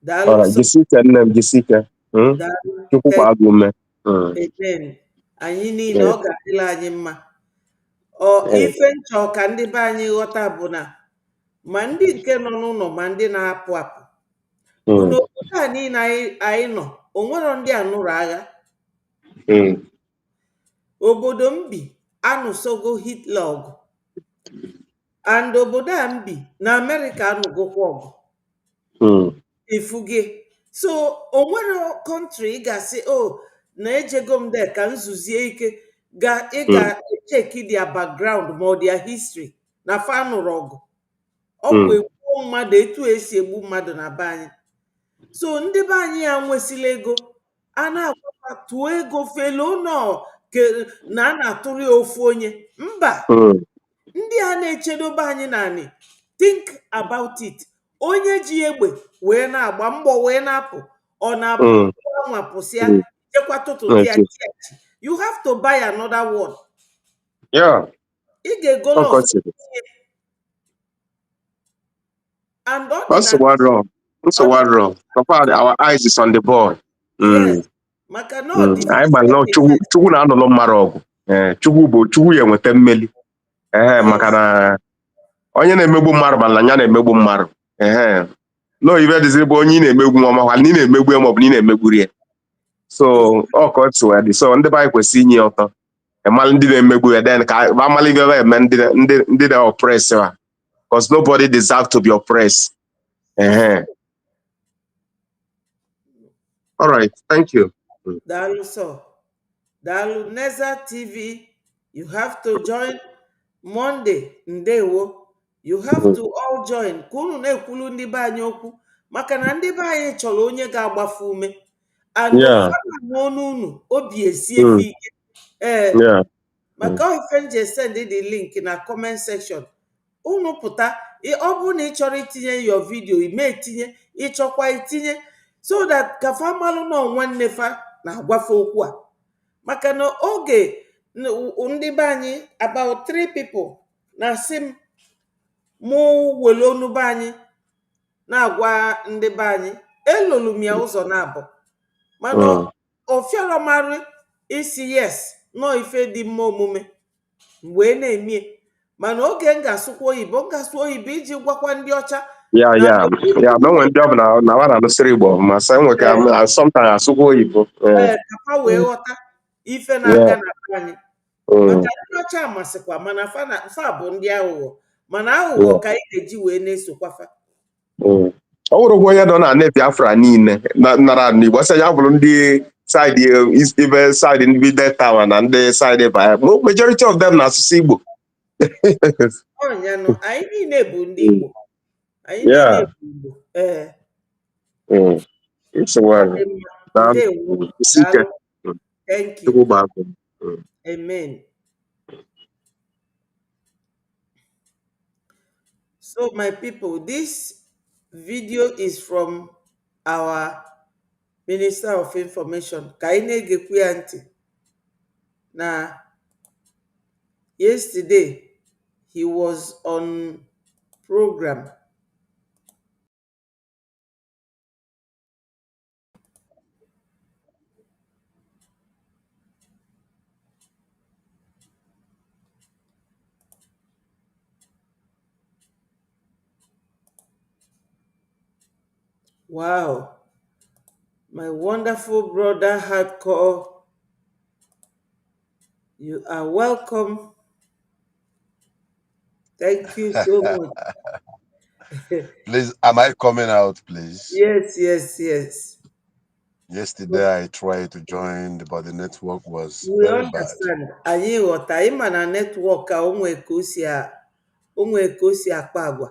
A: Daalụ
P: All right.
A: sọ.
P: Jisike nne m, jisike.
A: Daalụ.
P: Chukwu kwa agụ ume.
A: Amen. Anyị niile ọ ga-adịla anyị mma. Ife nchọ ka ndị be anyị ghọta bụ na ma ndị nke nọ n'ụlọ ma ndị na-apụ apụ bụ n'obodo a niile anyị nọ, o nwero ndị a nụrụ agha. Obodo m bi anụsogo Hitler ọgụ, and obodo a m bi na Amerịka anụgokwa ọgụ. Ifuge. So o nwere kọntrị ị ga-asị na ejego m de ka nzuzie ike ị ga-echeki dia background ma ọ dia history na fa nụrụ ọgụ. Ọ bụ egbuo mmadụ etu esi egbu mmadụ na be anyị. So ndị be anyị ya nwesịla ego, a na-agwakwa tụọ ego felo nọ na a na-atụrụ ya ofu onye. Mba, ndị a na-echedobe anyị naanị, think about it. Onye ji egbe wee na-agba mbọ wee na-apụ, ọ na-abụ nwapụsịa chekwa tụtụtụ ya chiachi. You have to buy another one.
P: Yeah.
A: Ị ga-egolo and
P: That's what wrong. Our eyes is on the ball.
A: Yes. Maka na
P: anyị gba nnọọ Chukwu na-anọlọ mmadụ ọgụ. Chukwu ya enweta mmeli. Maka na onye na-emegbu mmadụ mana ya na-emegbu mmadụ. No ibe dịzị bụ onye ị na-emegbu nwa makwa na ị na-emegbu ya maọbụ na ị na-emegburi ya. So ọ ka otu dị. So ndị be anyị kwesịrị inye ọtọ mmalụ ndị na-emegbu ya then ka amalụ ibe eme ndị na-oppress ya, because nobody deserves to be oppressed. All right, thank you.
A: Dalu so. Dalu Neza TV. You have to join Monday. Ndewo. You have to all join. Kunu na-ekwulu ndị be anyị okwu. Maka na ndị be anyị chọrọ onye ga-agbafu ume. And n'ọnụ unu obi esiefe ike. Maka ife nje send the link na comment section. Unu pụta, ọ bụrụ na ị chọrọ itinye your video, ime etinye, ịchọkwa itinye, so that ka fa malụ na nwanne fa na-agwafe okwu a. Maka na oge ndị be anyị about 3 people na-asị m mụ wele onu be anyị na-agwa ndị be anyị, elolu m ya ụzọ na-abụ, mana ofiọrọ marụ isi yes nọ ife dị mma omume wee na-emie. Mana oge m ga-asụkwa oyibo iji gwakwa ndị ọcha.
P: N'onwe ndị ọbụla na wara alụsịrị Igbo ma sa enwe ka sometimes asụkwa oyibo.
A: Ka wee ghọta ife na-aga na anyị. Maka ndị ọcha amasịkwa, mana fa bụ ndị aghụghọ, mana aghụghọ ka anyị ga-eji wee na-esokwa fa.
P: Ọ bụrụ onye nọ na net Biafra niile nara n'Igbo sị ya bụrụ ndị saịdị ibe saịdị ndị Delta na ndị saịdị Baya, majority of them na-asụsụ Igbo.
A: Ọnyanụ, anyị niile bụ ndị Igbo. Anyị niile bụ Igbo. Thank you. Amen. So my people, this video is from our Minister of Information. Kaine Gekwianti. Now, yesterday, he was on program. Wow. My wonderful brother Hardcore, you are welcome. Thank you so much.
Q: Please, am I coming out, please?
A: Yes.
Q: Yesterday I tried to join, but the network was
A: We
Q: very
A: understand. Anyị ghọta, anyị ma na netwọk a onwe ka o si akpa agwa.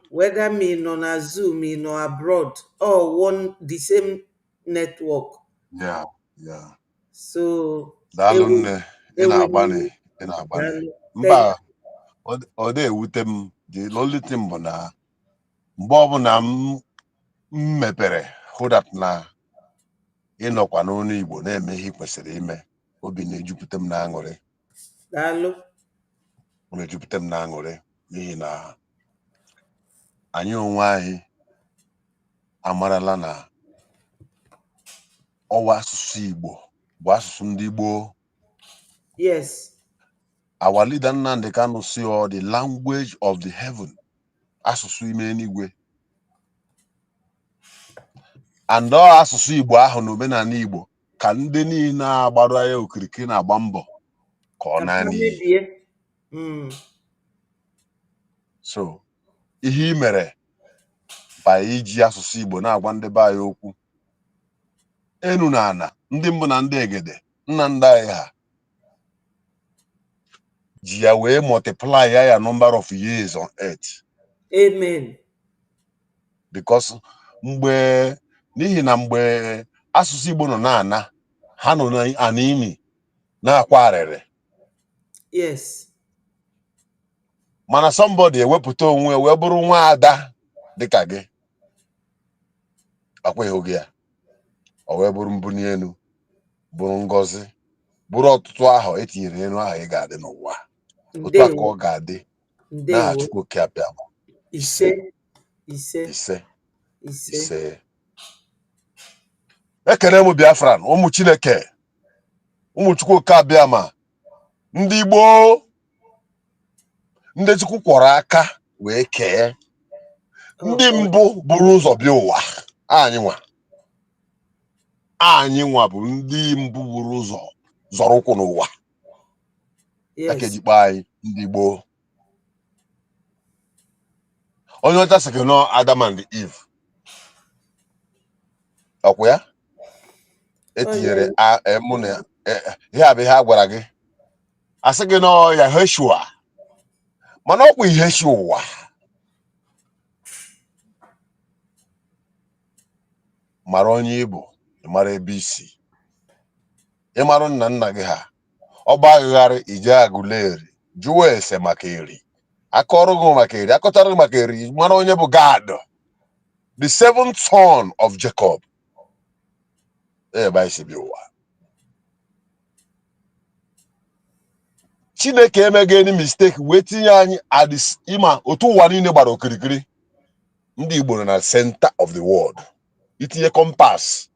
A: Whether me nọ na Zoom, me nọ abroad, or the same network.
Q: Yeah.
A: So
Q: Daalụ nne, ị na-agbani. Mba, ọ dị ewute m The only thing bụ na mgbe ọbụla m mepere hụ that na ịnọkwa n'ọnụ Igbo na-eme ihe kwesịrị ime, obi na-ejupụta m n'aṅụrị.
A: Daalụ.
Q: Ọ na-ejupụta m n'aṅụrị n'ihi na anyị onwe anyị amarala na ọwa asụsụ Igbo bụ asụsụ ndị gboo.
A: Yes.
Q: Our leader Nnamdi Kanu say the language of the heaven, asụsụ ime eluigwe. And all asụsụ Igbo ahụ na omenala Igbo ka ndị niile agbara ya okirikiri na-agba mbọ ka ọ na n'iyi. So ihe i mere ba iji asụsụ Igbo na-agwa ndị be anyị okwu enu na ana, ndị mbụ na ndị egede nna ndị anyị ha ji ya wee multiply ya number of years on earth.
A: Amen.
Q: Because n'ihi na mgbe asụsụ Igbo nọ na-ana, ha nọ n'ana imi na-akwa arịrị.
A: Yes.
Q: Mana somebody ewepụta onwe wee bụrụ nwa ada dịka gị, akwaghị oge ya, o wee bụrụ mbuni elu, bụrụ ngọzi, bụrụ ọtụtụ ahụ etinyere elu ahụ ị ga-adị n'ụwa. Otu a ka ọ ga-adị n'aha Chukwu oke abịama.
A: Ise.
Q: Ekene m Biafran, ụmụ Chineke, ụmụ Chukwu oke abịama, ndị Igbo, ndị Chukwu kwọrọ aka wee kee, ndị mbụ buru ụzọ bịa ụwa. Anyị nwa bụ ndị mbụ buru ụzọ zọrọ ụkwụ n'ụwa. Ekejikpa anyị ndị Igbo. Onye ọcha sị gị nọ Adam and Eve, ọkwa ya etinyere mụ na ihe a bụ ihe a gwara gị, asị gị nọ ya Heshua, mana ọkwa ihe shi ụwa. Mara onye Igbo, mara ebe isi, ịmarụ nna nna gị ha, ọgba aghara ije agụleri, jụọ ese maka eri, akọrọ gị maka eri, akọtara gị maka eri, mara onye bụ Gad, the seventh son of Jacob. Ebe isi bi ụwa. Chineke emeghị any mistake wee tinye anyị adis ịma otu ụwa niile gbara okirikiri. Ndị Igbo nọ na center of the world. Itinye compass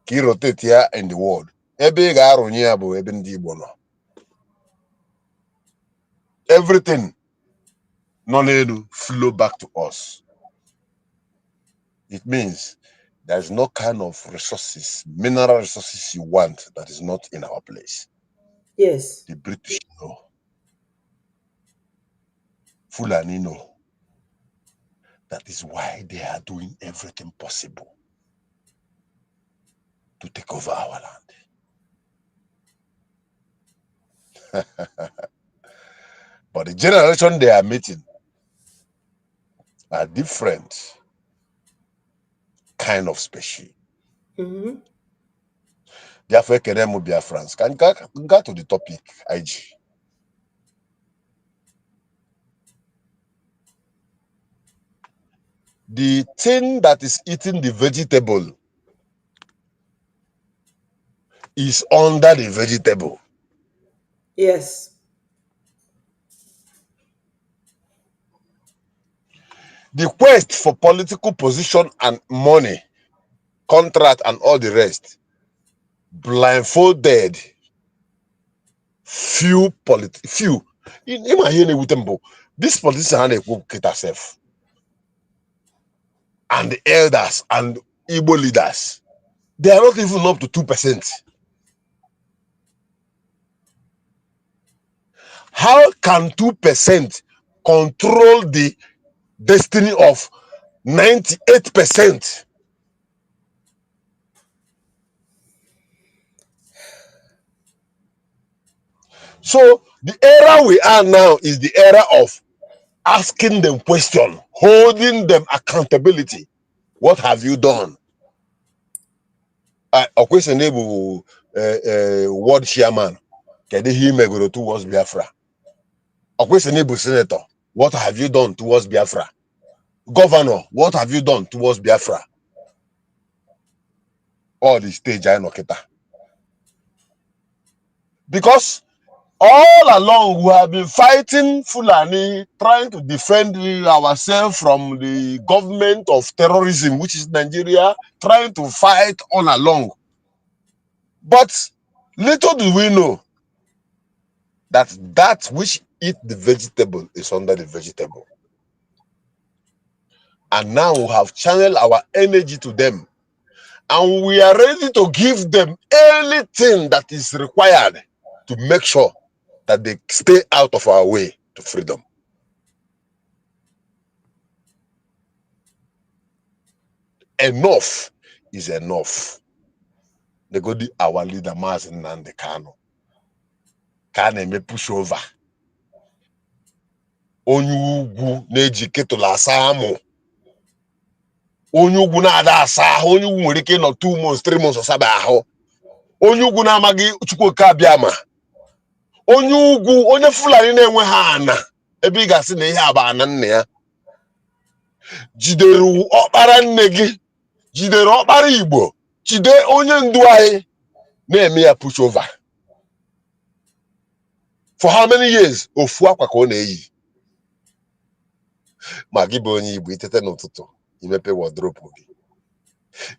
Q: ka ị rotate ya in the world. Ebe ị ga-arụnye ya bụ ebe ndị Igbo nọ. Everything nọ n'elu flow back to us. It means there is no kind of resources, mineral resources you want that is not in our place.
A: Yes.
Q: The British know. Fulani know. That is why they are doing everything possible to take over our land. But the generation they are meeting are different kind of species. Therefore, Keremo Biafrans. Can go to the topic, IG. The thing that is eating the vegetable is under the vegetable.
A: Yes.
Q: The quest for political position and money, contract and all the rest, blindfolded few. This politician herself and the elders and Igbo leaders, they are not even up to 2%. How can 2% control the destiny of 98%? So the era we are now is the era of asking them questions, holding them accountability. What have you done? A question ward chairman, can he make towards Biafra? A question senator, what have you done towards Biafra? Governor, what have you done towards Biafra? All the stage I know kita. Because all along we have been fighting Fulani, trying to defend ourselves from the government of terrorism, which is Nigeria, trying to fight all along. But little do we know that that which eat the vegetable is under the vegetable. And now we have channeled our energy to them. And we are ready to give them anything that is required to make sure that they stay out of our way to freedom. Enough is enough. They go to our leader, Mazen Nandekano. Can me push over. Onyugu neji ketula samu. Onyugu na ada asa. Onyugu nwere no 2 months, 3 months or saba aho. Onyugu na amagi chukwu ka biama. Onyugu onye Fulani na-enwe ha ana. Ebe ị ga-asị na ihe aba ana nne ya. Jidere ọkpara nne gị. Jidere ọkpara Igbo. Jide onye ndu anyị na-eme ya push over. For how many years? Ofu akwa ka ọ na-eyi. Ma gị bụ onye Igbo itete n'ụtụtụ imepe wardrobe gị.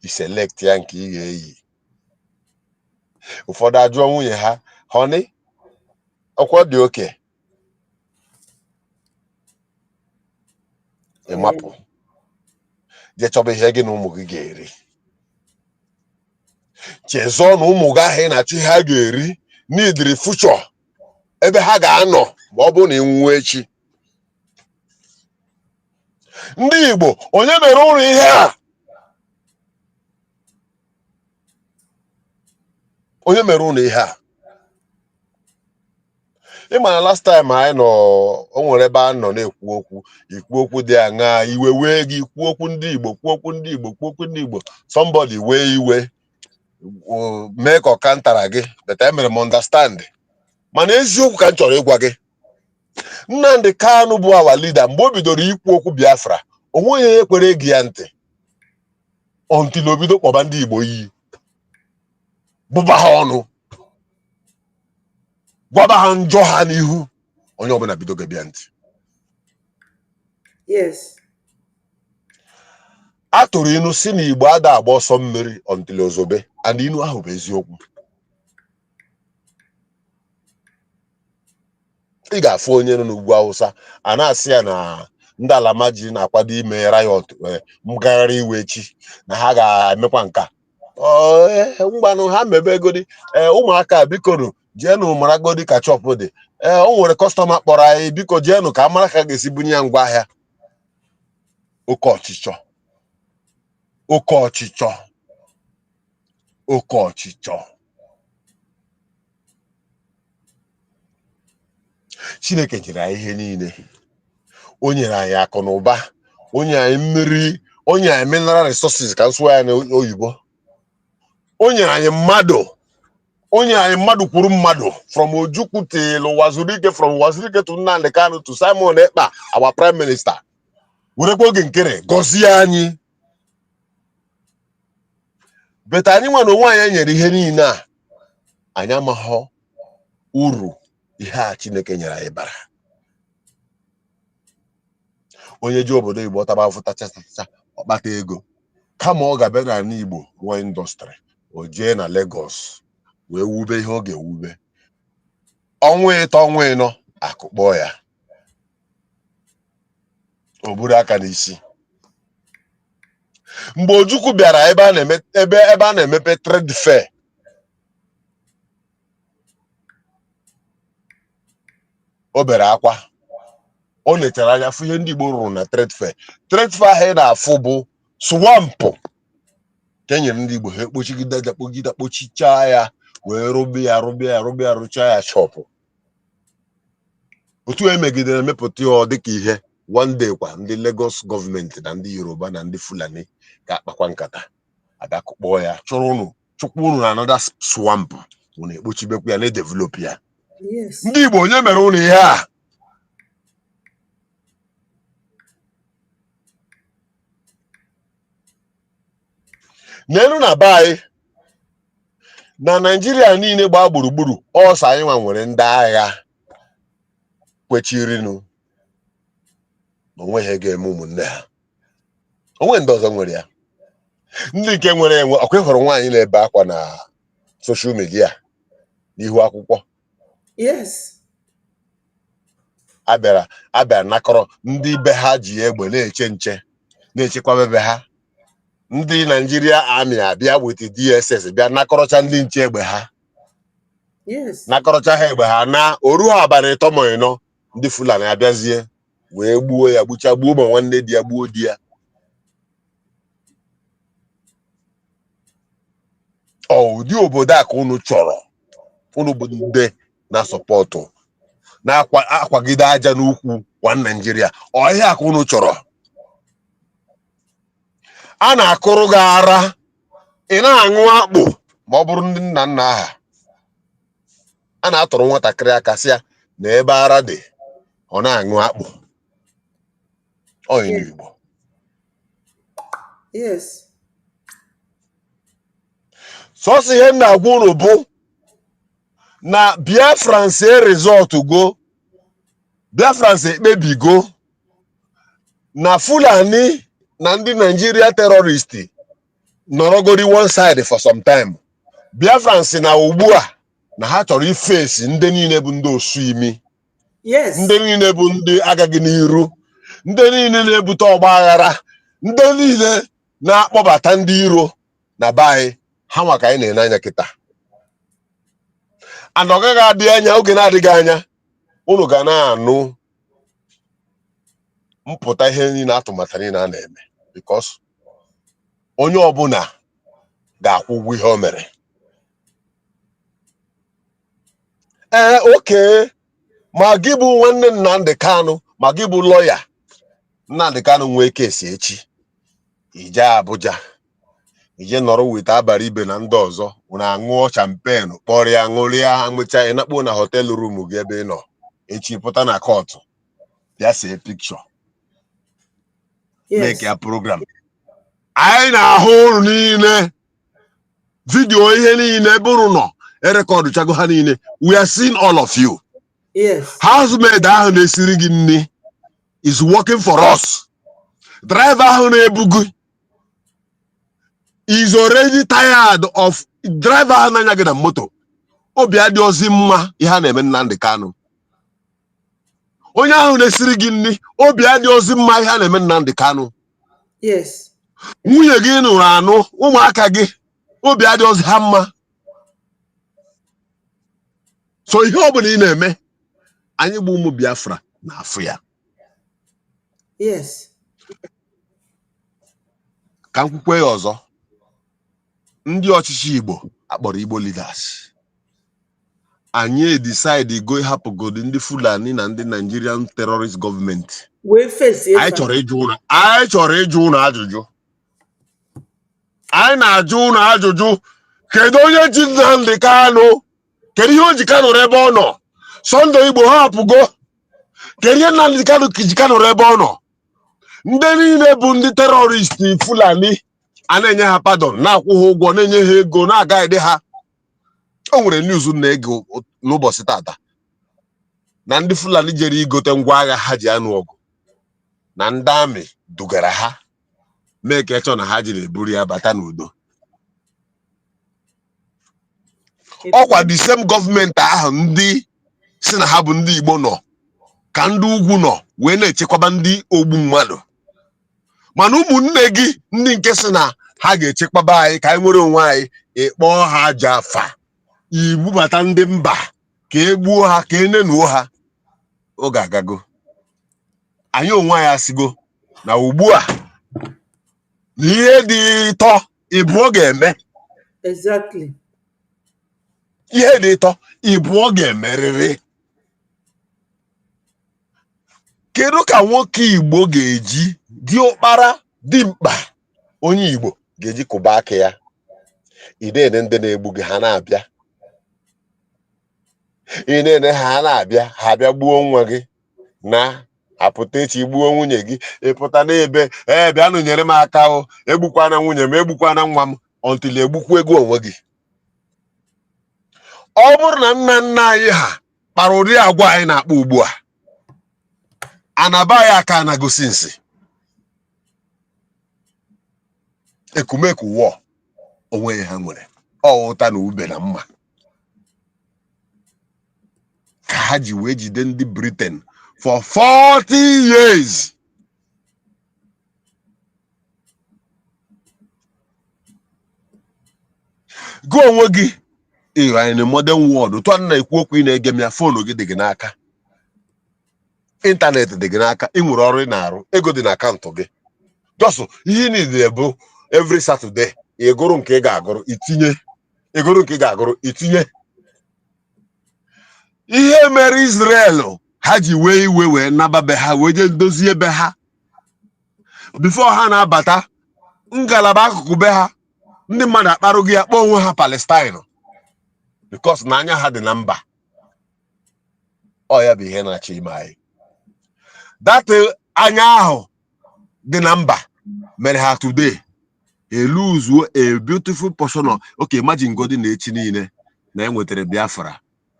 Q: I select ya nke ị ga-eyi. Ụfọdụ ajụọ nwunye ha, honey, ọkwa dị oke. Ịmapụ. Je chọba ihe gị na ụmụ gị ga-eri. Chezọọ na ụmụ gị ahụ na-achọ ihe ha ga-eri n'idiri future ebe ha ga-anọ ma ọ bụrụ na ịnwụọ echi. Ndị Igbo, onye mere ụlọ ihe a? Onye mere ụlọ ihe a? Ị ma na last time anyị nọ, o nwere ebe a nọ na-ekwu okwu, ikwu okwu dị aṅaa, iwe wee gị, kwuo okwu ndị Igbo, kwuo okwu ndị Igbo, kwuo okwu ndị Igbo, somebody wee iwe, mee ka ọ kantara gị, but I mere m understand. Mana eziokwu ka m chọrọ ịgwa gị. Nnamdi Kanu bụ our leader, mgbe o bidoro ikwu okwu Biafra, o nweghị ekwere egi ya ntị. Until o bido kpọba ndị Igbo iyi. Bụba ha ọnụ. Gwaba ha njọ ha n'ihu. Onye ọbụla bido gebia ntị.
A: Yes.
Q: A tụrụ inu si na Igbo ada agba ọsọ mmiri until ozobe, and inu ahụ bụ eziokwu. Ị ga-afụ onye nọ n'ugwu Awụsa a na-asị ya na ndị Alamaji na-akwado ime riot mgagharị iwe echi na ha ga-emekwa nka. Mgbanụ ha mebegodi ụmụaka bikonu jeenu maragodi ka chọpụ dị. O nwere kọstọma kpọrọ anyị, biko jeenu ka amara ka ga-esi bunye ya ngwa ahịa. Oke ọchịchọ. Oke ọchịchọ. Oke ọchịchọ. Chineke nyere anyị ihe niile. O nyere anyị akụ na ụba, o nyere anyị mmiri, o nyere anyị mineral resources ka nsụwa ya n'oyibo. O nyere anyị mmadụ, o nyere anyị mmadụ kwuru mmadụ, from Ojukwu till Wazirike, from Wazirike to Nnamdi Kanu to Simon Ekpa, our prime minister. Werekwa oge nkere gọzie anyị. Bet anyị nwa na onwe anyị nyere ihe niile a, anyị amaghọ uru ihe a Chineke nyere anyị bara. Onye ji obodo Igbo taba afụ tachachacha ọkpata ego, kama ọ ga-abịa n'ala Igbo rụọ indọstrị, o jee na Lagos wee wube ihe ọ ga-ewube. Ọnwa ịtọ ọnwa ịnọ akụkpọ ya, o buru aka n'isi. Mgbe Ojukwu bịara ebe a na-emepe trade fair, o bere akwa. O lechara anya fụ ihe ndị Igbo rụrụ na trade fair. Trade fair ahụ na-afụ bụ swampụ ka e nyere ndị Igbo, ha ekpochigide kpochichaa ya wee rụchaa ya shọpụ. Otu emegidere emepụta ya dịka ihe one day kwa ndị Lagos gọọmenti na ndị Yoruba na ndị Fulani ga-akpakwa nkata adakụkpọ ya, chụkwa unu na another swamp, unu ekpochibekwa ya na-edevelop ya. Ndị Igbo onye mere unu ihe a? n'elu na be anyị na Naijiria niile gbaa gburugburu ọsọ anyị nwa nwere ndị agha kwechirinụ na onweghị ga-eme ụmụnne ha. Onwe ndị ọzọ nwere ya. Ndị nke nwere enwe ọkwa hụrụ nwaanyị na-ebe akwa na soshal midia n'ihu akwụkwọ.
A: Yes.
Q: Abịara nakọrọ ndị be ha ji egbe na-eche nche na-echekwaba ebe ha. Ndị Naijiria Army abịa with DSS bịa nakọrọcha ndị nche egbe ha.
A: Yes.
Q: Nakọrọcha ha egbe ha na oru ha abalị 3 ma 4 ndị Fulani abịazie wee gbuo ya gbuo ma nwanne di ya gbuo di ya. Ụdị obodo a ka unu chọrọ, unu bụ ndị na sọpọtụ na-akwagide aja n'ukwu wa Naijiria. Ọhịa ka unu chọrọ. A na-akụrụ gị ara ị na-aṅụ akpụ ma ọ bụrụ ndị nna nna aha. A na-atụrụ nwatakịrị aka sị ya na ebe ara dị ọ na-aṅụ akpụ. Onye Igbo.
A: Yes.
Q: Sọsọ ihe m na-agwa unu bụ na Biafrans resọtụ go, Biafrans ekpebigo na Fulani na ndị Nigeria terroristi nọrọgori one side for some time. Biafrans na ugbu a na ha chọrọ ifesi ndị niile bụ ndị osu imi.
A: Yes.
Q: Ndị niile bụ ndị agaghị n'iru, ndị niile na-ebute ọgba aghara, ndị niile na-akpọbata ndị iro na be anyị. Ha maka anyị na-ene anya kịta. And ọ gaghị adị anya oge na-adịghị anya unu ga na-anụ mpụta ihe niile atụmatụ niile a na-eme, because onye ọbụla ga-akwụ ụgwọ ihe o mere. Oke, ma gị bụ nwanne Nnamdi Kanu, ma gị bụ lọya Nnamdi Kanu nwee kesi echi, ije Abuja ije nọrọ weta abalị ibe na ndị ọzọ na-aṅụọ champagne kpọrọ ya ṅụrịa amụcha ịnakpo na họteelụ rumu gị ebe ị nọ, echi pụta na kọtụ bịa see pikchọ make ya program. Anyị na-ahụ unu niile vidio ihe niile ebe unu nọ erekọdụ chago ha niile. We are seeing all of you.
A: Yes.
Q: Housemaid ahụ na-esiri gị nri is working for us. Driver ahụ na-ebugu is already tired of driver ahụ na-anya gị na moto. Obi adị ozi mma ihe a na-eme Nnamdi Kanu. Onye ahụ na-esiri gị nri obi adị ozi mma ihe a na-eme Nnamdi Kanu.
A: Yes.
Q: Nwunye gị nụrụ anụ, ụmụaka gị obi adị ozi ha mma. So ihe ọ bụla ị na-eme anyị bụ ụmụ Biafra na-afụ ya.
A: Yes.
Q: Ka m kwukwe ya ọzọ. Ndị ọchịchị Igbo akpọrọ Igbo leaders. Anyị decide go hapụgodo ndị Fulani na ndị Nigerian terrorist government. Anyị chọrọ ịjụ unu ajụjụ. Anyị na-ajụ unu ajụjụ. Kedu onye ji Nnamdi Kanu? Kedu ihe o ji Kanu ebe ọ nọ? Sunday Igbo ha hapụgo. Kedu ihe Nnamdi Kanu ji Kanu ebe ọ nọ? Ndị niile bụ ndị terrorist Fulani a na-enye ha pardon, na-akwụ ha ụgwọ, na-enye ha ego, na-aga ede ha. O nwere news na-ego n'ụbọchị tata na ndị Fulani jere igote ngwa agha ha ji anụ ọgụ na ndị amị dugara ha mee ka echọ na ha jiri eburu ya bata n'udo. Ọkwa the same gọọmenti ahụ ndị si na ha bụ ndị Igbo nọ ka ndị ugwu nọ wee na-echekwaba ndị ogbu mmadụ. Mana ụmụnne gị ndị nke si na ha ga-echekwaba anyị ka anyị nwere onwe anyị, ịkpọọ ha aja afa, ibubata ndị mba ka egbuo ha, ka enenuo ha. Oge agago. Anyị onwe anyị asigo na ugbu a na ihe dị ịtọ ịbụọ ga-eme.
A: Exactly.
Q: Ihe dị ịtọ ịbụọ ga-emerịrị. Kedu ka nwoke Igbo ga-eji diọkpara dimkpa onye Igbo ga-eji kụba aka ya? Idene ndị na-egbu gị ha na-abịa. Idene ha na-abịa, ha abịa gbuo nwa gị na apụta echi gbuo nwunye gị, ịpụta n'ebe bịanụ nyere m aka o, egbukwana nwunye m, egbukwana nwa m. until egbukwu ego onwe gị. Ọ bụrụ na nna nna anyị ha kpara ụdị agwa anyị na-akpa ugbu a, anaba ya aka anagosi nsị. Ekumeku wụọ onwe ha nwere ọụta na ube na mma ka ha ji wee jide ndị Britain for 40 years. Gụ onwe gị ịghọ in a modern world, otu a na-ekwu okwu ị na-ege m ya, foonu gị dị gị n'aka, ịntanetị dị gị n'aka, ị nwere ọrụ ị na-arụ, ego dị n'akaụntụ gị. Jọsụ ihe niile bụ every Saturday ịgụrụ nke ị ga-agụrụ itinye, ịgụrụ nke ị ga-agụrụ itinye. Ihe mere Israel ha ji wee iwe wee nababe ha wee jee dozie ebe ha before ha na-abata ngalaba akụkụ be ha, ndị mmadụ akparụ gị akpọ onwe ha Palestine because na anya ha dị na mba. Ọ ya bụ ihe na-achọ ime anyị. That anya ahụ dị na mba mere ha today lose a beautiful portion of, okay, imagine godi na echi niile na enwetere Biafra.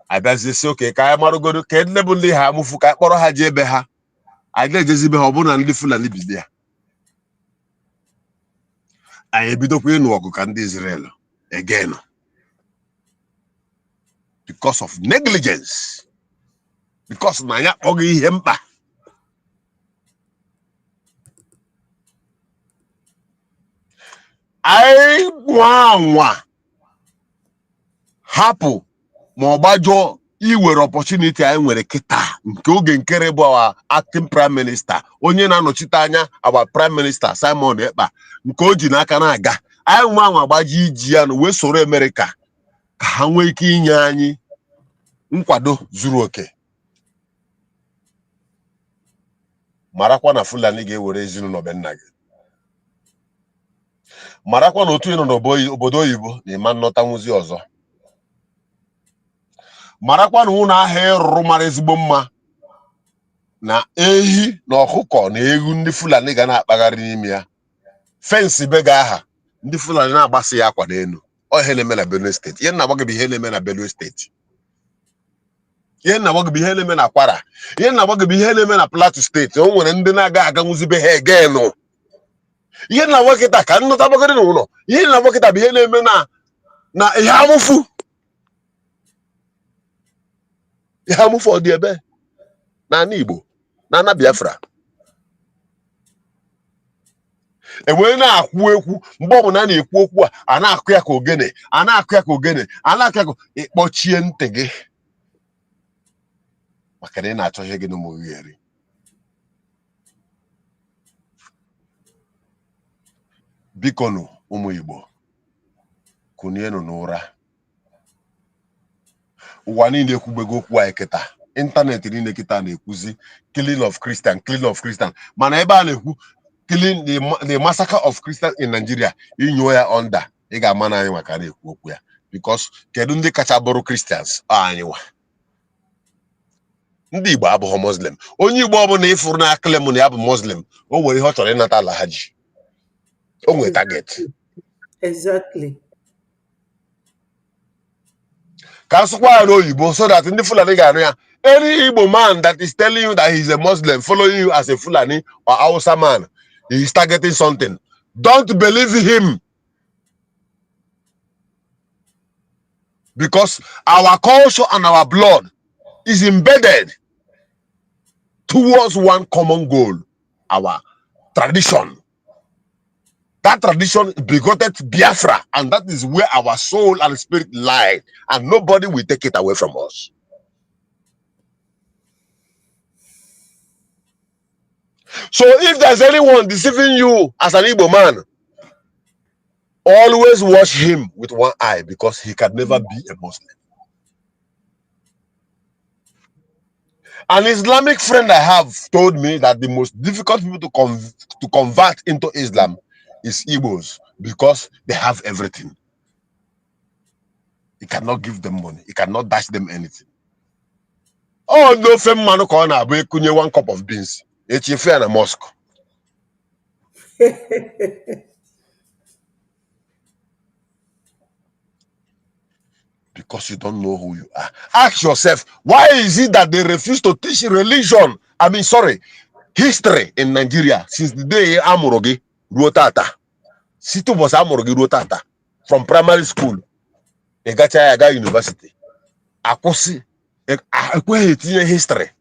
Q: Abịazie sị oke ka anyị marụgodo ka ndị bụ ndị ha amụfu ka anyị kpọrọ ha jee ebe ha, anyị ga-ejezi be ha, ọ bụrụ na ndị Fulani bido ya, anyị ebidokwa ịnụ ọgụ ka ndị Israel again because of negligence, because na anyị akpọghị ihe mkpa. Anyị nwa hapụ ma ọ gbajọ iwere opportunity anyị nwere kịta nke oge nkere bụ our acting prime minister, onye na-anọchite anya our prime minister Simon Ekpa, nke o ji n'aka na-aga. Anyị nwa agbaji iji ya na wee soro America ka ha nwee ike inye anyị nkwado zuru oke. Marakwa na Fulani ga-ewere ezinụlọ be nna gị. Marakwa na otu ị nọ n'obodo oyibo na ịma nnọta nwụzi ọzọ. Marakwa na ụlọ ahịa ịrụrụ mara ezigbo mma na ehi na ọkụkọ na ewu ndị Fulani ga na-akpagharị n'ime ya. Fensị be gị aha ndị Fulani na-agbasa ya akwa n'elu. Ọ ihe na-eme na Benue steeti. Ihe na-agwa gị bụ ihe na-eme na Benue steeti. Ihe na-agwa gị bụ ihe na-eme na Kwara. Ihe na-agwa gị bụ ihe na-eme na Plateau steeti. O nwere ndị na-aga aga nwuzibe ha egenụ. Ihe na-agwa kịta ka nnọta gbagoro n'ụlọ. Ihe na-agwa kịta bụ ihe na-eme na ihe amụfu. Ihe amụfu ọ dị ebe na ana Igbo na ana Biafra. Enwere na-akwụ ekwu mgbe ọ bụ na na-ekwu okwu a na-akụ ya ka ogene, a na-akụ ya ka ogene, a na-akụ ya ka ịkpọchie ntị gị maka na ị na-achọ ihe gị n'ụmụ gị eri. Bikonu ụmụ Igbo, kunienu n'ụra. Ụwa niile ekwubego okwu anyị kịta, ịntanetị niile kịta na-ekwuzi killing of Christian, killing of Christian, mana ebe a na-ekwu killing the massacre of Christians in Nigeria, inyuo ya under, ị ga-ama na anyị maka na-ekwu okwu ya, because kedu ndị kacha bụrụ Christians? Anyị nwa. Ndị Igbo abụghị Muslim. Onye Igbo ọbụla ịfụrụ na claim na ya bụ Muslim, o nwere ihe ọ chọrọ ịnata ala ha ji. O nwere target.
A: Exactly.
Q: Ka asụkwa ya n'oyibo so that ndị Fulani ga-anụ ya. Any Igbo man that is telling you that he's a Muslim, following you as a Fulani or Hausa man, he is targeting something. Don't believe him. Because our culture and our blood is embedded towards one common goal, our tradition. That tradition begotten Biafra, and that is where our soul and spirit lie, and nobody will take it away from us. So if there's anyone deceiving you as an Igbo man, always watch him with one eye, because he can never be a Muslim. An Islamic friend I have told me that the most difficult people to convert into Islam is Igbos, because they have everything. He cannot give them money. He cannot dash them anything. Oh, no, fem man corner, kunye 1 cup of beans. It's a fair in a mosque. Because you don't know who you are. Ask yourself, why is it that they refuse to teach religion? History in Nigeria since the day Amorogi wrote ata. Situ was Amorogi wrote ata. From primary school, Egacha University. Akosi, etinye history.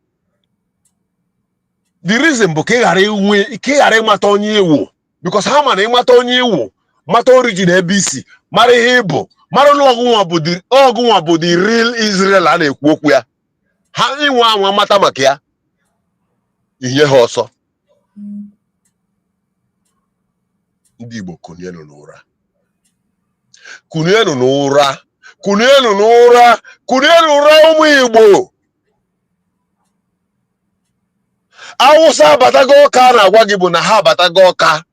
Q: The reason Kegare Matonyi Ewo, because how many Matonyi Ewo, Mato origin ABC, Mari Hebo, Maron Ogun the real Israel and Ekwokia. How you want Matamakia? Ihe ọsọ ndị Igbo kunienu n'ụra kunienu n'ụra kunienu n'ụra kunienu n'ụra ụmụ Igbo. Awụsa abatago ọka na-agwa gị bụ na ha abatago ọka.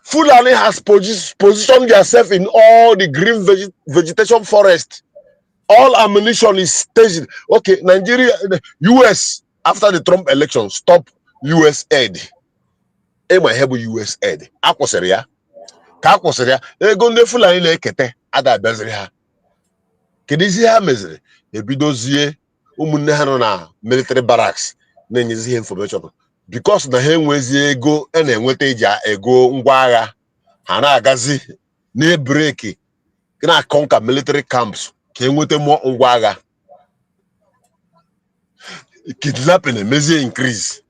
Q: Fulani has positioned themselves in all the green vegetation forest. All ammunition is staged. Okay, Nigeria, US after the Trump election stop US aid. Ema hebu US aid. Akwụsịrị ya. Ka akwụsịrị ya, ego ndị Fulani na-ekete adabịaziri ha. Kedu isi ha meziri? Ebidozie ụmụnne ha nọ na military barracks na-enyezi ha information. Because na ha enwezi ego a na-enweta eji ego ngwa agha, ha na-agazi na-ebreki na-akọnka military camps ka enweta mmụọ ngwa agha. Kidnapping emezie increase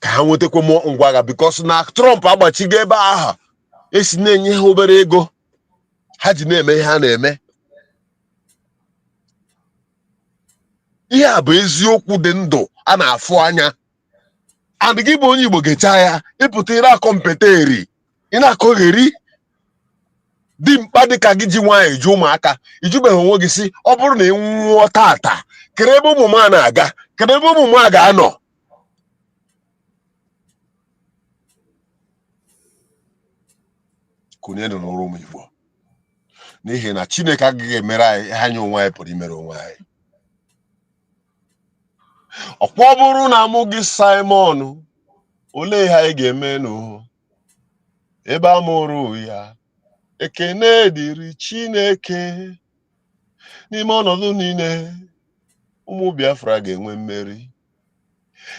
Q: ka ha nwetakwa mmụọ ngwa agha because na Trump agbachigo ebe aha esi na-enye ha obere ego ha ji na-eme ihe ha na-eme. Ihe a bụ eziokwu dị ndụ a na-afụ anya. And gị bụ onye Igbo gecha ya ịpụta ire akọmpeteri ị na-akọgheri dimkpa dịka gị ji nwaanyị ju ụmụaka ijubeghị onwe gị si ọ bụrụ na ị nwụọ tata kere ebe ụmụ m na-aga kere ebe ụmụ m ga-anọ. Kunienu n'ụra ụmụ Igbo n'ihi na Chineke agaghị emere anyị ha nye onwe anyị pụrụ imere onwe anyị. Ọkwa ọ bụrụ na amụ gị Simon, olee ihe anyị ga-eme n'ụwa ebe a mụrụ ya? Ekene dịrị Chineke n'ime ọnọdụ niile. Ụmụ Biafra ga-enwe mmeri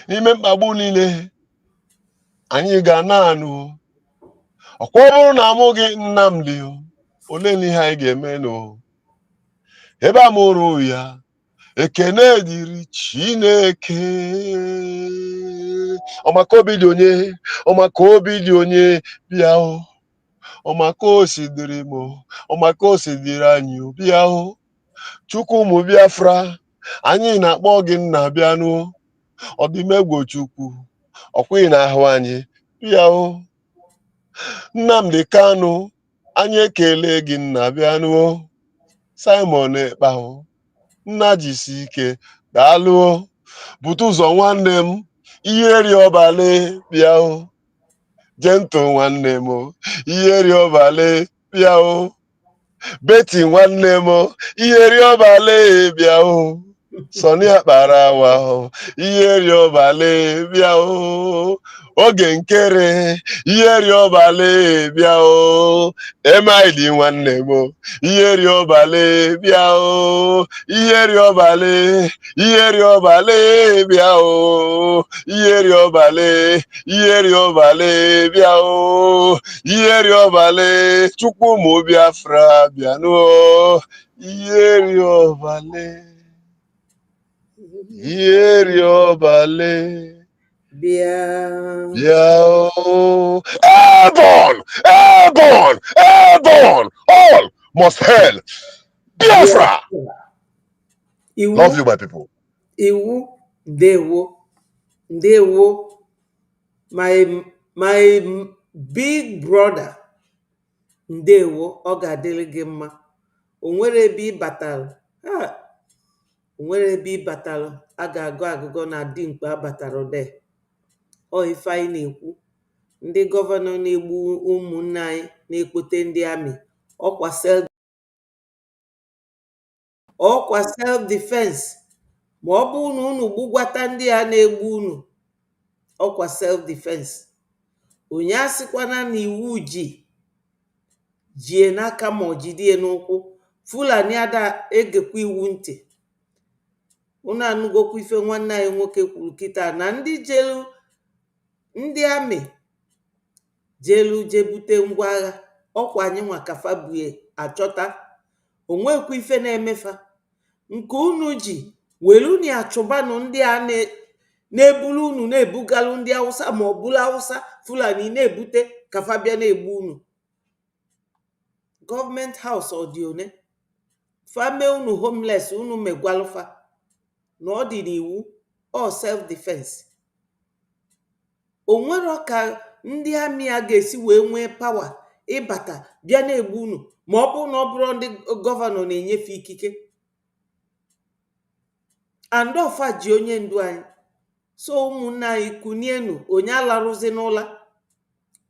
Q: n'ime mkpagbu niile. Anyị ga na-anụ. Ọkwa ọ bụrụ na amụ gị Nnamdi, olee ihe anyị ga-eme n'ụwa ebe a mụrụ ya? Ekene dịrị Chineke. Ọmaka obi dị onye, ọmaka obi dị onye bịa o. Ọmaka osi dịrị m, ọmaka osi dịrị anyị bịa o. Chukwu ụmụ Biafra, anyị na-akpọ gị nna bịanụ. Ọdịmegwu Chukwu, ọkwa ị na-ahụ anyị bịa o. Nnamdi Kanu, anyị ekele gị nna bịanụ. Simon Ekpa, nna jisi ike daalụ. Bute ụzọ nwanne m, ihe ri ọbalị bịa o. Jento nwanne m, ihe ri ọbalị bịa o. Beti nwanne m, ihe ri ọbalị bịa o. Sọni akpara awa o, ihe ri ọbalị bịa o. Oge nkere, ihe ri ọbalị bịa o. Emaili nwanne m, ihe ri ọbalị bịa o. Ihe ri ọbalị, ihe ri ọbalị bịa o. Ihe ri ọbalị, ihe ri ọbalị bịa o. Ihe ri ọbalị, Chukwu ụmụ Biafra bịanụ o. Ihe ri ọbalị, ihe ri ọbalị bịa o. Airborne, airborne, airborne, all must hail Biafra. Love you, my people.
A: Iwu, ndewo, ndewo, my big brother, ndewo, ọ ga-adịrị gị mma. O nwere ebe ị batara, o nwere ebe ị batara, a ga-agụ agụgọ na dimkpa batara de. Ọ ife anyị na-ekwu, ndị gọvanọ na-egbu ụmụnne anyị na-ekpote ndị amị, ọkwa self defense. Ma ọ bụrụ na unu gbugwata ndị a na-egbu unu, ọkwa self defense. Onye asịkwana na iwu jie n'aka ma ọ jidie n'ụkwụ. Fulani ada egekwa iwu ntị. Unu anụgokwa ife nwanne anyị nwoke kwuru kịta na ndị jelu ndị amị jelu jebute ngwa agha ọkwa anyị nwa kafa bue achọta onwekwa ife na-emefa nke unu ji weluni achụbanụ ndị a na-ebulu unu na-ebugalụ ndị Hausa ma ọ bụla Hausa Fulani na-ebute kafa bịa na-egbu unu. Gọọmenti haus ọ dị one? Fame unu homeless unu megwalụfa na ọ dị n'iwu ọ self defense. O nwero ka ndị amị a ga-esi wee nwee pawa ịbata bịa na-egbu unu ma ọ bụrụ na ọ bụrụ ndị gọvanọ na-enyefe ikike. Andofa ji onye ndu anyị. So ụmụnne anyị kunienu, onye alarụzi n'ụla,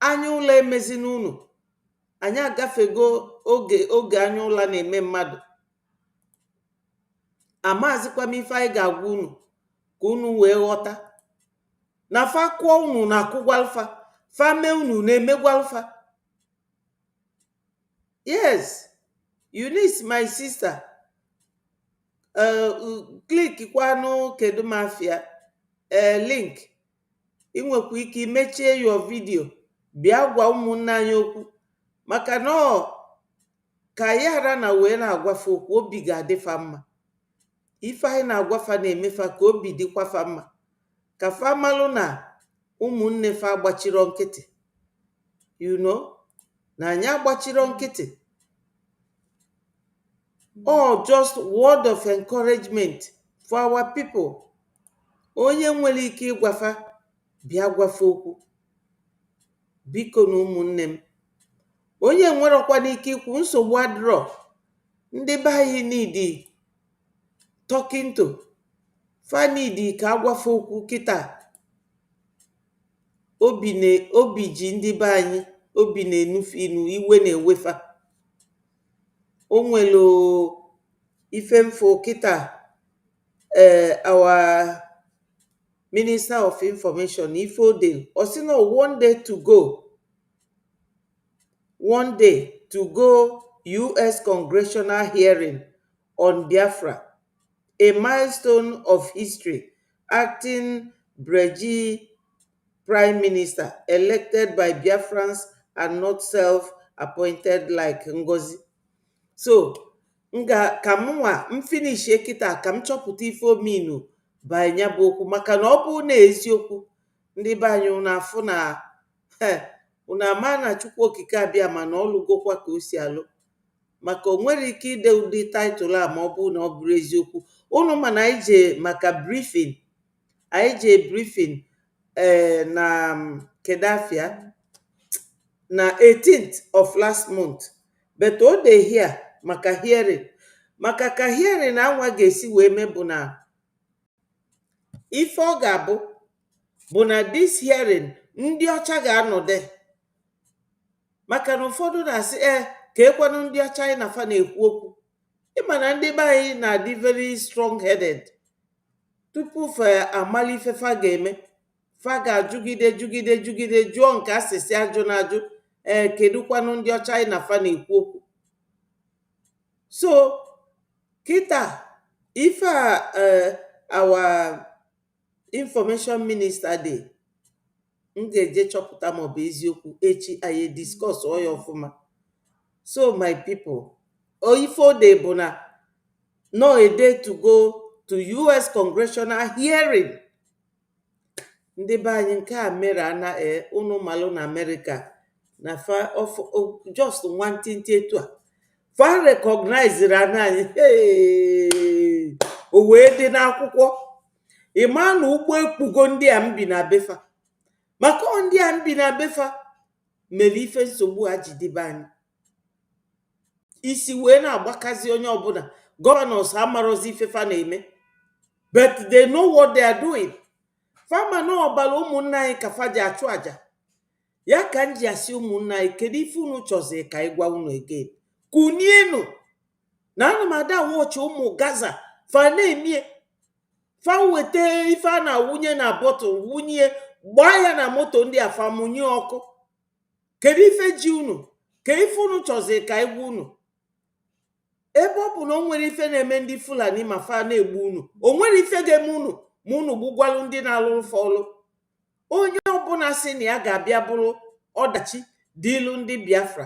A: anya ụla emezi n'unu. Anyị agafego oge anya ụla na-eme mmadụ. Amazikwa m ife anyị ga-agwa unu ka unu wee ghọta na fa kwụọ unu na akwụgwalfa, fame unu na-emegwalfa. Yes, Eunice my sister, click kwanụ kedu mafia link inwekwa ike imechie your video bịa gwa ụmụnne anyị okwu maka na ka yara na wee na-agwafa okwu obi ga-adịfa mma. Ife anyị na-agwafa na-emefa ka obi dịkwafa mma ka fa malụ na ụmụnne fa agbachiro nkịtị, you know, na anyị agbachiro nkịtị. All just word of encouragement for our people. Onye nwere ike ịgwafa bịa gwafa okwu biko na ụmụnne m. Onye nwerọkwa n'ike ikwu nsogbu adịrọ. Ndị be anyị nidi talking to, fa nidi ka agwafa okwu kịta. Obi ji ndị be anyị, obi na-enufu inu, iwe na-ewefa. O nwelo ife mfo kịta our Minister of Information Ifode osino one day to go US congressional hearing on Biafra, a milestone of history. Acting Breji Prime Minister elected by Biafrans and not self-appointed like Ngozi. So ka mụnwa m finish kịta ka m chọpụta ife ominu banya bụ okwu maka na ọ bụ na eziokwu ndị be anyị unu afụ na unu ama na Chukwu okike abịa mana ọlụgokwa ka o si alụ maka o nwere ike ide ụdị taịtụl a ma ọ bụ na ọ bụrụ eziokwu. Unu mana anyị je maka briefing, anyị je briefing na Kedafia na 18th of last month, but o dey here maka hearing, maka ka hearing anwa ga-esi wee mee bụ na ife ọ ga-abụ bụ na this hearing ndị ọcha ga-anọde maka na ụfọdụ na-asị ka ekwanụ ndị ọcha anyị na fa na-ekwu okwu. Ịma na ndị be anyị na-adị very strong headed. Tupu fa amali ife fa ga-eme, fa ga-ajụgide jụgide jụọ nke asịsị ajụ na ajụ kedụkwanụ ndị ọcha anyị na fa na-ekwu okwu. So kita ife our information minister dey m ga-eje chọpụta maọbụ eziokwu echi anyị discuss ya ọfụma. So my people, ife ode bụ na no a day to go to US congressional hearing. Ndị be anyị nke a mere ana unu malụ na America na fa just nwantịntị etu a fa recognizere ana anyị o wee dị n'akwụkwọ. Ịma na ụgbọ ekpugo ndị a mbi na befa maka ndị a mbi na befa mere ife nsogbu a ji dịbe anyị isi wee na-agbakazi onye ọbụla. Governors amarozi ife fa na-eme, but they know what they are doing. Fama na ọbala ụmụnna anyị ka fa ji achụ aja ya ka m ji asị ụmụnna anyị kedu ife unu chọzi ka anyị gwa unu again. Kunienu na ana m ada wọchị ụmụ Gaza fa na-emie fa weta ife a na-awụnye na bọtụl wụnye gbaa ya na moto ndị afa mụnye ọkụ. Kedu ife ji unu? Ka ife unu chọzi ka anyị gwa unu? ebe ọ bụ na o nwere ife na-eme ndị Fulani ma fa na-egbu unu, o nwere ife ga-eme unu ma unu gbugwalụ ndị na-alụrụ fa ọlụ. Onye ọbụla si na ya ga-abịa bụrụ ọdachi dịlụ ndị Biafra,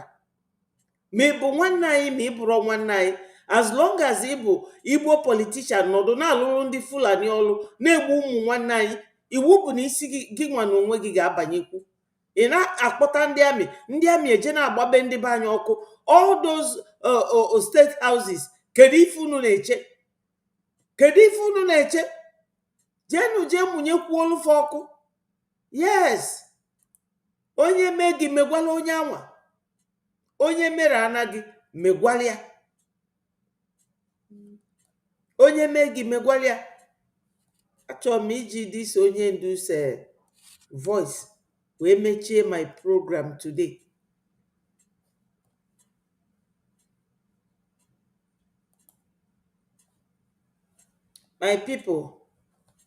A: ma ị bụ nwanne anyị ma ị bụrụ nwanne anyị, as long as ị bụ Igbo politician nọdụ na-alụrụ ndị Fulani ọlụ na-egbu ụmụ nwanne anyị, iwu bụ na isi gị nwa na onwe gị ga-abanyekwu. Ị na-akpọta ndị amị eje na-agbabe ndị be anyị ọkụ, all those state houses. Kedu ife unu na-eche? Kedu ife unu na-eche? Jenu jee mụnyekwu olufe ọkụ. Yes, onye mee gị megwala onye anwa, onye mere anaghị megwalịa, onye mee gị megwalịa. Achọrọ m iji dis onye ndu voice wee mechie my program today. My people,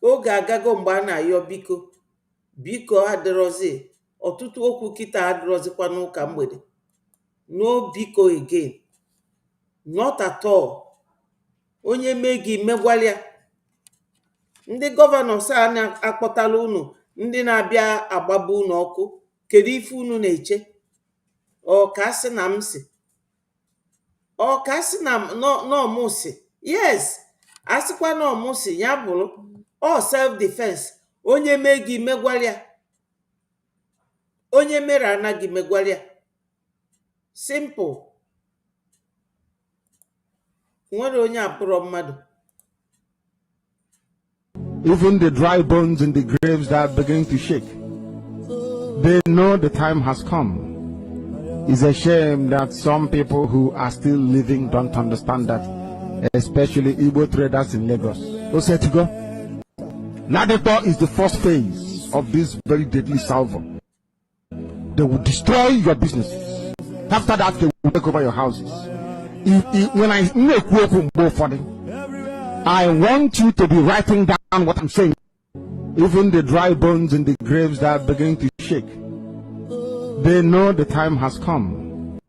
A: oge agago mgbe a na-ayọ biko biko adịrọzi, ọtụtụ okwu kịta adịrọzikwa n'ụka mgbede. No biko again, not at all. Onye mee gị megwalịa. Ndị gọvanọ a na-akpọtala unu ndị na-abịa agbaba unu ọkụ, kedu ife unu na-eche? Ọ ka sị na m si, ọ ka sị na m si. Yes, asịkwa na m si, ya bụrụ ọ self defense. Onye mee gị megwalịa, onye mere anaghị megwalịa. Simple. Nwere onye abụrụ mmadụ.
R: Even the dry bones in the graves that are beginning to shake, they know the time has come. It's a shame that some people who are still living don't understand that, especially Igbo traders in Lagos. Who said to go? Nadator is the first phase of this very deadly salvo. They will destroy your businesses. After that, they will take over your houses. When I make open both for them, I want you to be writing down what I'm saying. Even the dry bones in the graves that are beginning to shake, they know the time has come.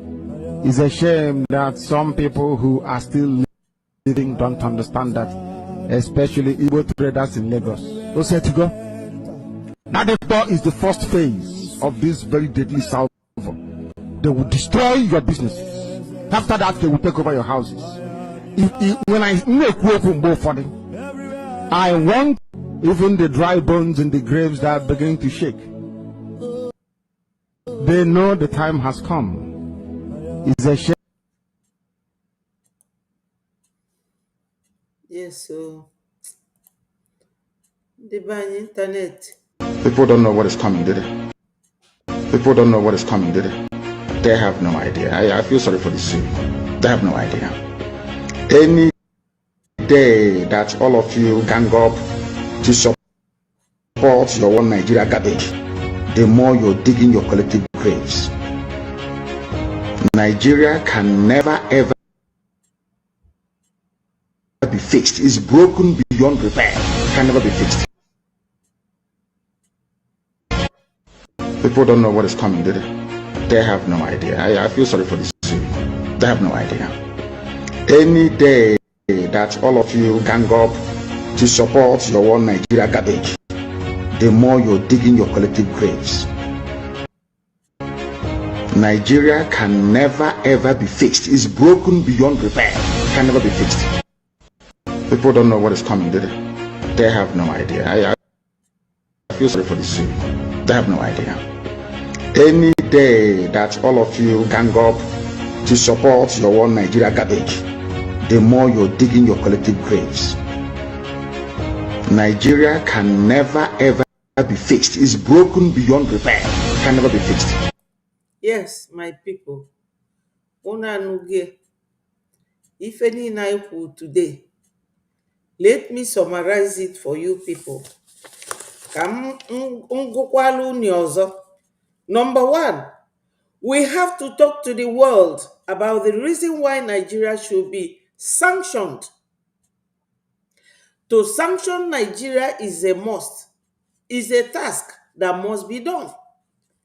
R: It's a shame that some people who are still living don't understand that, especially Igbo traders in Lagos. Who said to go? Nadator is the first phase of this very deadly salvo. They will destroy your businesses. After that, they will take over your houses. When I make open both for them, I want even the dry bones in the graves that are beginning to shake. They know the time has come. It's a shame.
A: Yes, so the buying internet.
S: People don't know what is coming, do they? People don't know what is coming, do they? They have no idea. I feel sorry for the Sioux. They have no idea. Any day that all of you gang up to support your one Nigeria garbage, the more you're digging your collective graves. Nigeria can never ever be fixed. It's broken beyond repair. Can never be fixed. People don't know what is coming, do they? They have no idea. I feel sorry for the Sioux. They have no idea. Any day that all of you gang up to support your one Nigeria garbage, the more you're digging your collective graves. Nigeria can never ever be fixed. It's broken beyond repair. Can never be fixed. People don't know what is coming, do they? They have no idea. I feel sorry for the Sioux. They have no idea. Any day that all of you gang up to support your one Nigeria garbage, the more you're digging your collective graves. Nigeria can never ever be fixed. It's broken beyond repair. Can never be fixed.
A: Yes, my people. Una nuge. If any night today, let me summarize it for you people. Number one, we have to talk to the world about the reason why Nigeria should be sanctioned. To sanction Nigeria is a must, is a task that must be done.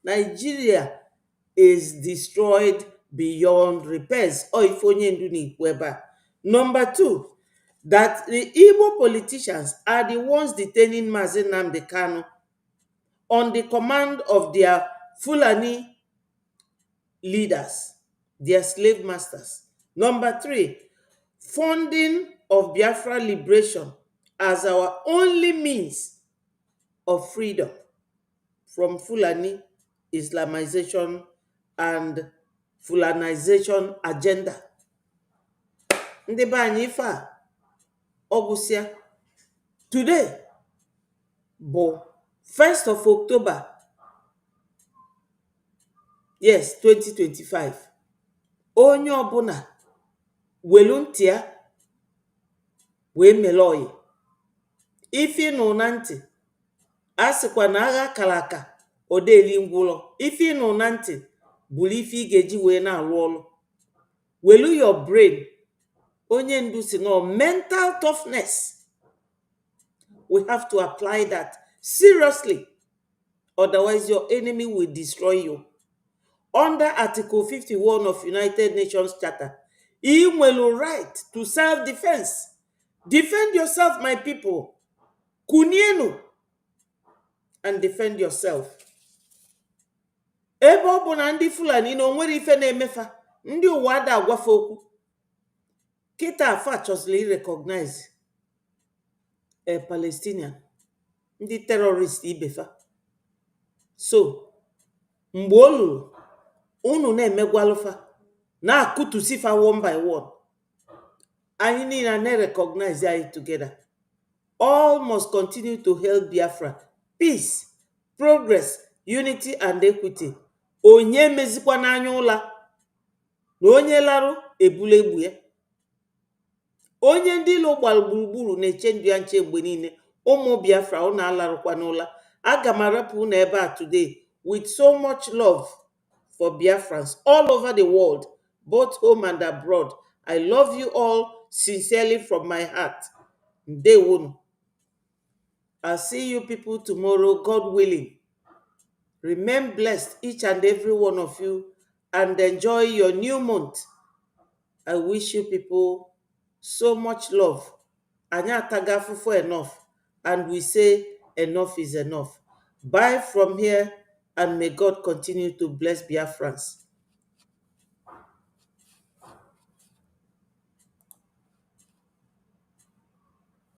A: Nigeria is destroyed beyond repairs. Number 2, that the Igbo politicians are the ones detaining Mazi Nnamdi Kanu on the command of their Fulani leaders, their slave masters. Number 3, funding of Biafra liberation as our only means of freedom from Fulani Islamization and Fulanization agenda. Ndị be anyị ife a ọgwụsịa. Today bụ 1st of October, yes, 2025. Onye ọbụla welu ntị ya wee mele oyi. Ife ịnụ na ntị, a sịkwa na agha kara aka odeli ngwụlọ. Ife ịnụ na ntị bụrụ ife ị ga-eji wee na-alụ ọlụ. Welu your brain. Onye ndu si no mental toughness. We have to apply that seriously. Otherwise, your enemy will destroy you. Under Article 51 of United Nations Charter, you will right to self-defense. Defend yourself, my people. Kunienu. And defend yourself. Ebe ọ bụ na ndị Fulani na onwere ife na-emefa, ndị ụwa ada agwafe okwu. Kita afa chọsịrị recognize a Palestinian, ndị terrorist ibefa. So, mgbe o lụrụ, unu na-emegwalụfa, na-akụtusifa one by one. Anyị niile na-recognize anyị together. All must continue to help Biafra. Peace, progress, unity and equity. Onye mezikwa n'anya ụla, na onye larụ ebule egbu ya. Onye ndị ilo gbara gburugburu na-eche ndụ ya nche mgbe niile. Ụmụ Biafra unu alarụkwa n'ụla. Aga m arapụ unu ebe a today with so much love for Biafrans all over the world, both home and abroad. I love you all sincerely from my heart. Ndewonu. I'll see you people tomorrow, God willing. Remain blessed, each and every one of you, and enjoy your new month. I wish you people so much love. Anya tagafufu enough, and we say enough is enough. Bye from here, and may God continue to bless Biafrans.